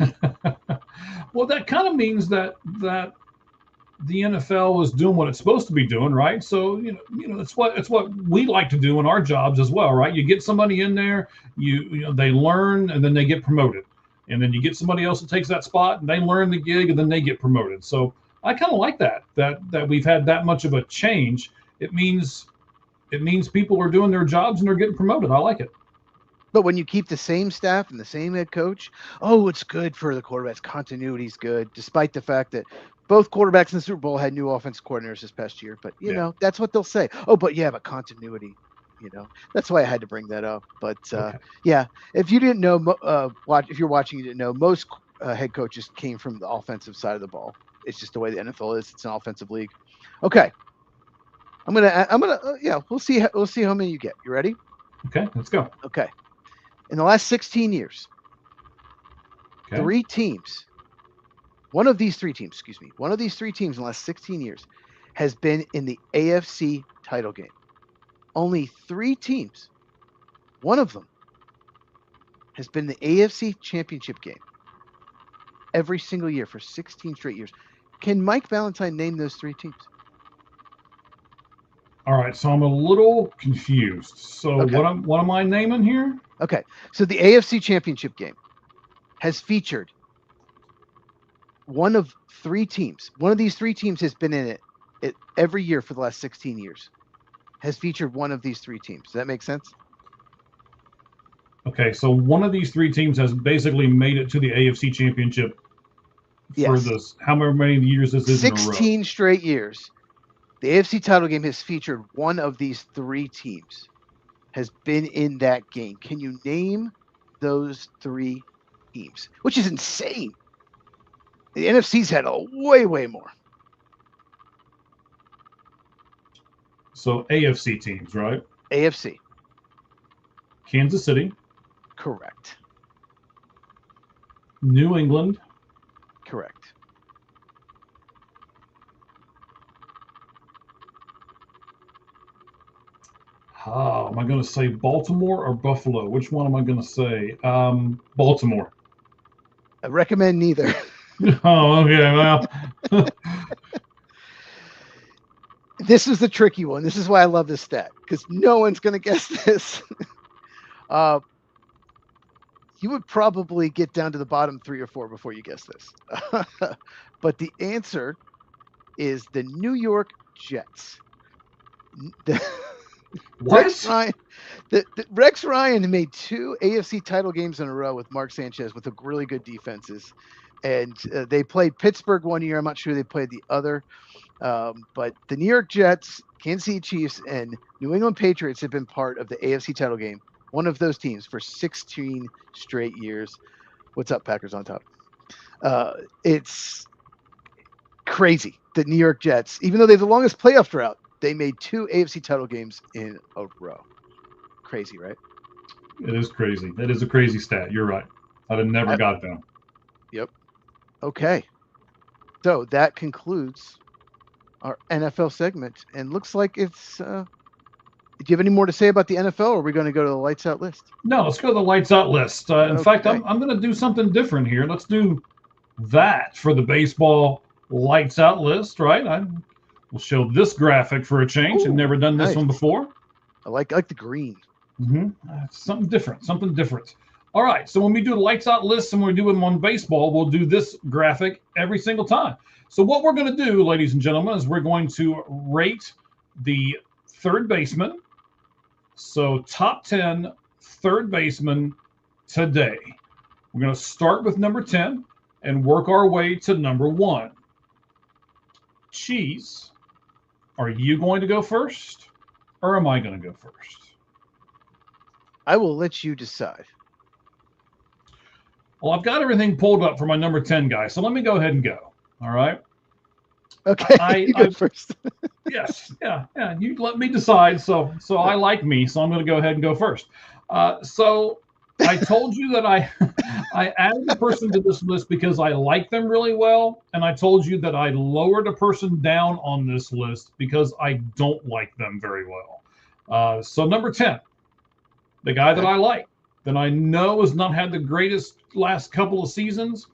Well, that kind of means that the NFL is doing what it's supposed to be doing, right? So it's what we like to do in our jobs as well, right? You get somebody in there, they learn, and then they get promoted, and then you get somebody else that takes that spot, and they learn the gig, and then they get promoted. So I kind of like that we've had that much of a change. It means people are doing their jobs and they're getting promoted. I like it. But when you keep the same staff and the same head coach, it's good for the quarterbacks. Continuity is good, despite the fact that both quarterbacks in the Super Bowl had new offense coordinators this past year. But, that's what they'll say. Oh, but continuity, That's why I had to bring that up. But, yeah, if you didn't know, if you're watching, you didn't know, most head coaches came from the offensive side of the ball. It's just the way the NFL is. It's an offensive league. Okay. I'm gonna, we'll see how many you get. You ready? Okay, let's go. Okay. In the last 16 years, 3 teams, one of these 3 teams in the last 16 years has been in the AFC title game. Only 3 teams, one of them has been in the AFC championship game every single year for 16 straight years. Can Mike Ballantyne name those 3 teams? All right, so I'm a little confused. So what am I naming here? Okay, so the AFC championship game has featured one of 3 teams. One of these 3 teams has been in it every year for the last 16 years. Has featured one of these 3 teams. Does that make sense? Okay, so one of these 3 teams has basically made it to the AFC championship for this. How many years this is in a row? 16 straight years. The AFC title game has featured one of these 3 teams. Has been in that game. Can you name those 3 teams? Which is insane. The NFC's had a way more. So AFC teams, right? AFC. Kansas City. Correct. New England. Correct. Oh, am I going to say Baltimore or Buffalo? Which one am I going to say? Baltimore. I recommend neither. Oh, okay. Well, this is the tricky one. This is why I love this stat, because no one's going to guess this. You would probably get down to the bottom 3 or 4 before you guess this. But the answer is the New York Jets. what? Rex Ryan made 2 AFC title games in a row with Mark Sanchez with really good defenses. And they played Pittsburgh one year. I'm not sure they played the other. But the New York Jets, Kansas City Chiefs, and New England Patriots have been part of the AFC title game. One of those teams for 16 straight years. What's up, Packers on top? It's crazy. The New York Jets, even though they have the longest playoff drought, they made 2 AFC title games in a row. Crazy, right? It is crazy. That is a crazy stat. You're right. I'd have never got that. Yep. Okay. So that concludes our NFL segment. And looks like it's... do you have any more to say about the NFL, or are we going to go to the lights out list? No, let's go to the lights out list. In fact, I'm going to do something different here. Let's do that for the baseball lights out list, right? We'll show this graphic for a change. I've never done this one before. I like the green. Something different. All right, so when we do the lights out list and we do them on baseball, we'll do this graphic every single time. So what we're going to do, ladies and gentlemen, is we're going to rate the third baseman. So top 10 third baseman today. We're going to start with number 10 and work our way to number 1. Cheese, are you going to go first, or am I going to go first? I will let you decide. Well, I've got everything pulled up for my number 10 guy, so let me go ahead and go. All right? Okay, you go first. Yes, yeah. You let me decide. So I like me, so I'm going to go ahead and go first. So I told you that I added a person to this list because I like them really well, and I told you that I lowered a person down on this list because I don't like them very well. So number 10, the guy that I like, that I know has not had the greatest last couple of seasons,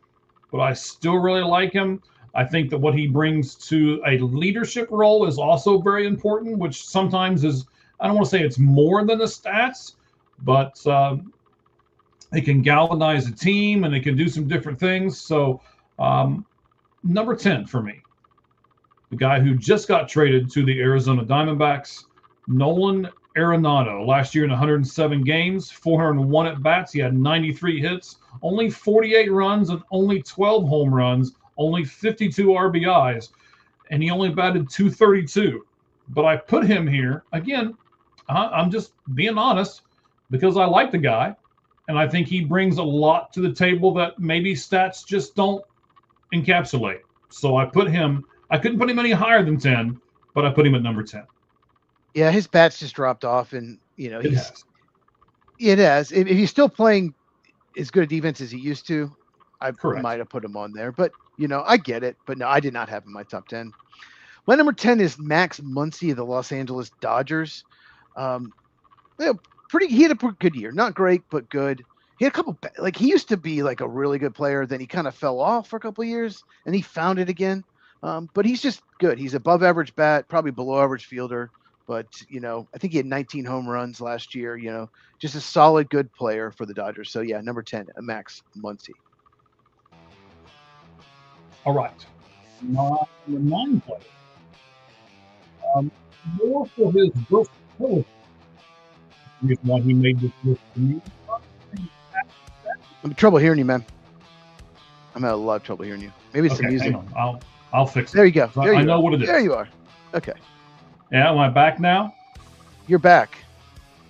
but I still really like him. I think that what he brings to a leadership role is also very important, which sometimes is, I don't want to say it's more than the stats, but it can galvanize a team and it can do some different things. So number 10 for me, the guy who just got traded to the Arizona Diamondbacks, Nolan Arenado. Last year in 107 games, 401 at-bats, he had 93 hits, only 48 runs and only 12 home runs, only 52 RBIs, and he only batted .232. But I put him here, again, I'm just being honest, because I like the guy, and I think he brings a lot to the table that maybe stats just don't encapsulate. So I put him, I couldn't put him any higher than 10, but I put him at number 10. Yeah, his bats just dropped off, and, it has. If he's still playing as good a defense as he used to, I might have put him on there, but I get it. But no, I did not have him in my top 10. My number 10 is Max Muncy of the Los Angeles Dodgers. He had a pretty good year, not great, but good. He had a couple, he used to be like a really good player. Then he kind of fell off for a couple of years, and he found it again. But he's just good. He's above average bat, probably below average fielder. But, I think he had 19 home runs last year, just a solid, good player for the Dodgers. So, yeah, number 10, Max Muncy. All right. My 9 player. More for his versatility. The reason why he made this list for me. I'm having trouble hearing you, man. I'm having a lot of trouble hearing you. Maybe it's the music. Hang on. I'll fix it. There you go. I know what it is. There you are. Okay. Yeah, am I back now? You're back.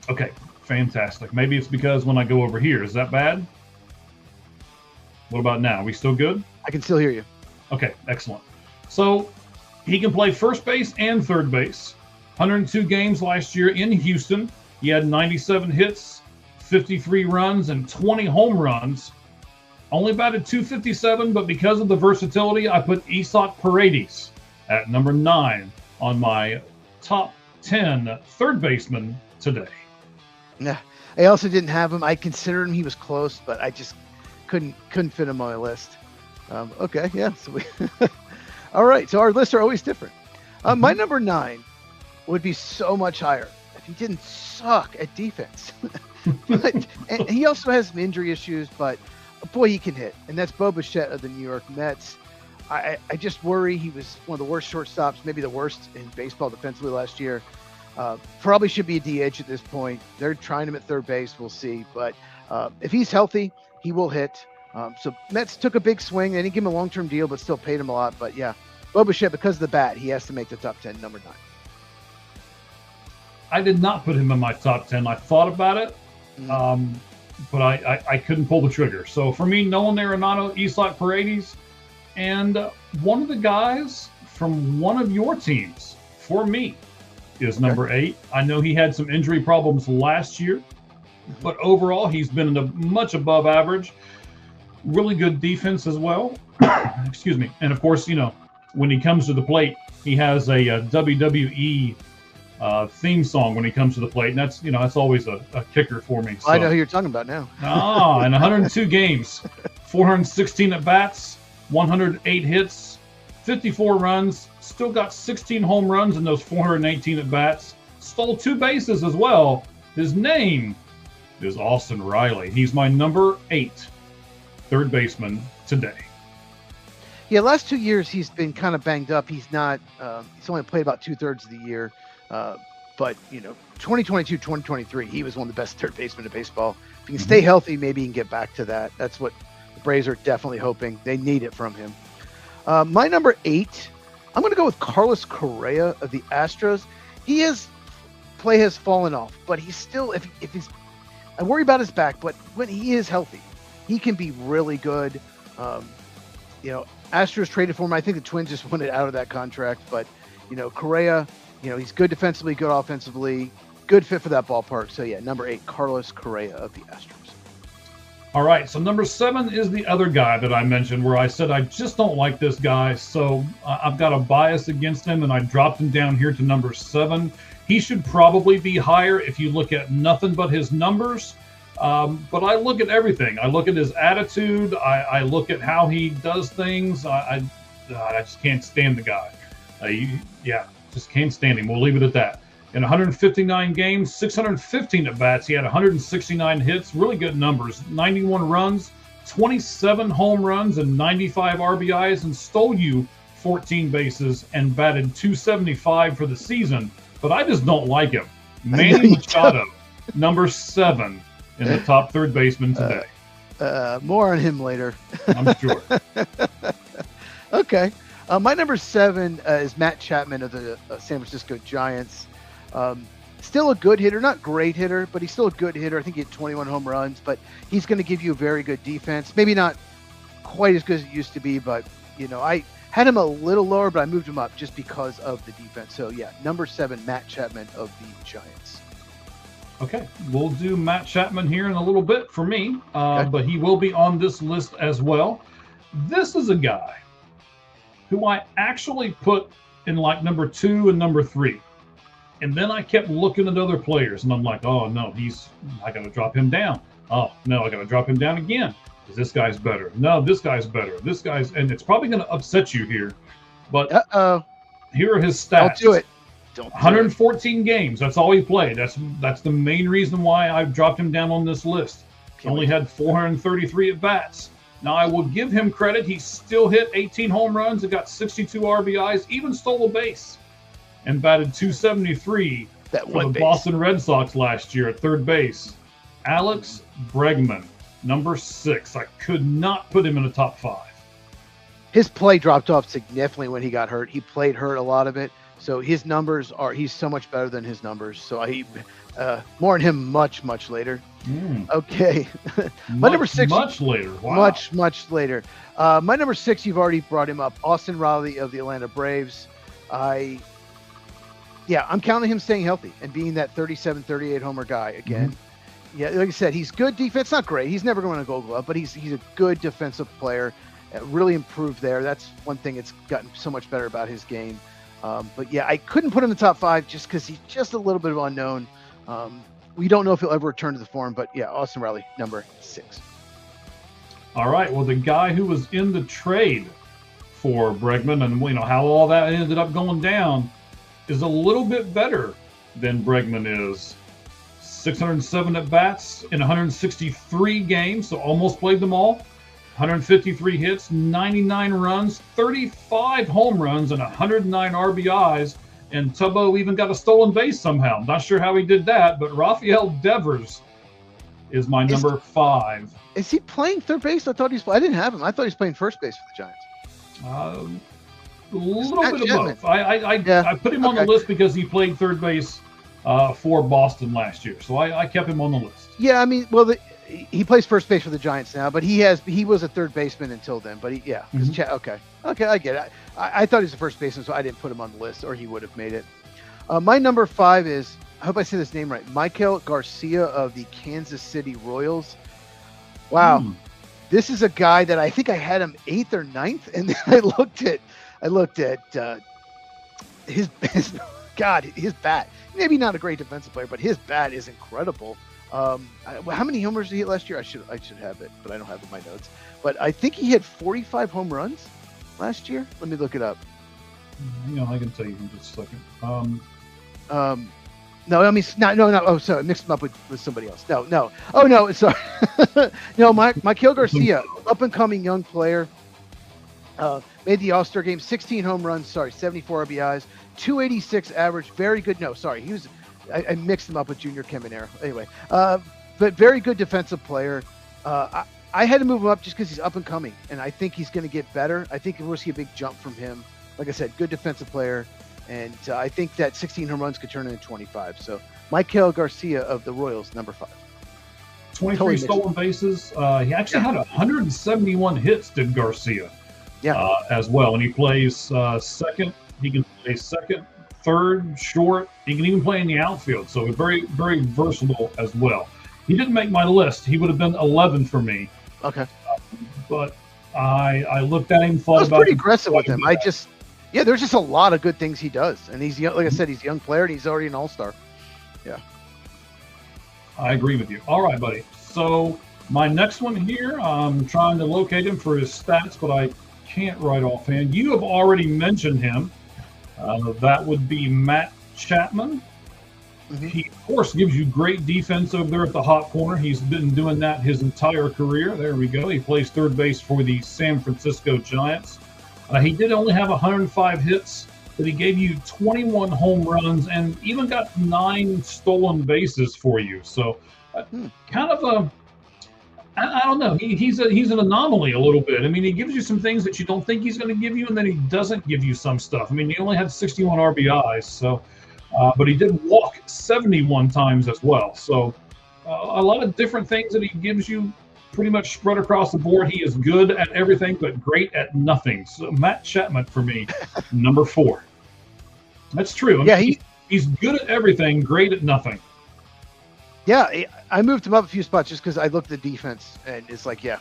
Okay, fantastic. Maybe it's because when I go over here, is that bad? What about now? Are we still good? I can still hear you. Okay, excellent. So he can play first base and third base. 102 games last year in Houston. He had 97 hits, 53 runs, and 20 home runs. Only batted .257, but because of the versatility, I put Isaac Paredes at number 9 on my top 10 third baseman today. Yeah, I also didn't have him. I considered him. He was close, but I just couldn't fit him on my list. Okay, yeah. So all right. So our lists are always different. My number 9 would be so much higher if he didn't suck at defense. And he also has some injury issues, but boy, he can hit. And that's Bo Bichette of the New York Mets. I just worry he was one of the worst shortstops, maybe the worst in baseball defensively last year. Probably should be a DH at this point. They're trying him at third base. We'll see. But if he's healthy, he will hit. So Mets took a big swing. They didn't give him a long-term deal, but still paid him a lot. But yeah, Bo Bichette, because of the bat, he has to make the top 10, number 9. I did not put him in my top 10. I thought about it, but I couldn't pull the trigger. So for me, Nolan Arenado, Isaac Paredes, and one of the guys from one of your teams for me is number 8. I know he had some injury problems last year, but overall he's been much above average. Really good defense as well. Excuse me. And of course, when he comes to the plate, he has a WWE theme song when he comes to the plate, and that's always a kicker for me. So. I know who you're talking about now. In 102 games, 416 at bats, 108 hits, 54 runs, still got 16 home runs in those 418 at bats, stole 2 bases as well. His name is Austin Riley. He's my number 8 third baseman today. Yeah, last 2 years he's been kind of banged up. He's not. He's only played about 2/3 of the year. But 2022, 2023, he was one of the best third basemen in baseball. If he can stay healthy, maybe he can get back to that. That's what the Braves are definitely hoping. They need it from him. My number 8, I'm going to go with Carlos Correa of the Astros. Play has fallen off, but he's still, if he's, I worry about his back, but when he is healthy, he can be really good. Astros traded for him. I think the Twins just wanted out of that contract, but Correa, he's good defensively, good offensively, good fit for that ballpark. So yeah, number 8, Carlos Correa of the Astros. All right, so number 7 is the other guy that I mentioned where I said I just don't like this guy, so I've got a bias against him, and I dropped him down here to number 7. He should probably be higher if you look at nothing but his numbers, but I look at everything. I look at his attitude. I look at how he does things. I just can't stand the guy. Just can't stand him. We'll leave it at that. In 159 games, 615 at-bats, he had 169 hits, really good numbers, 91 runs, 27 home runs, and 95 RBIs, and stole you 14 bases and batted .275 for the season. But I just don't like him. Manny Machado, number 7 in the top third baseman today. More on him later. I'm sure. Okay. My number 7 is Matt Chapman of the San Francisco Giants. Still a good hitter, not great hitter, but he's still a good hitter. I think he had 21 home runs, but he's going to give you a very good defense. Maybe not quite as good as it used to be, but I had him a little lower, but I moved him up just because of the defense. So yeah, number 7, Matt Chapman of the Giants. Okay, we'll do Matt Chapman here in a little bit for me, but he will be on this list as well. This is a guy who I actually put in like number 2 and number 3. And then I kept looking at other players, and I'm like, oh, no, I got to drop him down. Oh, no, I got to drop him down again because this guy's better. No, this guy's better. And it's probably going to upset you here. But here are his stats. Don't do it. 114 games. That's all he played. That's the main reason why I've dropped him down on this list. He only had 433 at-bats. Now, I will give him credit. He still hit 18 home runs and got 62 RBIs, even stole a base, and batted .273 for the Boston Red Sox last year at third base. Alex Bregman, number 6. I could not put him in the top 5. His play dropped off significantly when he got hurt. He played hurt a lot of it. So his numbers he's so much better than his numbers. So more on him much, much later. Okay. My number 6. Much later. Wow. Much later. My number 6, you've already brought him up. Austin Riley of the Atlanta Braves. yeah, I'm counting him staying healthy and being that 37, 38 homer guy again. Mm-hmm. Yeah, like I said, he's good defense. Not great. He's never going to Gold Glove, but he's a good defensive player. Really improved there. That's one thing that's gotten so much better about his game. But yeah, I couldn't put him in the top 5 just because he's just a little bit of unknown. We don't know if he'll ever return to the form, but yeah, Austin Riley, number 6. All right. Well, the guy who was in the trade for Bregman and how all that ended up going down is a little bit better than Bregman is. 607 at bats in 163 games, so almost played them all. 153 hits, 99 runs, 35 home runs, and 109 RBIs. And Tubbo even got a stolen base somehow. Not sure how he did that, but Rafael Devers is my number 5. Is he playing third base? I didn't have him. I thought he was playing first base for the Giants. A little bit of both. I put him on the list because he played third base for Boston last year, so I kept him on the list. Yeah, I mean, well, he plays first base for the Giants now, but he was a third baseman until then. But okay, I get it. I thought he was a first baseman, so I didn't put him on the list, or he would have made it. My number 5 is, I hope I say this name right, Maikel Garcia of the Kansas City Royals. Wow, this is a guy that I think I had him 8th or 9th, and then I looked at his bat. Maybe not a great defensive player, but his bat is incredible. How many homers did he hit last year? I should have it, but I don't have it in my notes. But I think he had 45 home runs last year. Let me look it up. I can tell you in just a second. No, I mean, no. Oh, sorry, I mixed him up with somebody else. No. Oh, no, sorry. No, Maikel Garcia, up-and-coming young player. Made the All-Star game, 16 home runs, 74 RBIs, 286 average, very good. No, sorry, he was. I mixed him up with Junior Caminero. Anyway, but very good defensive player. I had to move him up just because he's up and coming, and I think he's going to get better. I think we'll see a big jump from him. Like I said, good defensive player, and I think that 16 home runs could turn into 25. So Maikel Garcia of the Royals, number 5. 23 stolen bases. He actually had 171 hits, did Garcia. Yeah. As well, and he plays second. He can play second, third, short. He can even play in the outfield. So very, very versatile as well. He didn't make my list. He would have been 11 for me. Okay. But I looked at him, thought I was about. Pretty aggressive with him. There's just a lot of good things he does, and he's young, like I said, he's a young player, and he's already an all-star. Yeah. I agree with you. All right, buddy. So my next one here, I'm trying to locate him for his stats, but I can't right offhand. You have already mentioned him. That would be Matt Chapman. Mm-hmm. He, of course, gives you great defense over there at the hot corner. He's been doing that his entire career. There we go. He plays third base for the San Francisco Giants. He did only have 105 hits, but he gave you 21 home runs and even got 9 stolen bases for you. So kind of a, I don't know. He's an anomaly a little bit. I mean, he gives you some things that you don't think he's going to give you, and then he doesn't give you some stuff. I mean, he only had 61 RBIs, so but he did walk 71 times as well. So a lot of different things that he gives you pretty much spread across the board. He is good at everything, but great at nothing. So Matt Chapman for me, number 4. That's true. I mean, he's good at everything, great at nothing. Yeah, I moved him up a few spots just because I looked at the defense, and it's like, yeah,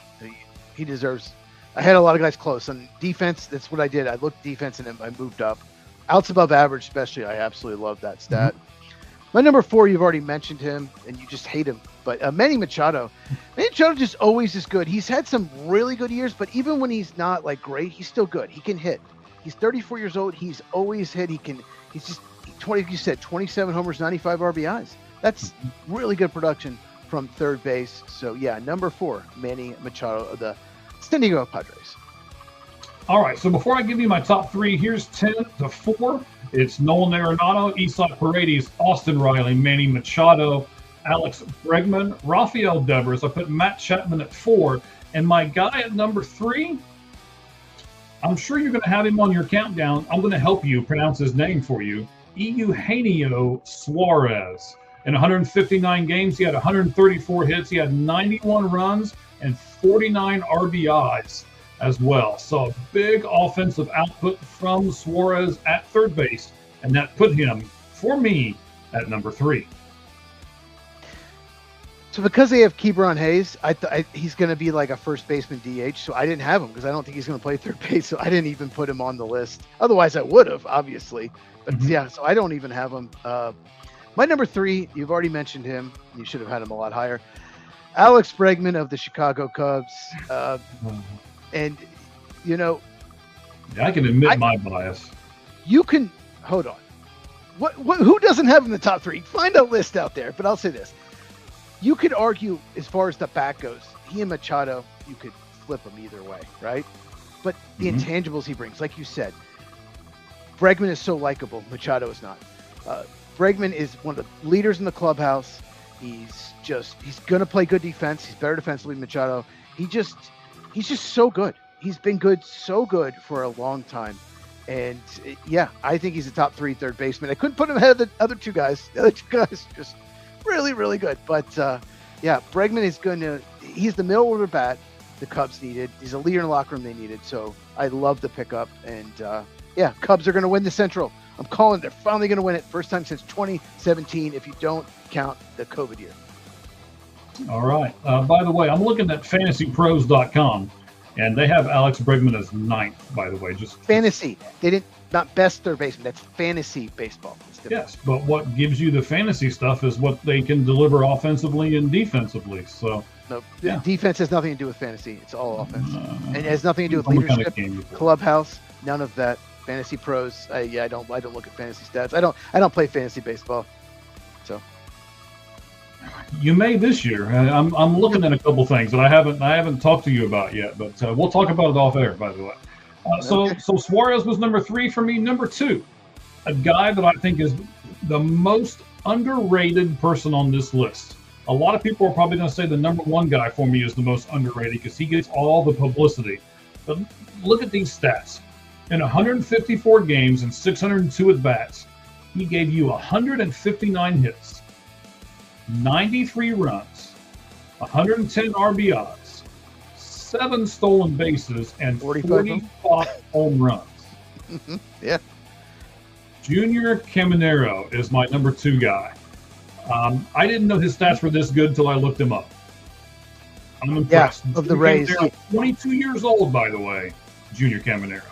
he deserves. I had a lot of guys close on defense. That's what I did. I looked defense, and I moved up. Outs above average, especially. I absolutely love that stat. Mm-hmm. My number 4, you've already mentioned him, and you just hate him. But Manny Machado. Manny Machado just always is good. He's had some really good years, but even when he's not like great, he's still good. He can hit. He's 34 years old. He's always hit. He's just 27 homers, 95 RBIs. That's really good production from third base. So, yeah, number 4, Manny Machado of the San Diego Padres. All right, so before I give you my top 3, here's 10 to 4. It's Nolan Arenado, Isaac Paredes, Austin Riley, Manny Machado, Alex Bregman, Rafael Devers. I put Matt Chapman at 4. And my guy at number 3, I'm sure you're going to have him on your countdown. I'm going to help you pronounce his name for you. Eugenio Suarez. In 159 games, he had 134 hits. He had 91 runs and 49 RBIs as well. So a big offensive output from Suarez at third base, and that put him for me at number 3. So because they have Ke'Bryan Hayes, he's going to be like a first baseman DH. So I didn't have him because I don't think he's going to play third base. So I didn't even put him on the list. Otherwise, I would have, obviously. But yeah, so I don't even have him. My number 3, you've already mentioned him. You should have had him a lot higher. Alex Bregman of the Chicago Cubs. And, you know, I can admit my bias. You can hold on. Who doesn't have him in the top 3? Find a list out there. But I'll say this. You could argue as far as the bat goes, he and Machado, you could flip them either way, right? But the intangibles he brings, like you said, Bregman is so likable. Machado is not. Bregman is one of the leaders in the clubhouse. He's going to play good defense. He's better defensively than Machado. He's just so good. He's been so good for a long time. And yeah, I think he's a top 3 third baseman. I couldn't put him ahead of the other 2 guys. The other 2 guys just really, really good. But yeah, Bregman is he's the middle order bat the Cubs needed. He's a leader in the locker room they needed. So I love the pickup. And yeah, Cubs are going to win the Central. I'm calling it. They're finally going to win it. First time since 2017, if you don't count the COVID year. All right. By the way, I'm looking at fantasypros.com, and they have Alex Bregman as 9th, by the way. Just fantasy. They didn't, not best third baseman. That's fantasy baseball. Yes, but what gives you the fantasy stuff is what they can deliver offensively and defensively. So no, yeah. Defense has nothing to do with fantasy. It's all offense. And it has nothing to do with leadership, clubhouse, none of that. Fantasy pros. I don't look at fantasy stats. I don't play fantasy baseball. So you may this year. I'm looking at a couple things that I haven't talked to you about yet, but we'll talk about it off air, by the way. So Suarez was number 3 for me. Number 2, a guy that I think is the most underrated person on this list. A lot of people are probably going to say the number 1 guy for me is the most underrated because he gets all the publicity. But look at these stats. In 154 games and 602 at-bats, he gave you 159 hits, 93 runs, 110 RBIs, 7 stolen bases, and 45 home runs. Yeah. Junior Caminero is my number 2 guy. I didn't know his stats were this good until I looked him up. I'm impressed. Yeah, of the Rays. 22 years old, by the way, Junior Caminero.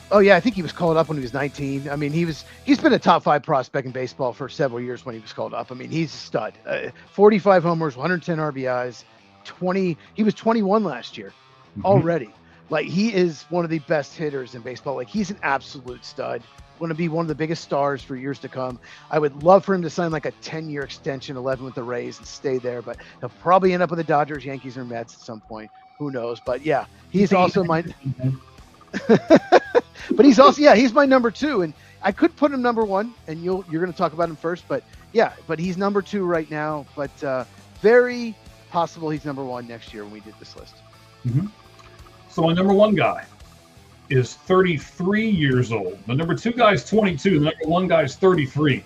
Oh yeah, I think he was called up when he was 19. I mean, he's been a top 5 prospect in baseball for several years when he was called up. I mean, he's a stud. 45 homers, 110 RBIs, 20. He was 21 last year already. Like, he is one of the best hitters in baseball. Like, he's an absolute stud. Going to be one of the biggest stars for years to come. I would love for him to sign like a 10-year extension, 11 with the Rays, and stay there. But he'll probably end up with the Dodgers, Yankees, or Mets at some point. Who knows? But yeah, he's also my. But he's also, he's my number 2, and I could put him number 1, and you're going to talk about him first. But yeah, but he's number 2 right now. But very possible he's number 1 next year when we did this list. So my number 1 guy is 33 years old. The number 2 guy is 22. The number 1 guy is 33.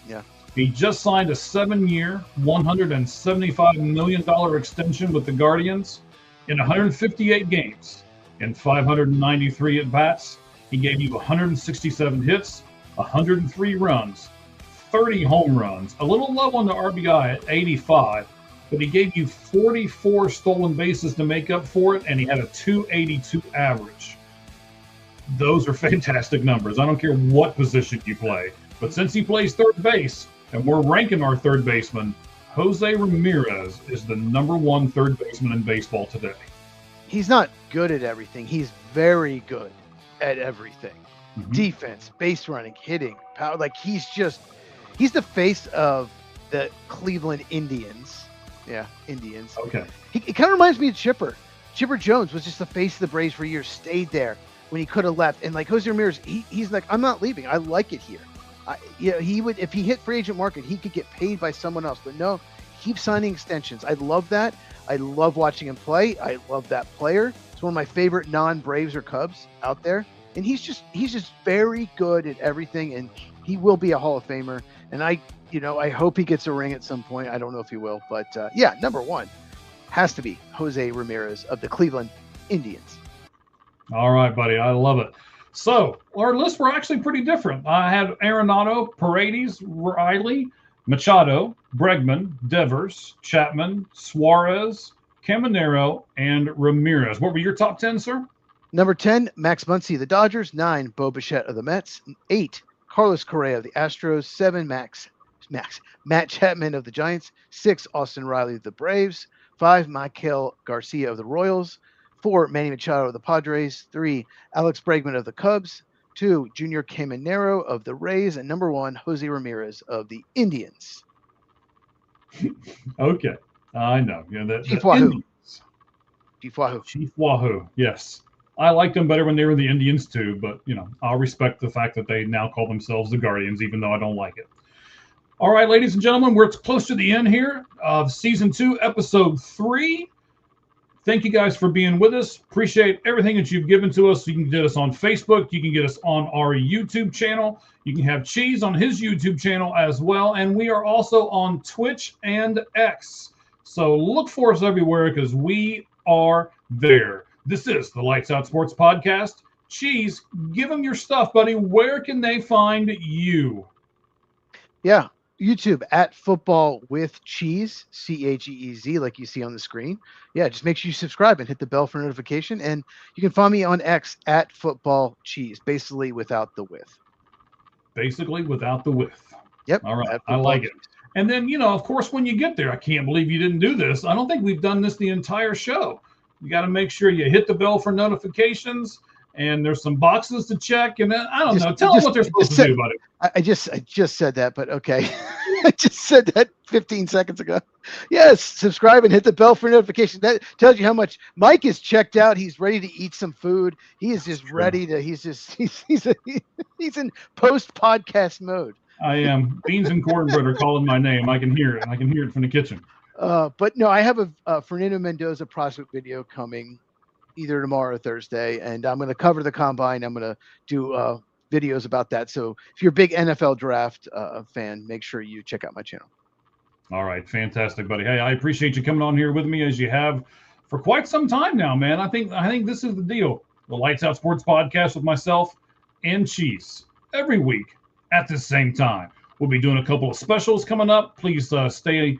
Yeah. He just signed a 7-year, $175 million extension with the Guardians in 158 games. In 593 at-bats, he gave you 167 hits, 103 runs, 30 home runs, a little low on the RBI at 85, but he gave you 44 stolen bases to make up for it, and he had a 282 average. Those are fantastic numbers. I don't care what position you play. But since he plays third base, and we're ranking our third baseman, Jose Ramirez is the number 1 third baseman in baseball today. He's not good at everything. He's very good at everything. Defense, base running, hitting, power. Like, he's the face of the Cleveland Indians. Yeah, Indians. Okay. He kind of reminds me of Chipper. Chipper Jones was just the face of the Braves for years, stayed there when he could have left. And like Jose Ramirez, he's like, I'm not leaving. I like it here. He would, if he hit free agent market, he could get paid by someone else. But no, keep signing extensions. I love that. I love watching him play. I love that player. It's one of my favorite non-Braves or Cubs out there. And he's just very good at everything, and he will be a Hall of Famer. And I hope he gets a ring at some point. I don't know if he will, but yeah, number 1 has to be Jose Ramirez of the Cleveland Indians. All right, buddy. I love it. So our lists were actually pretty different. I had Arenado, Paredes, Riley, Machado, Bregman, Devers, Chapman, Suarez, Caminero, and Ramirez. What were your top 10, sir? Number 10, Max Muncy of the Dodgers. 9, Bo Bichette of the Mets. 8, Carlos Correa of the Astros. 7, Matt Chapman of the Giants. 6, Austin Riley of the Braves. 5, Maikel Garcia of the Royals. 4, Manny Machado of the Padres. 3, Alex Bregman of the Cubs. 2, Junior Caminero of the Rays. And number 1, Jose Ramirez of the Indians. Okay. I know. Chief Wahoo. Chief Wahoo. Chief Wahoo. Yes. I liked them better when they were the Indians too, but I'll respect the fact that they now call themselves the Guardians, even though I don't like it. All right, ladies and gentlemen, we're close to the end here of season 2, episode 3. Thank you guys for being with us. Appreciate everything that you've given to us. You can get us on Facebook. You can get us on our YouTube channel. You can have Cheese on his YouTube channel as well. And we are also on Twitch and X. So look for us everywhere because we are there. This is the Lights Out Sports Podcast. Cheese, give them your stuff, buddy. Where can they find you? Yeah, YouTube at Football with Cheese, CHEEZ, like you see on the screen. Yeah, just make sure you subscribe and hit the bell for notification. And you can find me on X at Football Cheese, basically without the with. Basically without the with. Yep. All right. I like it. And then, of course, when you get there, I can't believe you didn't do this. I don't think we've done this the entire show. You got to make sure you hit the bell for notifications. And there's some boxes to check. And then, I don't know. Tell them what they're supposed to do, buddy. I just said that, but okay. I just said that 15 seconds ago. Yes, subscribe and hit the bell for notifications. That tells you how much Mike is checked out. He's ready to eat some food. He is just ready to. He's in post-podcast mode. I am. Beans and cornbread are calling my name. I can hear it. I can hear it from the kitchen. But no, I have a Fernando Mendoza prospect video coming either tomorrow or Thursday, and I'm going to cover the combine. I'm going to do videos about that. So if you're a big NFL draft fan, make sure you check out my channel. All right. Fantastic, buddy. Hey, I appreciate you coming on here with me as you have for quite some time now, man. I think this is the deal. The Lights Out Sports Podcast with myself and Cheese every week at the same time. We'll be doing a couple of specials coming up. Please stay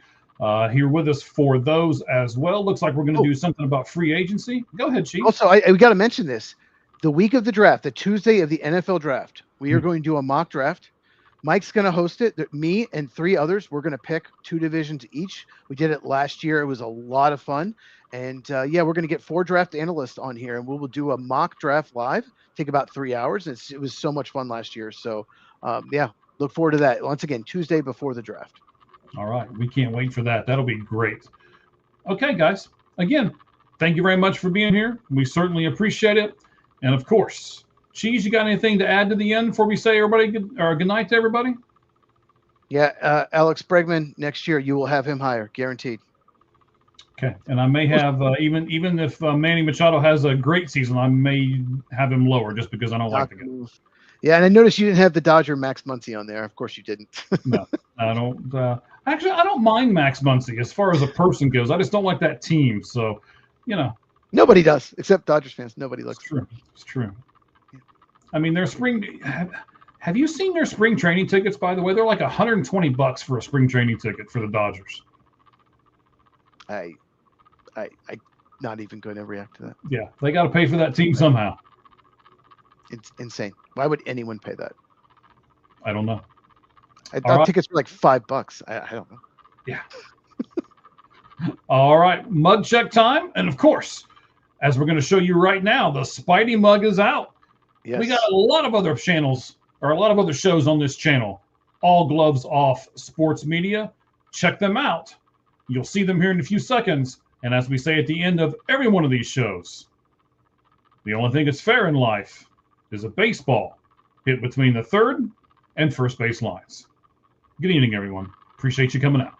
here with us for those as well. Looks like we're going to do something about free agency. Go ahead, Chief. Also, we got to mention this. The week of the draft, the Tuesday of the NFL draft, we are going to do a mock draft. Mike's going to host it. Me and 3 others, we're going to pick 2 divisions each. We did it last year. It was a lot of fun. And we're going to get 4 draft analysts on here, and we will do a mock draft live. Take about 3 hours. It was so much fun last year. So, look forward to that. Once again, Tuesday before the draft. All right. We can't wait for that. That'll be great. Okay, guys. Again, thank you very much for being here. We certainly appreciate it. And, of course, Cheese, you got anything to add to the end before we say good night to everybody? Yeah, Alex Bregman, next year you will have him higher, guaranteed. Okay. And I may have, even if Manny Machado has a great season, I may have him lower just because I don't like the guy. Yeah, and I noticed you didn't have the Dodger Max Muncy on there. Of course you didn't. No, I don't. Actually, I don't mind Max Muncy as far as a person goes. I just don't like that team. So, Nobody does, except Dodgers fans. Nobody looks. It's true. I mean, their spring. Have you seen their spring training tickets? By the way, they're like $120 for a spring training ticket for the Dodgers. I not even going to react to that. Yeah, they got to pay for that team somehow. It's insane. Why would anyone pay that? I don't know. I thought tickets were like $5. I don't know. Yeah. All right, mug check time, and of course, as we're going to show you right now, the Spidey mug is out. Yes. We got a lot of other channels or a lot of other shows on this channel. All Gloves Off Sports Media. Check them out. You'll see them here in a few seconds. And as we say at the end of every one of these shows, the only thing that's fair in life is a baseball hit between the third and first base lines. Good evening, everyone. Appreciate you coming out.